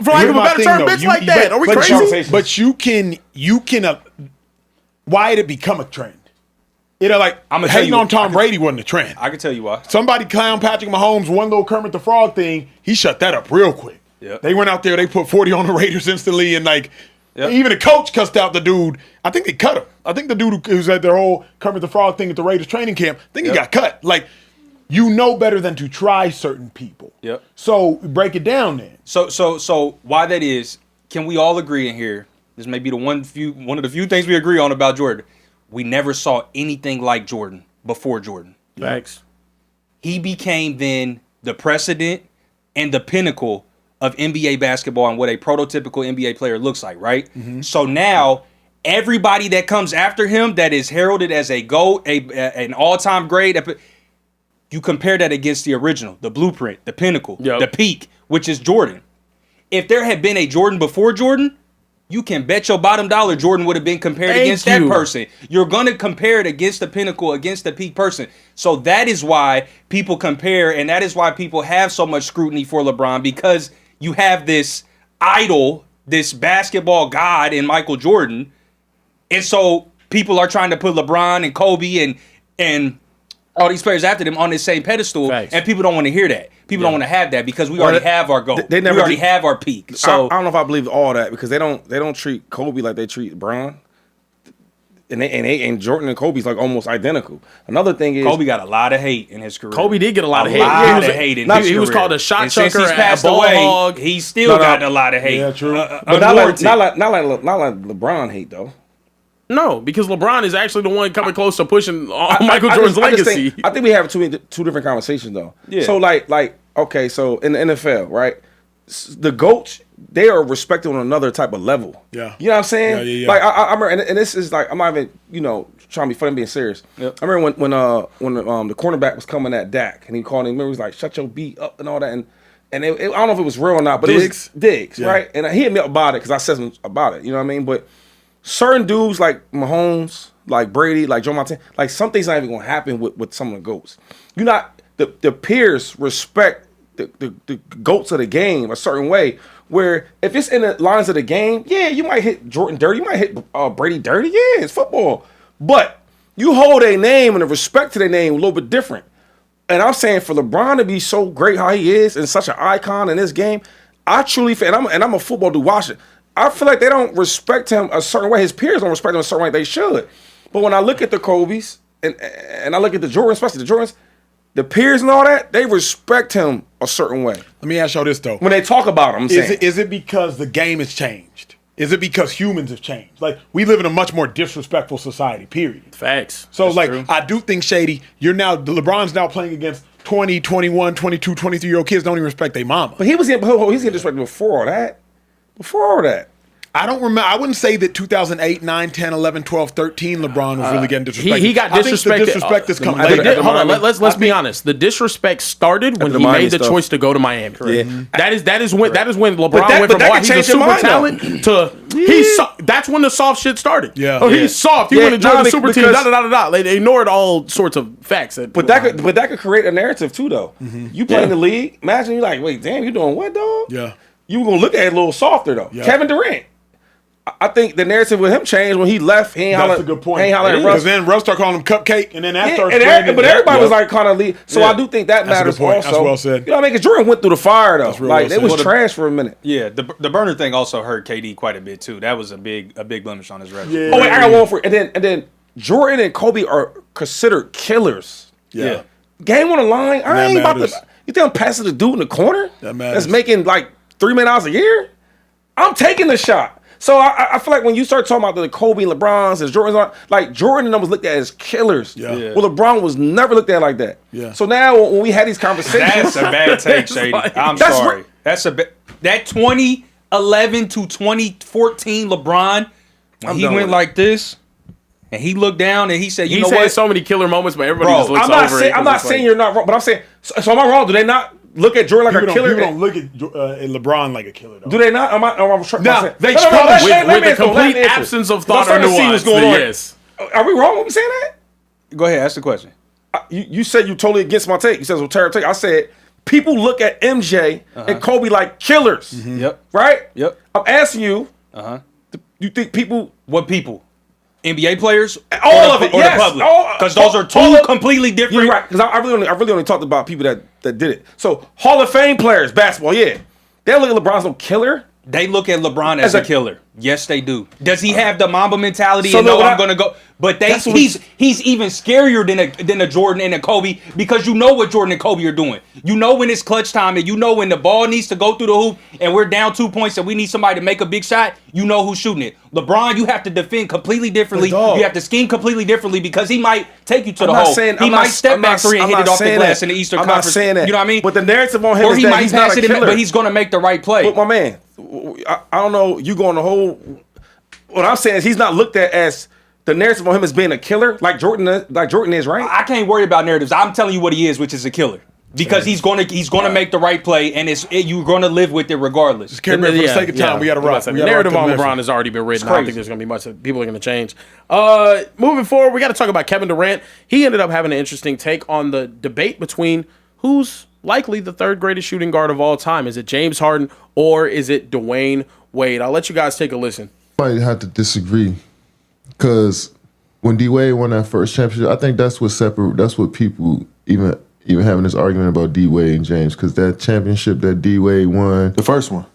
B: for lack of a better term, bitch like that. Are we crazy?
A: But you can why did it become a trend? Hating on Tom Brady wasn't a trend.
B: I can tell you why.
A: Somebody clown Patrick Mahomes, one little Kermit the Frog thing, he shut that up real quick. Yep. They went out there, they put 40 on the Raiders instantly, and even the coach cussed out the dude. I think they cut him. I think the dude who's at their whole Kermit the Frog thing at the Raiders training camp, I think he got cut. You know better than to try certain people.
B: Yep.
A: So break it down then.
D: So why that is, can we all agree in here? This may be one of the few things we agree on about Jordan. We never saw anything like Jordan before Jordan.
B: Facts.
D: He became then the precedent and the pinnacle of NBA basketball and what a prototypical NBA player looks like, right? Mm-hmm. So now everybody that comes after him that is heralded as a GOAT, an all-time great, you compare that against the original, the blueprint, the pinnacle, the peak, which is Jordan. If there had been a Jordan before Jordan, you can bet your bottom dollar Jordan would have been compared against that person. You're going to compare it against the pinnacle, against the peak person. So that is why people compare, and that is why people have so much scrutiny for LeBron, because you have this idol, this basketball god in Michael Jordan. And so people are trying to put LeBron and Kobe and all these players after them on this same pedestal. Facts. And people don't want to hear that. People don't want to have that because we already have our goal. We already have our peak. So
C: I don't know if I believe all that because they don't treat Kobe like they treat Bron. And Jordan and Kobe's like almost identical. Another thing is
D: Kobe got a lot of hate in his career.
B: Kobe did get a lot of hate. He was called a shot chucker, a ball hog.
D: He still got a lot of hate.
A: Yeah, true.
C: But not like LeBron hate though.
B: No, because LeBron is actually the one coming close to pushing Michael Jordan's legacy.
C: I think we have two different conversations though. Yeah. So like okay, so in the NFL, right? The GOAT they are respected on another type of level.
A: Yeah.
C: You know what I'm saying?
A: Yeah.
C: Like I remember, and this is like I'm not even trying to be funny, being serious.
B: Yep.
C: I remember when the cornerback was coming at Dak and he called him. Remember, he was like, "Shut your beat up" and all that, and I don't know if it was real or not, but
A: Diggs?
C: it was Diggs,
A: Yeah.
C: right? And he hit me up about it because I said something about it. You know what I mean? But certain dudes like Mahomes, like Brady, like Joe Montana, like something's not even gonna happen with some of the GOATs. You're not the peers respect the GOATs of the game a certain way. Where if it's in the lines of the game, yeah, you might hit Jordan dirty, you might hit Brady dirty, yeah, it's football. But you hold a name and the respect to their name a little bit different. And I'm saying for LeBron to be so great how he is and such an icon in this game, I truly feel, and I'm a football dude watching, I feel like they don't respect him a certain way. His peers don't respect him a certain way they should. But when I look at the Kobe's and I look at the Jordans, especially the Jordans, the peers and all that, they respect him a certain way.
A: Let me ask y'all this though.
C: When they talk about him, I'm saying.
A: Is it because the game has changed? Is it because humans have changed? Like, we live in a much more disrespectful society, period.
B: Facts.
A: So,
B: That's
A: like,
B: true.
A: I do think, Shady, LeBron's now playing against 20, 21, 22, 23-year-old kids don't even respect their mama.
C: But he's getting disrespected before all that. Before all that.
A: I don't remember. I wouldn't say that 2008, 9, 10, 11, 12, 13 LeBron was really getting disrespected.
B: He got
A: I think
B: disrespected.
A: the disrespect has come
C: Hold
A: later.
C: on,
B: Let's be honest. The disrespect started when
C: the
B: he
C: Miami
B: made the
C: stuff.
B: choice to go to Miami.
C: Yeah.
B: That is when LeBron
C: that-
B: went
C: but
B: from
C: that
B: oh,
C: could
B: he's a
C: change your
B: super
C: mind,
B: talent to that's when the soft shit started.
A: Yeah.
B: Oh,
A: Yeah.
B: he's soft. He
C: Yeah,
B: went to join
C: nah,
B: the super team.
C: because-
B: Da da da da. They ignored all sorts of facts.
C: But that could create a narrative too, though. You play in the league. Imagine you're like, wait, damn, you doing what, dog?
A: Yeah.
C: You gonna look at it a little softer though.
A: Yeah.
C: Kevin Durant. I think the narrative with him changed when he left. He ain't
A: That's
C: hollering,
A: a good point.
C: He ain't hollering at
A: Because
C: Russ.
A: then Russ started calling him Cupcake, and then that started
C: And
A: spreading.
C: but everybody was
A: Yep.
C: like kind of lead. So
A: Yeah.
C: I do think that
A: That's a
C: matters
A: good point.
C: also.
A: That's well said.
C: You know what I mean? Because Jordan went through the fire though.
A: real
C: Like
A: well
C: it was
A: said.
C: trash for a minute.
D: Yeah, the burner thing also hurt KD quite a bit too. That was a big blemish on his record.
A: Yeah.
C: Oh wait, I got one for you. And then Jordan and Kobe are considered killers.
A: Yeah.
C: Game on the line. I
A: That
C: ain't about
A: matters.
C: to. You think I'm passing the dude in the corner?
A: That matters.
C: That's making like $3 million a year. I'm taking the shot. So I feel like when you start talking about the Kobe and LeBrons and Jordans, like Jordan and them was looked at as killers.
A: Yeah. Yeah.
C: Well, LeBron was never looked at like that.
A: Yeah.
C: So now when we had these conversations,
D: That's a bad take, Shady. I'm
C: That's
D: sorry.
C: what-
D: That's that 2011 to 2014 LeBron when
C: I'm
D: he
C: done
D: went
C: with it.
D: like this and he looked down and he said, "You
B: He's
D: know
B: had
D: what?
B: so many killer moments, but everybody
D: Bro,
B: just looks
C: I'm not
B: over
C: saying
B: it.
C: I'm not saying you're not wrong, but I'm saying so am I wrong? Do they not look at Jordan like
A: People
C: a killer?
A: don't look at LeBron like a killer, though.
C: Do they not?
A: Nah, they
C: let
A: struggle
C: me
B: with the
C: answer, let
B: complete
C: me answer.
B: absence of
C: 'Cause
B: thought
C: I'm
B: or
C: starting to see
B: nuance.
C: what's going on.
B: Yes.
C: Are we wrong when we saying that?
D: Go ahead, ask the question."
C: You said you totally against my take. You said it was a terrible take. I said people look at MJ and Kobe like killers.
D: Yep.
C: Right?
D: Yep.
C: I'm asking you.
D: Uh-huh.
C: You think people?
D: What people? NBA players?
C: All
D: Or
C: of
D: the-
C: it,
D: or
C: yes.
D: the public?
C: All-
D: Because those are
C: all
D: two
C: of-
D: completely different.
C: You're right. Because I really only talked about people that did it. So Hall of Fame players, basketball, yeah. They don't look at LeBron's no killer.
D: They look at LeBron as
C: As
D: a
C: a-
D: killer. Yes, they do. Does he have the Mamba mentality
C: So
D: and know
C: look,
D: I'm going to go? But
C: That's what
D: he's even scarier than a Jordan and a Kobe because you know what Jordan and Kobe are doing. You know when it's clutch time and you know when the ball needs to go through the hoop and we're down 2 points and we need somebody to make a big shot. You know who's shooting it. LeBron, you have to defend completely differently.
C: But dog-
D: You have to scheme completely differently because he might take you to the
C: I'm not
D: hole.
C: saying-
D: He
C: I'm
D: might
C: not-
D: step
C: I'm
D: back
C: not-
D: three and
C: I'm
D: hit it
C: not
D: off the
C: saying
D: glass
C: that.
D: in the Eastern
C: I'm not
D: Conference.
C: saying that.
D: You know what I mean?
C: But the narrative on him
D: or
C: is
D: he
C: that
D: might
C: he's not
D: pass
C: a
D: it in,
C: killer.
D: but he's going to make the right play.
C: But my man, I don't know. You go on the whole. What I'm saying is he's not looked at as the narrative on him as being a killer, like Jordan is, right?
D: I can't worry about narratives. I'm telling you what he is, which is a killer. Because he's gonna make the right play, and you're gonna live with it regardless.
A: For the sake of time, we got to rock.
B: The
A: We gotta
B: narrative
A: rock
B: on
A: to the
B: LeBron
A: next
B: has already been written. I
C: crazy.
B: don't think there's going to be much that people are going to change. Moving forward, we got to talk about Kevin Durant. He ended up having an interesting take on the debate between who's likely the third greatest shooting guard of all time. Is it James Harden or is it Dwyane Wade? I'll let you guys take a listen.
G: Might have to disagree because when D Wade won that first championship, I think that's what people even having this argument about D Wade and James, because that championship that D Wade won,
H: The first one.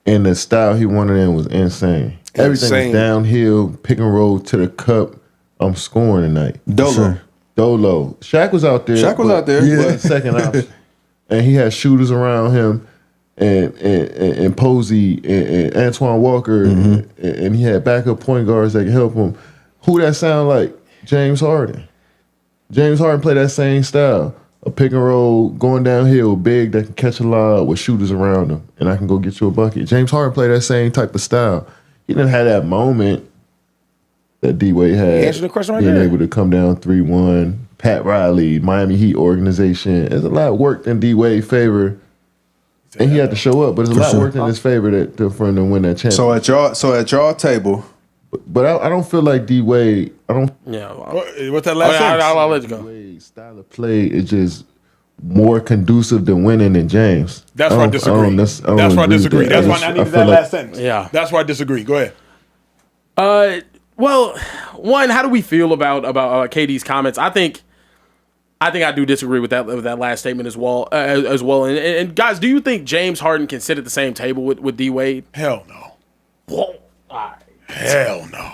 G: and the style he won it in was insane. Everything
C: Insane.
G: was downhill, pick and roll to the cup. I'm scoring tonight.
H: Dolo.
G: Dolo. Shaq was out there.
H: Shaq was
G: but-
H: out there,
G: Yeah.
H: but-
G: Second option. And he had shooters around him, and Posey and Antoine Walker, and he had backup point guards that could help him. Who that sound like? James Harden. James Harden played that same style. a pick and roll going downhill, big that can catch a lob with shooters around him, and I can go get you a bucket. James Harden played that same type of style. He didn't have that moment that D-Wade had.
C: Answer the question right
G: being
C: there.
G: able to come down 3-1. Pat Riley, Miami Heat organization. There's a lot worked in D-Wade's favor. And he had to show up, but there's a lot worked in his favor for him to win that championship.
H: So at y'all table,
G: but I don't feel like D-Wade. I don't.
B: Yeah.
A: What's that last sentence?
B: I'll let you go.
G: D-Wade's style of play is just more conducive to winning than James.
A: That's where I disagree. That's where I disagree. That's why I needed that last sentence.
B: Yeah.
A: That's why I disagree. Go ahead.
B: Well, one, how do we feel about KD's comments? I think I do disagree with that last statement as well. And guys, do you think James Harden can sit at the same table with D Wade?
A: Hell no.
B: Whoa. All right.
A: Hell no.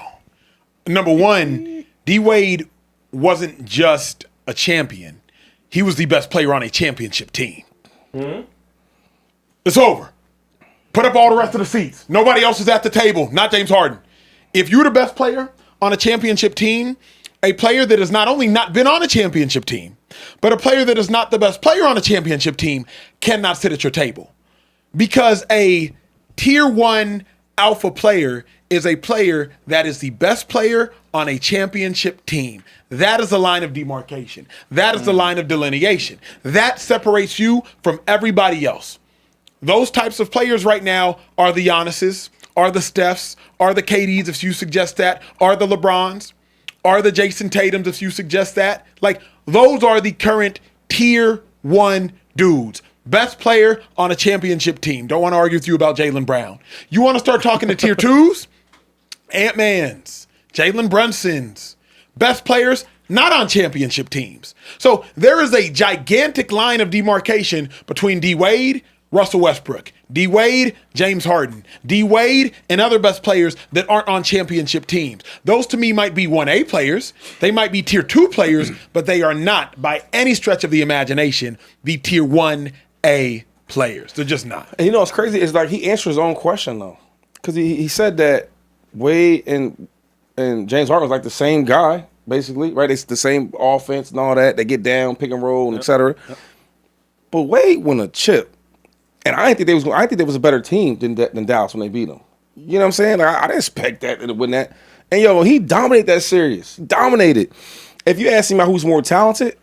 A: Number one, D Wade wasn't just a champion. He was the best player on a championship team. Mm-hmm. It's over. Put up all the rest of the seats. Nobody else is at the table, not James Harden. If you're the best player on a championship team, a player that has not only not been on a championship team, but a player that is not the best player on a championship team cannot sit at your table. Because a tier 1 alpha player is a player that is the best player on a championship team. That is the line of demarcation. That is the line of delineation. That separates you from everybody else. Those types of players right now are the Giannis's, are the Stephs, are the KDs, if you suggest that, are the LeBrons, are the Jason Tatums, if you suggest that. Like, those are the current tier 1 dudes. Best player on a championship team. Don't want to argue with you about Jaylen Brown. You want to start talking to tier 2s? Ant-Mans, Jalen Brunsons. Best players not on championship teams. So there is a gigantic line of demarcation between D-Wade, Russell Westbrook, D-Wade, James Harden, D-Wade, and other best players that aren't on championship teams. Those to me might be 1A players. They might be tier 2 players, but they are not, by any stretch of the imagination, the tier 1A players. They're just not.
C: And you know what's crazy? It's like he answered his own question, though. Because he said that Wade and James Harden was like the same guy, basically, right? It's the same offense and all that. They get down, pick and roll, and et cetera. Yep. But Wade won a chip. And I think they was a better team than Dallas when they beat them. You know what I'm saying? Like, I didn't expect that to win that. And yo, he dominated that series. Dominated. If you ask me about who's more talented,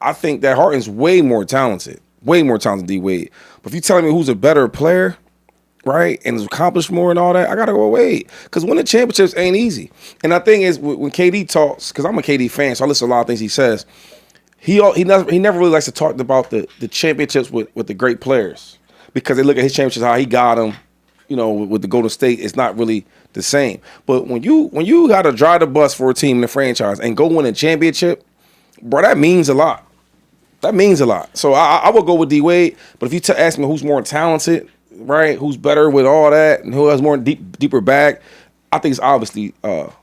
C: I think that Harden's way more talented than D Wade. But if you telling me who's a better player, right, and has accomplished more and all that, I gotta go Wade. Because winning championships ain't easy. And the thing is, when KD talks, because I'm a KD fan, so I listen to a lot of things he says. He never really likes to talk about the championships with the great players. Because they look at his championships, how he got them, you know, with the Golden State, it's not really the same. But when you got to drive the bus for a team in the franchise and go win a championship, bro, that means a lot. That means a lot. So I would go with D-Wade. But if you ask me who's more talented, right, who's better with all that, and who has more deeper bag, I think it's obviously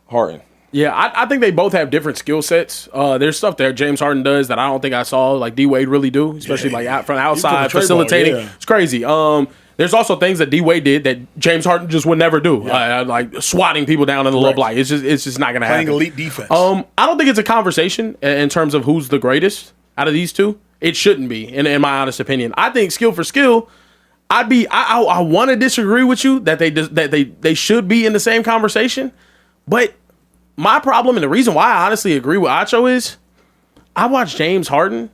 C: Harden.
B: Yeah, I think they both have different skill sets. There's stuff that James Harden does that I don't think I saw like D-Wade really do, especially like from outside facilitating. It's crazy. There's also things that D-Wade did that James Harden just would never do, like swatting people down in the low light. It's just not going to happen.
A: Playing elite defense.
B: I don't think it's a conversation in terms of who's the greatest out of these two. It shouldn't be, in my honest opinion. I think skill for skill, I want to disagree with you that they should be in the same conversation, but my problem and the reason why I honestly agree with Acho is I watched James Harden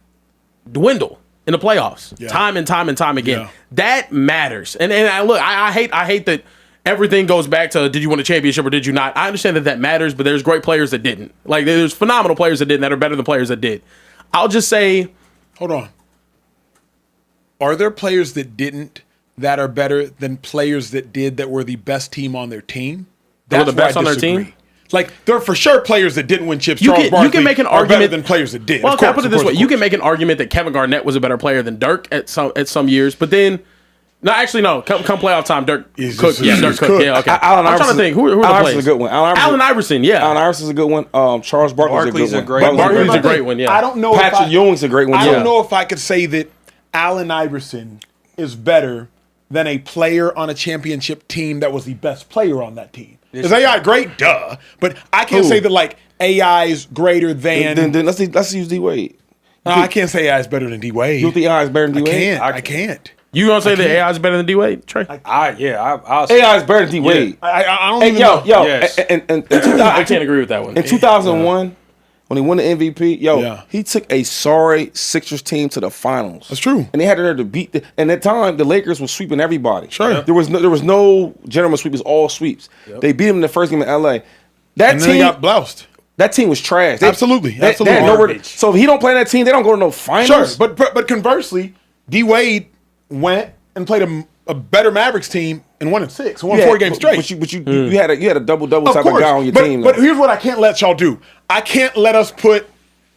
B: dwindle in the playoffs time and time again. Yeah. That matters. And I hate that everything goes back to did you win a championship or did you not? I understand that matters, but there's great players that didn't. Like there's phenomenal players that didn't that are better than players that did. I'll just say,
A: hold on. Are there players that didn't that are better than players that did that were the best team on their team?
B: That's the best on their team?
A: Like, there are for sure players that didn't win chips.
B: You can make an argument
A: better than players that did.
B: Well, I'll put it this way. You can make an argument that Kevin Garnett was a better player than Dirk at some years, but then no. Come playoff time, Dirk Cook. Dirk Cook. Yeah, okay.
C: I'm trying to think. Who are the players? Allen Iverson's a good one.
B: Allen Iverson, yeah.
C: Allen Iverson's a good one. Charles Barkley's a good one.
B: Barkley's a great one, yeah.
A: I don't know
C: Patrick Ewing's a great one,
A: I don't know if I could say that Allen Iverson is better than a player on a championship team that was the best player on that team. Is AI great? Duh. But I can't say that like AI is greater than.
C: Then let's use D Wade.
A: I can't say AI is better than D Wade.
C: You think AI is better than D Wade?
A: I can't.
B: You gonna say that AI is better than D Wade, Trey?
D: I'll say
C: AI is better than D Wade.
A: I don't
C: Hey,
A: even know.
D: Yes.
C: and
B: I can't agree with that one.
C: in 2001, when he won the MVP,
A: Yeah.
C: he took a sorry Sixers team to the finals.
A: That's true.
C: And they had her to beat. And at that time, the Lakers were sweeping everybody.
A: Sure.
C: There was no gentleman sweep. It was all sweeps. They beat them in the first game in LA. That
A: And then
C: team
A: they got bloused.
C: That team was trash.
A: Absolutely.
C: They had nowhere so if he don't play that team, they don't go to no finals.
A: Sure, but conversely, D Wade went and played a better Mavericks team and won in 6, won 4 games straight.
C: But you had a double
A: Of
C: type
A: course,
C: of guy on your
A: but,
C: team.
A: But
C: though.
A: here's what I can't let y'all do. I can't let us put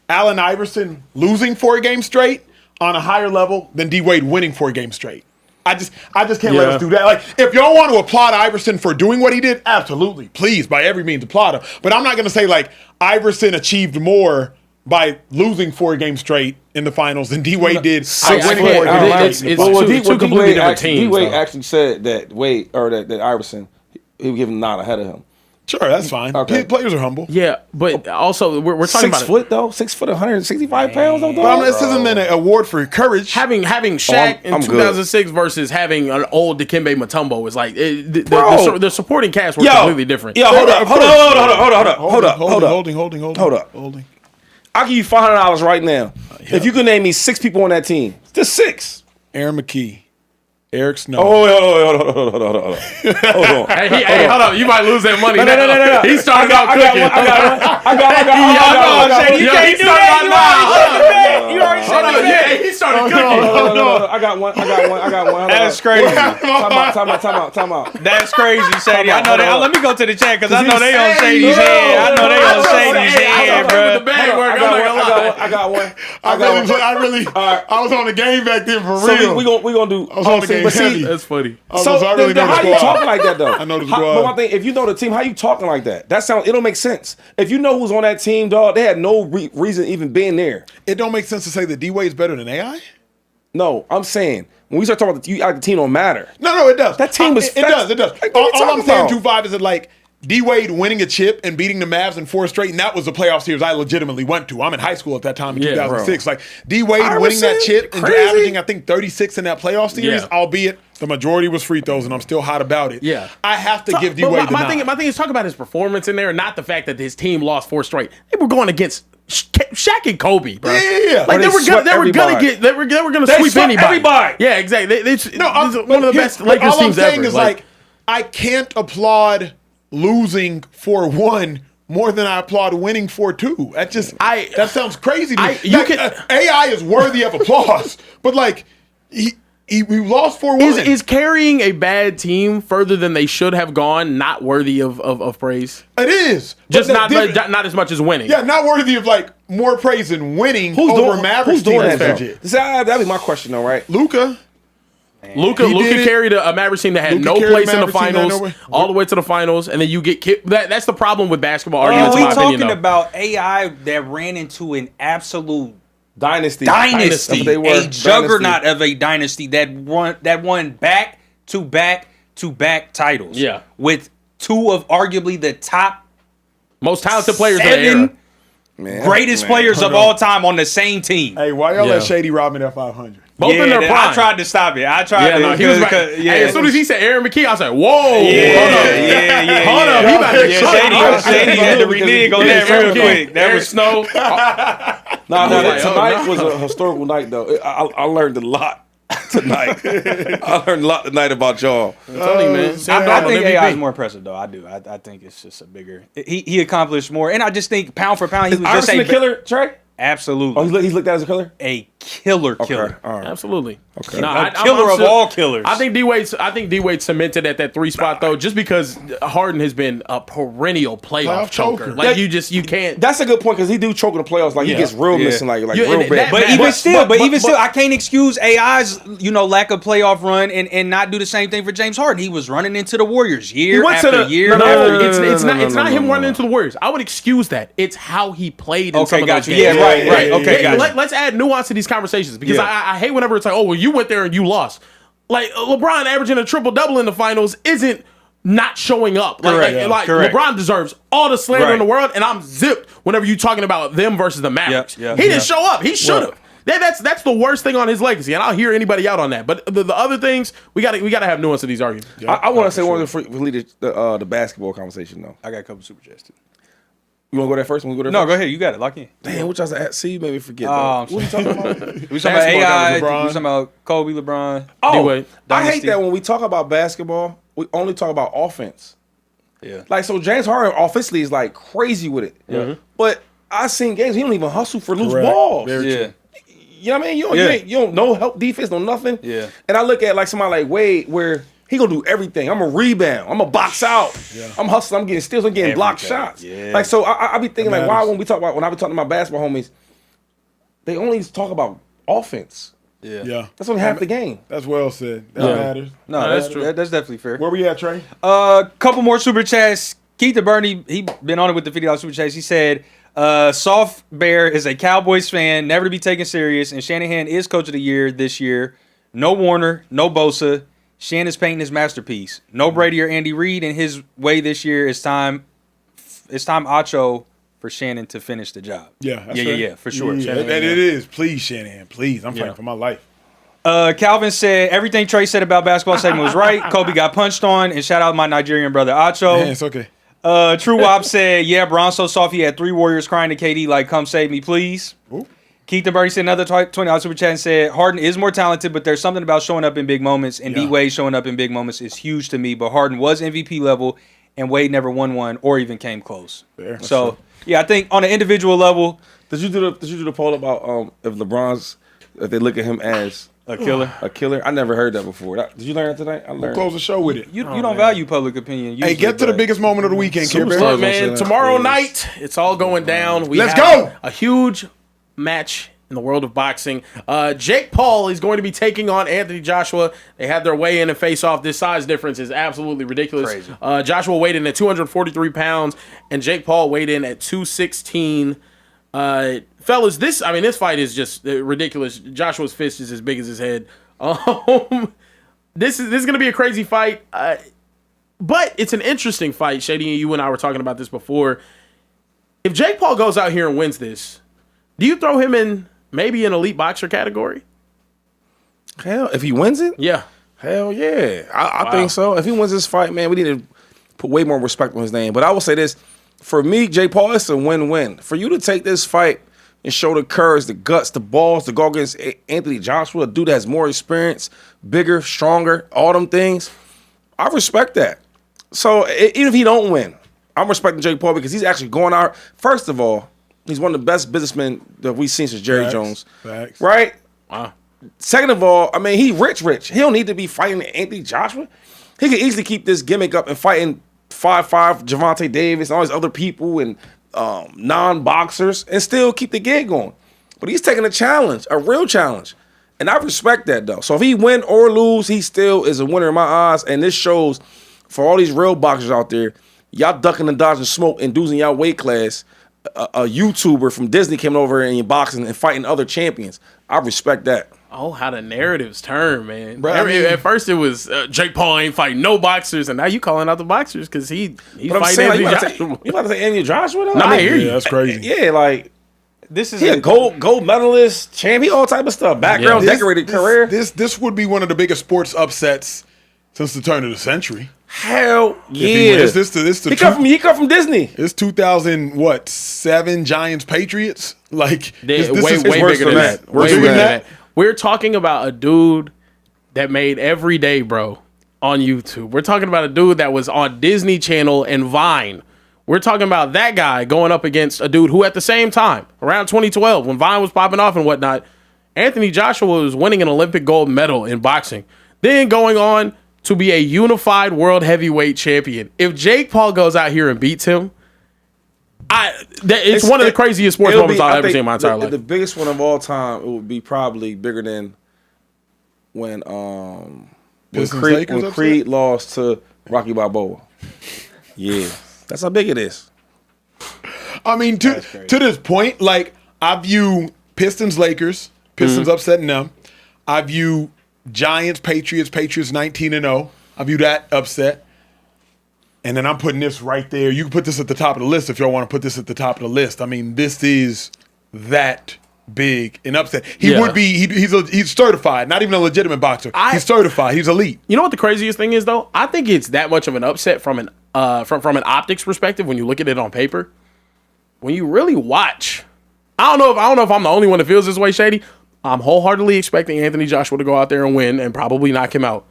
A: Allen Iverson losing 4 games straight on a higher level than D Wade winning 4 games straight. I just can't let us do that. Like, if y'all want to applaud Iverson for doing what he did, absolutely, please, by every means, applaud him. But I'm not going to say like Iverson achieved more by losing 4 games straight in the finals than D Wade did by winning 4 games straight.
B: It's two completely different teams.
C: D Wade actually said that Wade or that Iverson, he would give him 9 ahead of him.
A: Sure, that's fine.
C: Okay.
A: Players are humble.
B: Yeah, but also we're talking
C: 6
B: about
C: foot though, 6 foot, 165 pounds though.
A: But this isn't an award for courage.
B: having Shaq
C: I'm
B: in
C: good.
B: 2006 versus having an old Dikembe Mutombo is like
C: Bro.
B: the supporting cast were completely different.
C: Yo, hold up.
A: Holding.
C: I'll give you $500 right now if you can name me 6 people on that team. Just 6.
A: Aaron McKee, Eric Snow.
C: Hold on.
B: Hey, hold on. You might lose that money.
C: No.
B: He started out cooking.
C: I got
B: You can't do that. You already said that. Yeah, he started cooking.
C: No. I got one.
D: That's crazy.
C: Time out.
D: That's crazy, Shady. I know that. Let me go to the chat because I know they on Shady's head. I know they on Shady's head, bro.
B: The bag work. I'm not gonna lie.
C: I got one.
A: I was on the game back then for
C: So
A: real.
C: we gonna do.
A: I was on the game heavy.
B: That's funny.
C: So
A: I really know the
C: how you
A: squad.
C: talking like that though?
A: I know the
C: But
A: squad.
C: one thing, if you know the team, how you talking like that? That sounds. It don't make sense. If you know who's on that team, dog, they had no reason even being there.
A: It don't make sense to say that D Wade's better than AI.
C: No, I'm saying when we start talking about the team don't matter.
A: No, it does.
C: That team was.
A: It does.
C: Like, what
A: All
C: are you
A: I'm
C: talking
A: saying,
C: about?
A: 2-5, is that like D Wade winning a chip and beating the Mavs in 4 straight, and that was the playoff series I legitimately went to. I'm in high school at that time in 2006. Like D Wade winning that chip and
C: crazy.
A: averaging, I think, 36 in that playoff series, albeit the majority was free throws, and I'm still hot about it.
B: Yeah.
A: I have to give D
B: But
A: Wade the
B: my
A: nod.
B: thing is talk about his performance in there, not the fact that his team lost 4 straight. They were going against Shaq and Kobe, bro.
A: Yeah.
B: Like
C: Or they swept
B: they were gonna
C: They
B: sweep
C: swept
B: anybody.
C: everybody.
B: Yeah, exactly. This is one of the best
A: but
B: Lakers
A: all I'm
B: teams
A: saying
B: ever.
A: is like I can't applaud losing 4-1 more than I applaud winning 4-2. That sounds crazy to me. AI is worthy of applause, but like we lost 4-1.
B: Is carrying a bad team further than they should have gone not worthy of praise?
A: It is.
B: Just not as much as winning.
A: Yeah, not worthy of like more praise than winning
C: Who's
A: over
C: doing
A: Mavericks.
C: Who's doing
A: team.
C: that? See, that'd be my question though, right?
A: Luka.
B: Luka
A: He did it.
B: carried a Mavericks team that had
A: Luka
B: no
A: carried
B: place in the
A: Mavericks team that
B: finals,
A: nowhere.
B: all the way to the finals, and then you get kicked. That's the problem with basketball
D: Are
B: arguments, in
D: we
B: my opinion,
D: talking
B: though.
D: about AI that ran into an absolute
C: Dynasty.
D: dynasty,
C: That's what they were.
D: a juggernaut of a dynasty that won back-to-back titles.
B: Yeah.
D: With 2 of arguably the top
B: Most talented players in the era.
D: 7 greatest players of all time on the same team.
A: Hey, why y'all
B: Yeah.
A: let Shady rob me that 500?
B: Both in their prime.
D: I tried to stop it. I tried
B: Yeah,
D: to.
B: no, he was right. Hey, as soon as he said Aaron McKee, I was like, "Whoa, hold up, he about to
D: Shady had to renege on that real quick. That was
B: Snow.
C: Tonight was a historical night, though. I learned a lot tonight. I learned a lot tonight about y'all.
B: Tony, man.
D: I think AI is more impressive, though. I do. I think it's just a bigger. He accomplished more, and I just think pound for pound, he was just
C: Iverson
D: a
C: the killer, Trey?
D: Absolutely.
C: Oh, he's looked at as a killer?
D: A killer.
C: All right.
B: Absolutely. Okay.
D: A killer of all killers.
B: I think D Wade cemented at that 3 spot though, just because Harden has been a perennial playoff choker. Like you can't.
C: That's a good point because he do choke in the playoffs. Like he gets real missing, like real bad.
D: But even still, I can't excuse AI's lack of playoff run and not do the same thing for James Harden. He was running into the Warriors year after year.
B: It's not him running into the Warriors. I would excuse that. It's how he played in some of those games.
D: Yeah, right. Okay, gotcha.
B: Let's add nuance to these conversations because I hate whenever it's like, oh, well, you went there and you lost. Like LeBron averaging a triple-double in the finals isn't not showing up. Like LeBron deserves all the slander in the world, and I'm zipped whenever you're talking about them versus the Mavericks. He didn't show up. He should have. That's the worst thing on his legacy, and I'll hear anybody out on that. But the other things, we gotta have nuance to these arguments.
C: Yeah, I want to say one for lead the basketball conversation though.
D: I got a couple super chats too.
C: You want to go there first?
D: No, go ahead. You got it. Lock in.
C: Damn, what y'all said? See, you made me forget.
D: Oh,
C: What are you talking about?
D: We talking about AI. We talking about Kobe, LeBron.
C: Oh, I hate that when we talk about basketball, we only talk about offense.
D: Yeah.
C: Like, so James Harden offensively is like crazy with it. Yeah. But I seen games, he don't even hustle for loose balls.
D: Yeah.
C: You know what I mean? You don't no help defense, no nothing.
D: Yeah.
C: And I look at like somebody like Wade where he gonna do everything. I'm a rebound. I'm a box out. Yeah. I'm hustling. I'm getting steals. I'm getting blocked shots. Yeah. Like, so I be thinking like, why when I be talking to my basketball homies, they only talk about offense.
B: Yeah.
A: That's
C: only half the game.
A: That's well said. That matters.
D: No, that's true. That's definitely fair.
A: Where we at, Trey?
D: Couple more super chats. Keith the Bernie, he been on it with the $50 super chats. He said, Soft Bear is a Cowboys fan, never to be taken serious, and Shanahan is coach of the year this year. No Warner, no Bosa. Shan is painting his masterpiece. No Brady or Andy Reid in his way this year. It's time Acho for Shannon to finish the job.
A: Yeah,
D: yeah, for sure.
A: Yeah, and it is. Please, Shanahan, please. I'm fighting for my life.
D: Calvin said everything Trey said about basketball segment was right. Kobe got punched on, and shout out my Nigerian brother Acho.
A: Man, it's okay.
D: True Wop said, yeah, Bron so soft he had 3 Warriors crying to KD like, come save me, please. Ooh. Keith and Birdie said another $20 super chat and said, Harden is more talented, but there's something about showing up in big moments, and D-Wade showing up in big moments is huge to me, but Harden was MVP level, and Wade never won one or even came close.
A: Fair.
D: So, yeah, I think on an individual level.
C: Did you do the poll about if they look at him as
D: a killer?
C: A killer? I never heard that before. Did you learn that tonight? I learned.
A: We'll close the show with it.
D: You don't value public opinion.
A: Hey, get to the biggest moment of the weekend, Kid Bear.
B: Look, man, tomorrow night, it's all going down.
A: Let's go!
B: A huge match in the world of boxing. Jake Paul is going to be taking on Anthony Joshua. They had their weigh-in and face-off. This size difference is absolutely ridiculous.
D: Crazy.
B: Joshua weighed in at 243 pounds, and Jake Paul weighed in at 216. Fellas, this fight is just ridiculous. Joshua's fist is as big as his head. This is going to be a crazy fight, but it's an interesting fight. Shady, you and I were talking about this before. If Jake Paul goes out here and wins this, do you throw him in maybe an elite boxer category?
C: Hell, if he wins it?
B: Yeah.
C: Hell yeah. I think so. If he wins this fight, man, we need to put way more respect on his name. But I will say this. For me, Jake Paul, it's a win-win. For you to take this fight and show the courage, the guts, the balls to go against Anthony Joshua, a dude that has more experience, bigger, stronger, all them things, I respect that. So even if he don't win, I'm respecting Jake Paul because he's actually going out. First of all, he's one of the best businessmen that we've seen since Jerry Jones.
A: Facts.
C: Right?
B: Wow.
C: Second of all, he rich. He don't need to be fighting Anthony Joshua. He could easily keep this gimmick up and fighting 5'5" Javante Davis and all these other people and non-boxers and still keep the gig going. But he's taking a challenge, a real challenge. And I respect that, though. So if he win or lose, he still is a winner in my eyes. And this shows for all these real boxers out there, y'all ducking and dodging smoke and dudes in y'all weight class. A YouTuber from Disney came over in boxing and fighting other champions. I respect that.
B: Oh, how the narratives turn, man. Bro, at first it was Jake Paul ain't fighting no boxers, and now you calling out the boxers because he's fighting Anthony Joshua.
C: You about to say Anthony Joshua?
B: No, I hear you.
A: That's crazy.
C: Yeah, like
D: this is
C: he a gold medalist, champion, all type of stuff. Background decorated career.
A: This would be one of the biggest sports upsets since the turn of the century.
C: Hell yeah! He come from Disney.
A: It's 2007 Giants Patriots. Like
B: this way bigger than that. Way bigger than that. We're talking about a dude that made every day, bro, on YouTube. We're talking about a dude that was on Disney Channel and Vine. We're talking about that guy going up against a dude who at the same time, around 2012, when Vine was popping off and whatnot, Anthony Joshua was winning an Olympic gold medal in boxing. Then going on to be a unified world heavyweight champion. If Jake Paul goes out here and beats him, it's one of the craziest sports moments I've ever seen in my entire life.
C: The biggest one of all time, it would be probably bigger than when Creed lost to Rocky Balboa. Yeah, that's how big it is.
A: To this point, like I view Pistons Lakers, Pistons upsetting them. I view Giants Patriots 19-0. I view that upset. And then I'm putting this right there. You can put this at the top of the list if y'all want to put this at the top of the list. This is that big and upset. He would be. He's certified, not even a legitimate boxer. He's certified. He's elite.
B: You know what the craziest thing is though? I think it's that much of an upset from an optics perspective when you look at it on paper. When you really watch, I don't know if I'm the only one that feels this way, Shady. I'm wholeheartedly expecting Anthony Joshua to go out there and win and probably knock him out.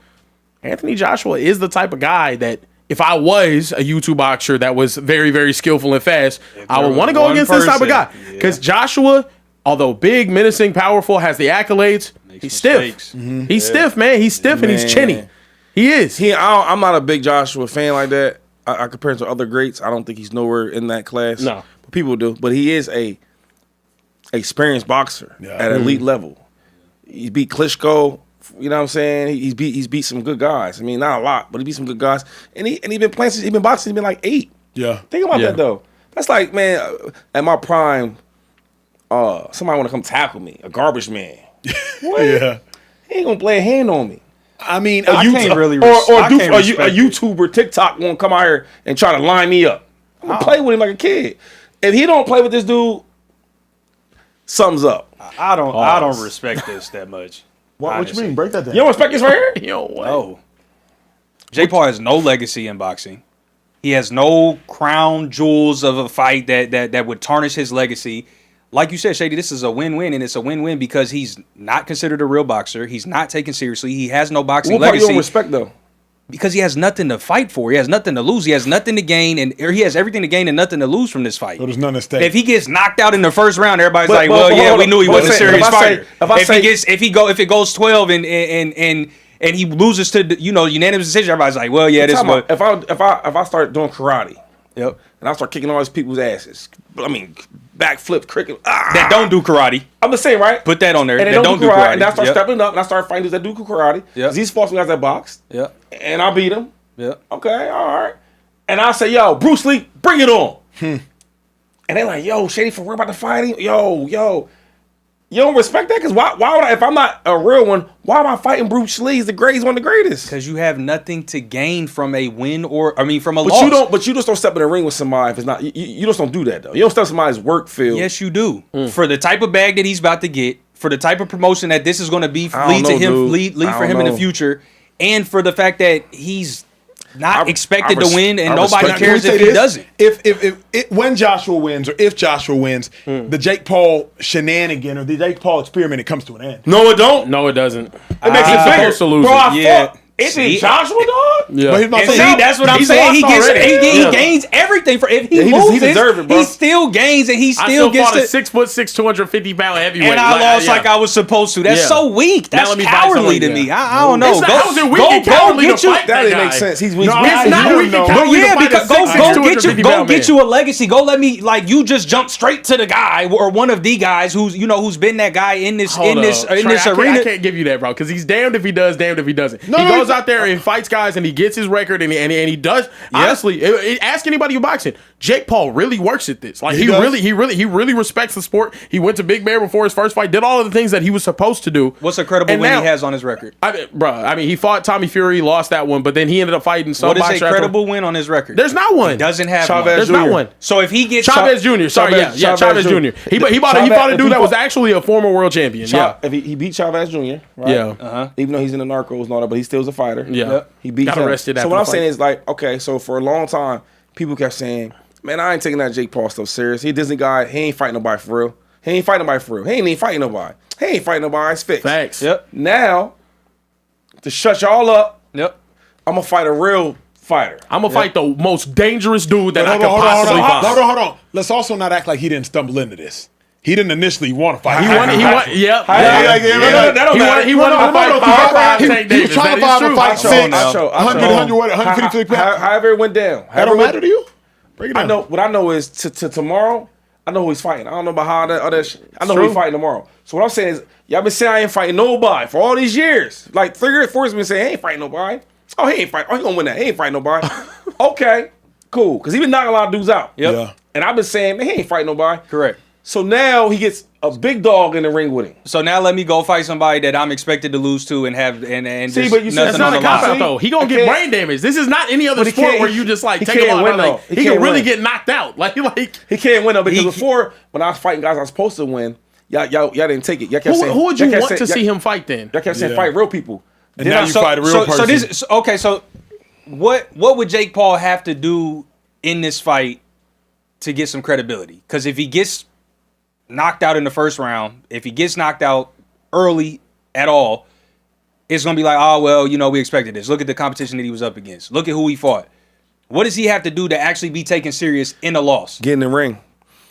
B: Anthony Joshua is the type of guy that if I was a YouTube boxer that was very, very skillful and fast, I would want to go against this type of guy. Because Joshua, although big, menacing, powerful, has the accolades, he's stiff. He's stiff, man. He's stiff and he's chinny. He is.
C: I'm not a big Joshua fan like that. I compare him to other greats. I don't think he's nowhere in that class.
B: No.
C: But people do. But he is a experienced boxer at elite level. He beat Klitschko. You know what I'm saying? He's beat some good guys. I mean, not a lot, but he beat some good guys. And he been playing since he been boxing. He's been like 8.
A: Yeah.
C: Think about that though. That's like, man, at my prime, somebody want to come tackle me, a garbage man. What?
A: Yeah.
C: He ain't gonna lay a hand on me.
A: I mean,
C: A YouTuber, TikTok won't come out here and try to line me up. I'm gonna play with him like a kid. If he don't play with this dude, something's up.
D: I don't respect this that much.
A: What you mean? Break that down.
C: You don't respect this right here?
B: Yo, what?
D: No. Jake Paul has no legacy in boxing. He has no crown jewels of a fight that would tarnish his legacy. Like you said, Shady, this is a win-win, and it's a win-win because he's not considered a real boxer. He's not taken seriously. He has no boxing
C: What part
D: legacy.
C: you don't respect though?
D: Because he has nothing to fight for. He has nothing to lose. He has nothing to gain, or he has everything to gain and nothing to lose from this fight.
A: So there's nothing at stake.
D: If he gets knocked out in the first round, everybody's
C: But-
D: like,
C: but-
D: "Well,
C: but
D: yeah,
C: hold
D: we
C: on.
D: knew he
C: But
D: wasn't a
C: if
D: serious
C: I say-
D: fighter."
C: if
D: If it goes 12 and he loses to unanimous decision, everybody's like, "Well, yeah, this is what."
C: If I start doing karate,
D: Yep.
C: and I start kicking all these people's asses, I mean, backflip, cricket,
D: That don't do karate.
C: I'm just saying, right?
D: Put that on there.
C: And they
D: That
C: don't do karate. And I start
D: Yep.
C: stepping up, and I start fighting dudes that do karate.
D: Yep.
C: Because he's fought some guys that box.
D: Yep.
C: And I beat them.
D: Yep.
C: Okay, all right. And I say, yo, Bruce Lee, bring it on. And they're like, yo, Shady, for real about to fight him? Yo. You don't respect that? Because why would I, if I'm not a real one, why am I fighting Bruce Lee? He's the greatest, one of the greatest.
D: Because you have nothing to gain from a win from a
C: But
D: loss.
C: you just don't step in the ring with somebody if it's not, you just don't do that though. You don't step in somebody's work field.
D: Yes, you do. For the type of bag that he's about to get, for the type of promotion that this is going to be, lead for him in the future, and for the fact that he's not expected to win and nobody cares if he doesn't.
A: When Joshua wins or if Joshua wins, the Jake Paul shenanigan or the Jake Paul experiment, it comes to an end.
C: No, it don't.
B: No, it doesn't.
C: It makes it bigger.
B: Supposed to lose
C: Bro,
B: it.
C: I fought. It's Joshua, dog?
B: Yeah.
A: But here's my
D: And
A: thing.
D: see, that's what I'm
A: He's
D: saying.
A: lost already.
D: He gains everything for if he
C: Yeah, he
D: loses.
C: deserve it, bro.
D: He still gains and he
B: I
D: still
B: still
D: gets
B: fought a
D: to.
B: 6'6", 250-pound heavyweight.
D: And I lost like I was supposed to. That's
B: Yeah.
D: so weak.
B: Now
D: That's
B: let me buy
D: cowardly to
B: something,
D: me.
B: yeah.
D: I don't know.
B: It's not- how is it weak and cowardly to fight
C: That didn't
B: guy?
C: make sense. He's
A: No,
C: weak.
A: it's not
B: know.
A: weak and
B: No.
A: cowardly to
D: Yeah,
A: fight a
D: because
A: 6'6",
D: go
A: 250-pound
D: get
A: man.
D: you a legacy. Go let me you just jump straight to the guy or one of the guys who's been that guy in this
B: Hold up. Trey,
D: arena.
B: I can't give you that, bro, because he's damned if he does, damned if he doesn't. He
A: no,
B: goes out there and fights guys and he gets his record and he does. Honestly, ask anybody who boxing. Jake Paul really works at this. Like he
A: does.
B: really respects the sport. He went to Big Bear before his first fight. Did all of the things that he was supposed to do.
D: What's a credible
B: And
D: win
B: now-
D: he has on his record?
B: I mean, he fought Tommy Fury, lost that one, but then he ended up fighting some
D: What is
B: boxer
D: a
B: after-
D: credible win on his record?
B: There's not one.
D: He doesn't have
C: Chavez
D: one.
B: There's
C: Jr.
B: not one.
D: So if he gets
B: Chavez Jr. Sorry,
C: Chavez
B: Chavez Jr. He fought a dude that was
C: actually
B: actually a former world champion. Yeah.
C: If he beat Chavez Jr., right?
B: Yeah.
C: Even though he's in the Narcos and all that, but he still is a fighter.
B: Yeah. Yep.
C: He beat
B: Got
C: him.
B: arrested
C: So
B: after
C: what
B: the
C: I'm
B: fight.
C: saying is like, okay, so for a long time, people kept saying, man, I ain't taking that Jake Paul stuff serious. He a Disney guy. He ain't fighting nobody for real. He ain't fighting nobody for real. He ain't even fighting nobody. He ain't fighting nobody. It's fixed.
B: Facts.
D: Yep.
C: Now, to shut y'all up,
D: Yep.
C: I'm going to fight a real fighter.
B: I'm gonna fight the most dangerous dude that I
A: Hold
B: could
A: on.
B: possibly fight.
A: Hold on. Let's also not act like he didn't stumble into this. He didn't initially want to fight.
B: He won. Yep.
C: That don't matter.
B: He wanted to fight Tank
A: He was
B: Davis.
A: trying to
B: That is
A: fight
B: true.
A: fight six,
C: I'll show.
A: 153 pounds.
C: However it went down.
A: That don't matter to you? Break it
C: I
A: down.
C: know what I know is to tomorrow. I know who he's fighting. I don't know about how that other. I know who he's fighting tomorrow. So what I'm saying is, y'all been saying I ain't fighting nobody for all these years. Like 3 or 4 has been saying he ain't fighting nobody. Oh, he ain't fighting. Oh, he gonna win that. He ain't fighting nobody. Okay, cool. Because he been knocking a lot of dudes out.
D: Yep.
A: Yeah.
C: And I've been saying, man, he ain't fighting nobody.
D: Correct.
C: So now he gets a big dog in the ring with him.
D: So now let me go fight somebody that I'm expected to lose to and have and
C: See,
D: just
C: but you said
B: That's
C: Nothing
B: not
C: on
B: a
C: the
B: cop
C: line.
B: out though. He gonna
C: I
B: get
C: can't-
B: brain damage. This is not any other
C: But he
B: sport
C: can't-
B: where you just like
C: he
B: take a
C: can't
B: lot.
C: win,
B: Like,
C: though.
B: he
C: He
B: can
C: can't
B: really
C: win.
B: get knocked out. Like
C: He can't win though because
D: He-
C: before when I was fighting guys I was supposed to win, Y'all didn't take it. Y'all kept saying,
B: Who would you
C: y'all kept
B: want
C: saying-
B: to see
C: y'all-
B: him fight then?
C: Y'all kept saying fight real people.
A: And now you fight a real person.
D: So what would Jake Paul have to do in this fight to get some credibility? Because if he gets knocked out in the first round, if he gets knocked out early at all, it's gonna be like, oh well, we expected this. Look at the competition that he was up against. Look at who he fought. What does he have to do to actually be taken serious in a loss?
C: Get in the ring,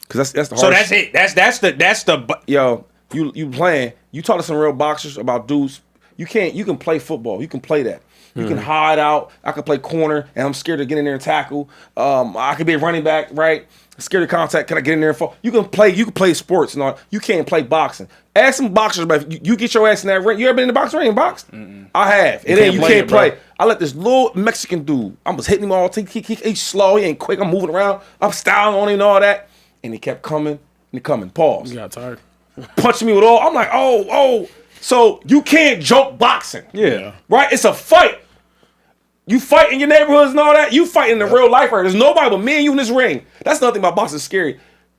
C: because that's the hardest.
D: So that's it. That's the.
C: Yo, you playing. You talk to some real boxers about dudes. You can play football. You can play that. You can hide out. I can play corner, and I'm scared to get in there and tackle. I could be a running back, right? Scared of contact. Can I get in there and fall? You can play sports and all. You can't play boxing. Ask some boxers, but you get your ass in that ring. You ever been in the boxing ring and boxed? I have. And then you can't play. I let this little Mexican dude. I was hitting him all. He's slow. He ain't quick. I'm moving around. I'm styling on him and all that. And he kept coming and coming. Pause.
B: You got tired.
C: Punching me with all. I'm like, oh. So you can't joke boxing.
D: Yeah.
C: Right? It's a fight. You fight in your neighborhoods and all that. You fight in the real life. Right? There's nobody but me and you in this ring. That's nothing about boxing. Scary.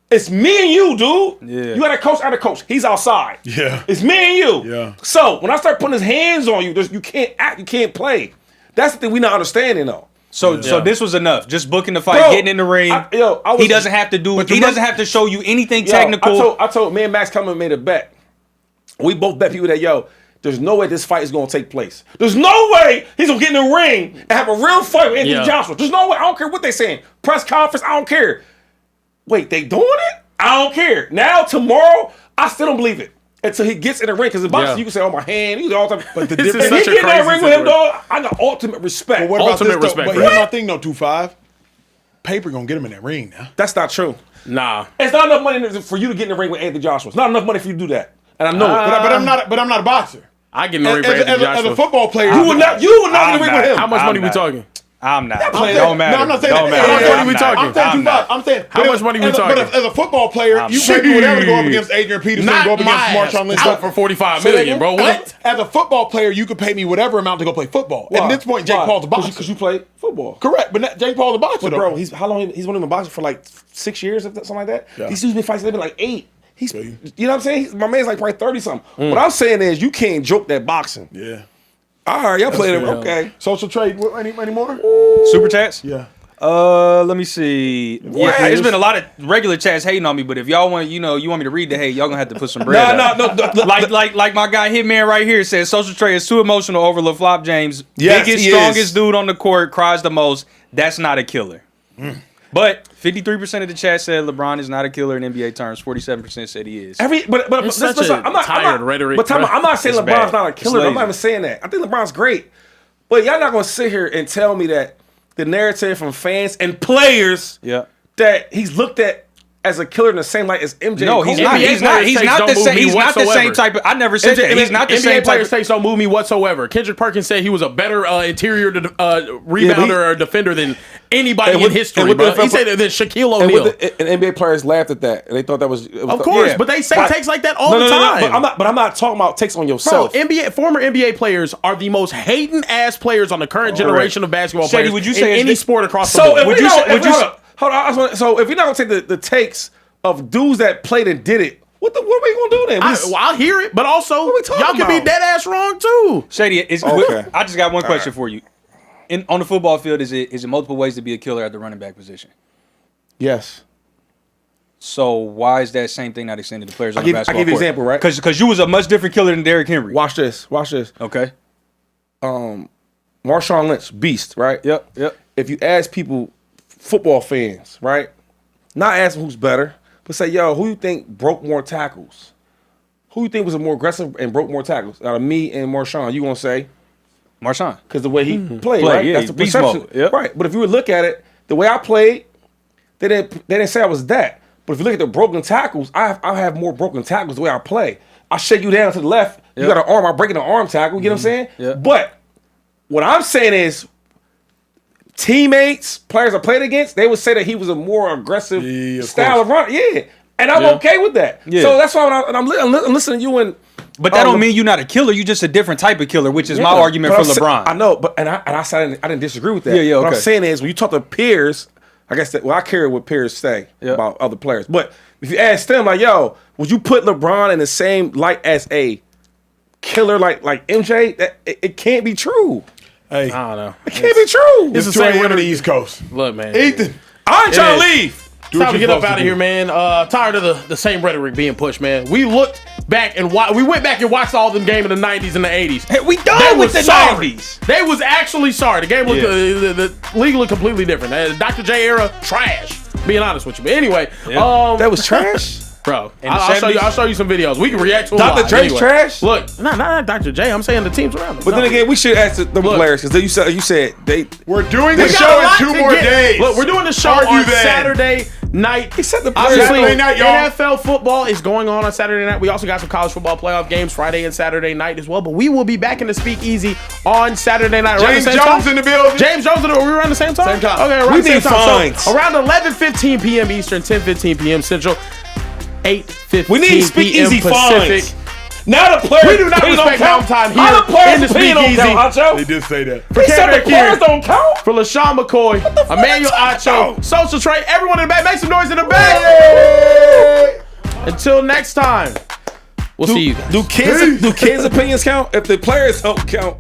C: It's me and you, dude.
D: Yeah.
C: You got a coach. I got a coach. He's outside.
A: Yeah.
C: It's me and you.
A: Yeah.
C: So when I start putting his hands on you, you can't act. You can't play. That's the thing we not understanding though.
D: So this was enough. Just booking the fight,
C: Bro,
D: getting in the ring. He doesn't have to do. He doesn't have to show you anything technical.
C: I told me and Max Kellerman made a bet. We both bet people that there's no way this fight is going to take place. There's no way he's going to get in the ring and have a real fight with Anthony Joshua. There's no way. I don't care what they're saying. Press conference, I don't care. Wait, they doing it? I don't care. Now, tomorrow, I still don't believe it. Until he gets in the ring. Because in boxing, you can say, my hand. You can all the time. But
B: this is
C: if
B: such
C: he
B: a
C: get in that
B: crazy
C: ring with him,
B: situation.
C: dog, I got ultimate respect.
A: But what about
B: Ultimate
A: this, though?
B: respect
A: But
B: for
A: here's
B: that.
A: my thing, though, 2-5. Paper going to get him in that ring now.
C: That's not true.
B: Nah.
C: It's not enough money for you to get in the ring with Anthony Joshua. It's not enough money for you to do that. And I know it.
A: But I'm not a boxer.
B: I get in the ring for
A: As
B: Anthony
A: a
B: Joshua.
A: football player,
C: You would not get in the ring with him.
B: How much
D: I'm
B: money we
D: not.
B: talking?
D: I'm not.
C: playing-
D: Don't matter.
A: No, I'm not saying
D: Don't
A: that.
D: matter.
B: How much money we talking?
A: I'm saying 2-5. I'm saying
B: How much money we talking?
A: But as a football player, you pay me whatever to go up against Adrian Peterson,
B: Not
A: go up against
B: my ass.
A: Marshawn Lynch.
B: Out for $45
A: Say that
B: million, bro.
A: again?
B: What?
A: As a football player, you could pay me whatever amount to go play football.
C: Why?
A: At this point, Jake
C: Why?
A: Paul's a boxer.
C: Because you play football.
A: Correct, but Jake Paul's a boxer,
C: But
A: though.
C: bro, he's only been boxing for like 6 years, or something like that.
A: Yeah.
C: These dudes been fighting, they've been like 8. He's,
A: Feel you.
C: you know what I'm saying? My man's like probably 30 something. What I'm saying is, you can't joke that boxing.
A: Yeah.
C: All right, y'all play it.
A: fair.
C: Okay.
A: Social trade, any more?
D: Super chats?
A: Yeah.
D: Let me see. Yeah,
C: haters.
D: there's been a lot of regular chats hating on me, but if y'all want, you want me to read the hate, y'all gonna have to put some bread.
C: No.
D: Like my guy Hitman right here says, social trade is too emotional over LaFlop James.
C: Yes,
D: Biggest,
C: he
D: strongest
C: is.
D: dude on the court, cries the most. That's not a killer. But 53% of the chat said LeBron is not a killer in NBA terms. 47% said he is.
C: But
B: It's such a tired rhetoric,
C: But
B: bro.
C: I'm not saying
D: It's
C: LeBron's
D: bad.
C: not a killer.
D: It's
C: I'm not
D: lazy.
C: even saying that. I think LeBron's great. But y'all not gonna sit here and tell me that the narrative from fans and players
D: Yeah.
C: that he's looked at as a killer in the same light as MJ.
D: No,
C: and
D: he's
C: Kobe.
D: not.
B: NBA
D: He's not.
B: players
D: He's
B: takes
D: not
B: don't
D: the
B: move
D: same.
B: me
D: He's not the
B: whatsoever.
D: same type of. I never said that. He's not the
B: NBA
D: same type
B: players
D: of.
B: takes don't move me whatsoever. Kendrick Perkins said he was a better interior rebounder or defender than anybody
C: And with-
B: in history,
C: and with
B: bro.
C: the-
B: He said that than Shaquille
C: And,
B: O'Neal.
C: and NBA players laughed at that, and they thought that was.
B: Of course, but they say takes like that all the time.
C: But I'm not talking about takes on
B: Bro,
C: yourself.
B: former NBA players are the most hating ass players on the current generation of basketball
D: Shady,
B: players
D: would you
B: in
D: say
B: any
D: it's-
B: sport across the
C: So
B: board.
C: if
D: Would
C: we
D: you
C: don't,
D: say- would you say-
C: hold on. So if you're not gonna take the takes of dudes that played and did it, what are we gonna do then?
B: I'll hear it, but also
C: What we talking
B: y'all can be
C: about?
B: dead ass wrong too.
D: Shady,
C: Okay.
D: I just got one question for you. On the football field, is it multiple ways to be a killer at the running back position?
C: Yes.
D: So why is that same thing not extended to players on
C: I
D: the
C: give
D: basketball
C: you an
D: court?
C: example, right?
D: Because you was a much different killer than Derrick Henry.
C: Watch this.
D: Okay.
C: Marshawn Lynch, beast, right?
D: Yep.
C: If you ask people, football fans, right? Not ask them who's better, but say, yo, who you think broke more tackles? Who you think was more aggressive and broke more tackles out of me and Marshawn? You gonna say
D: Marshawn.
C: because the way he played,
D: Play,
C: right?
D: yeah,
C: That's the
D: beast
C: perception,
D: mode, yep.
C: right? But if you would look at it, the way I played, they didn't say I was that. But if you look at the broken tackles, I have more broken tackles the way I play. I shake you down to the left. You
D: Yep.
C: got an arm. I'm breaking an arm tackle. You get what I'm saying?
D: Yeah.
C: But what I'm saying is, teammates, players I played against, they would say that he was a more aggressive
A: Yeah, of
C: style
A: course.
C: of run. Yeah, and I'm okay with that.
D: Yeah.
C: So that's why when I'm listening to you and.
D: But that don't mean you're not a killer. You're just a different type of killer, which is my
C: Yeah,
D: argument
C: but
D: for
C: I'm
D: LeBron.
C: I know, but I said I didn't disagree with that.
D: Yeah,
C: What
D: okay.
C: I'm saying is when you talk to peers, I guess I care what peers say about other players. But if you ask them, like, yo, would you put LeBron in the same light as a killer like MJ? It can't be true.
A: Hey,
B: I don't know.
C: It can't be true.
A: it's the same way to the East Coast.
B: Look, man.
A: Ethan,
C: I ain't trying to leave.
B: It's time to get up out of here, man. Tired of the same rhetoric being pushed, man. We looked back and we went back and watched all them games in the 90s and the 80s.
D: Hey, we done with the 90s.
B: They was actually sorry. The game looked the league looked completely different. Dr. J era, trash. Being honest with you. But anyway,
C: That was trash.
B: Bro, I'll show you some videos. We can react to them.
C: Dr. Dre's trash?
B: Look, not Dr. J. I'm saying the teams around him.
C: But then again, we should ask the players because you said they.
A: we're doing the
B: We got
A: show
B: a lot
A: in 2
B: to
A: more
B: get.
A: days.
B: Look, we're doing the show
A: Argue
B: on
A: that.
B: Saturday night.
C: He said the players.
B: Obviously,
A: Saturday night, y'all.
B: NFL football is going on Saturday night. We also got some college football playoff games Friday and Saturday night as well. But we will be back in the Speakeasy on Saturday night.
A: James Jones in the building.
B: James Jones, are we around the same time?
A: Same time.
B: Okay, around
C: We
B: the same
C: need
B: time.
C: fines.
B: So around 11:15 p.m. Eastern, 10:15 p.m. Central, 8:15
C: We need Speakeasy
B: p.m. Pacific.
C: fines. Now the players.
B: We do not
C: opinion
B: respect
C: don't count.
B: downtime
C: How
B: here
C: the players'
B: in the
C: opinion don't
B: Speakeasy.
C: count, Acho?
A: They did say that.
C: He said the
B: Kevin
C: players
B: Kieran.
C: don't count.
B: For LaShawn McCoy, Emmanuel Acho,
C: count.
B: Social Trade, everyone in the back, make some noise in the back. Until next time, we'll see you guys.
C: Do kids' opinions count? If the players don't count,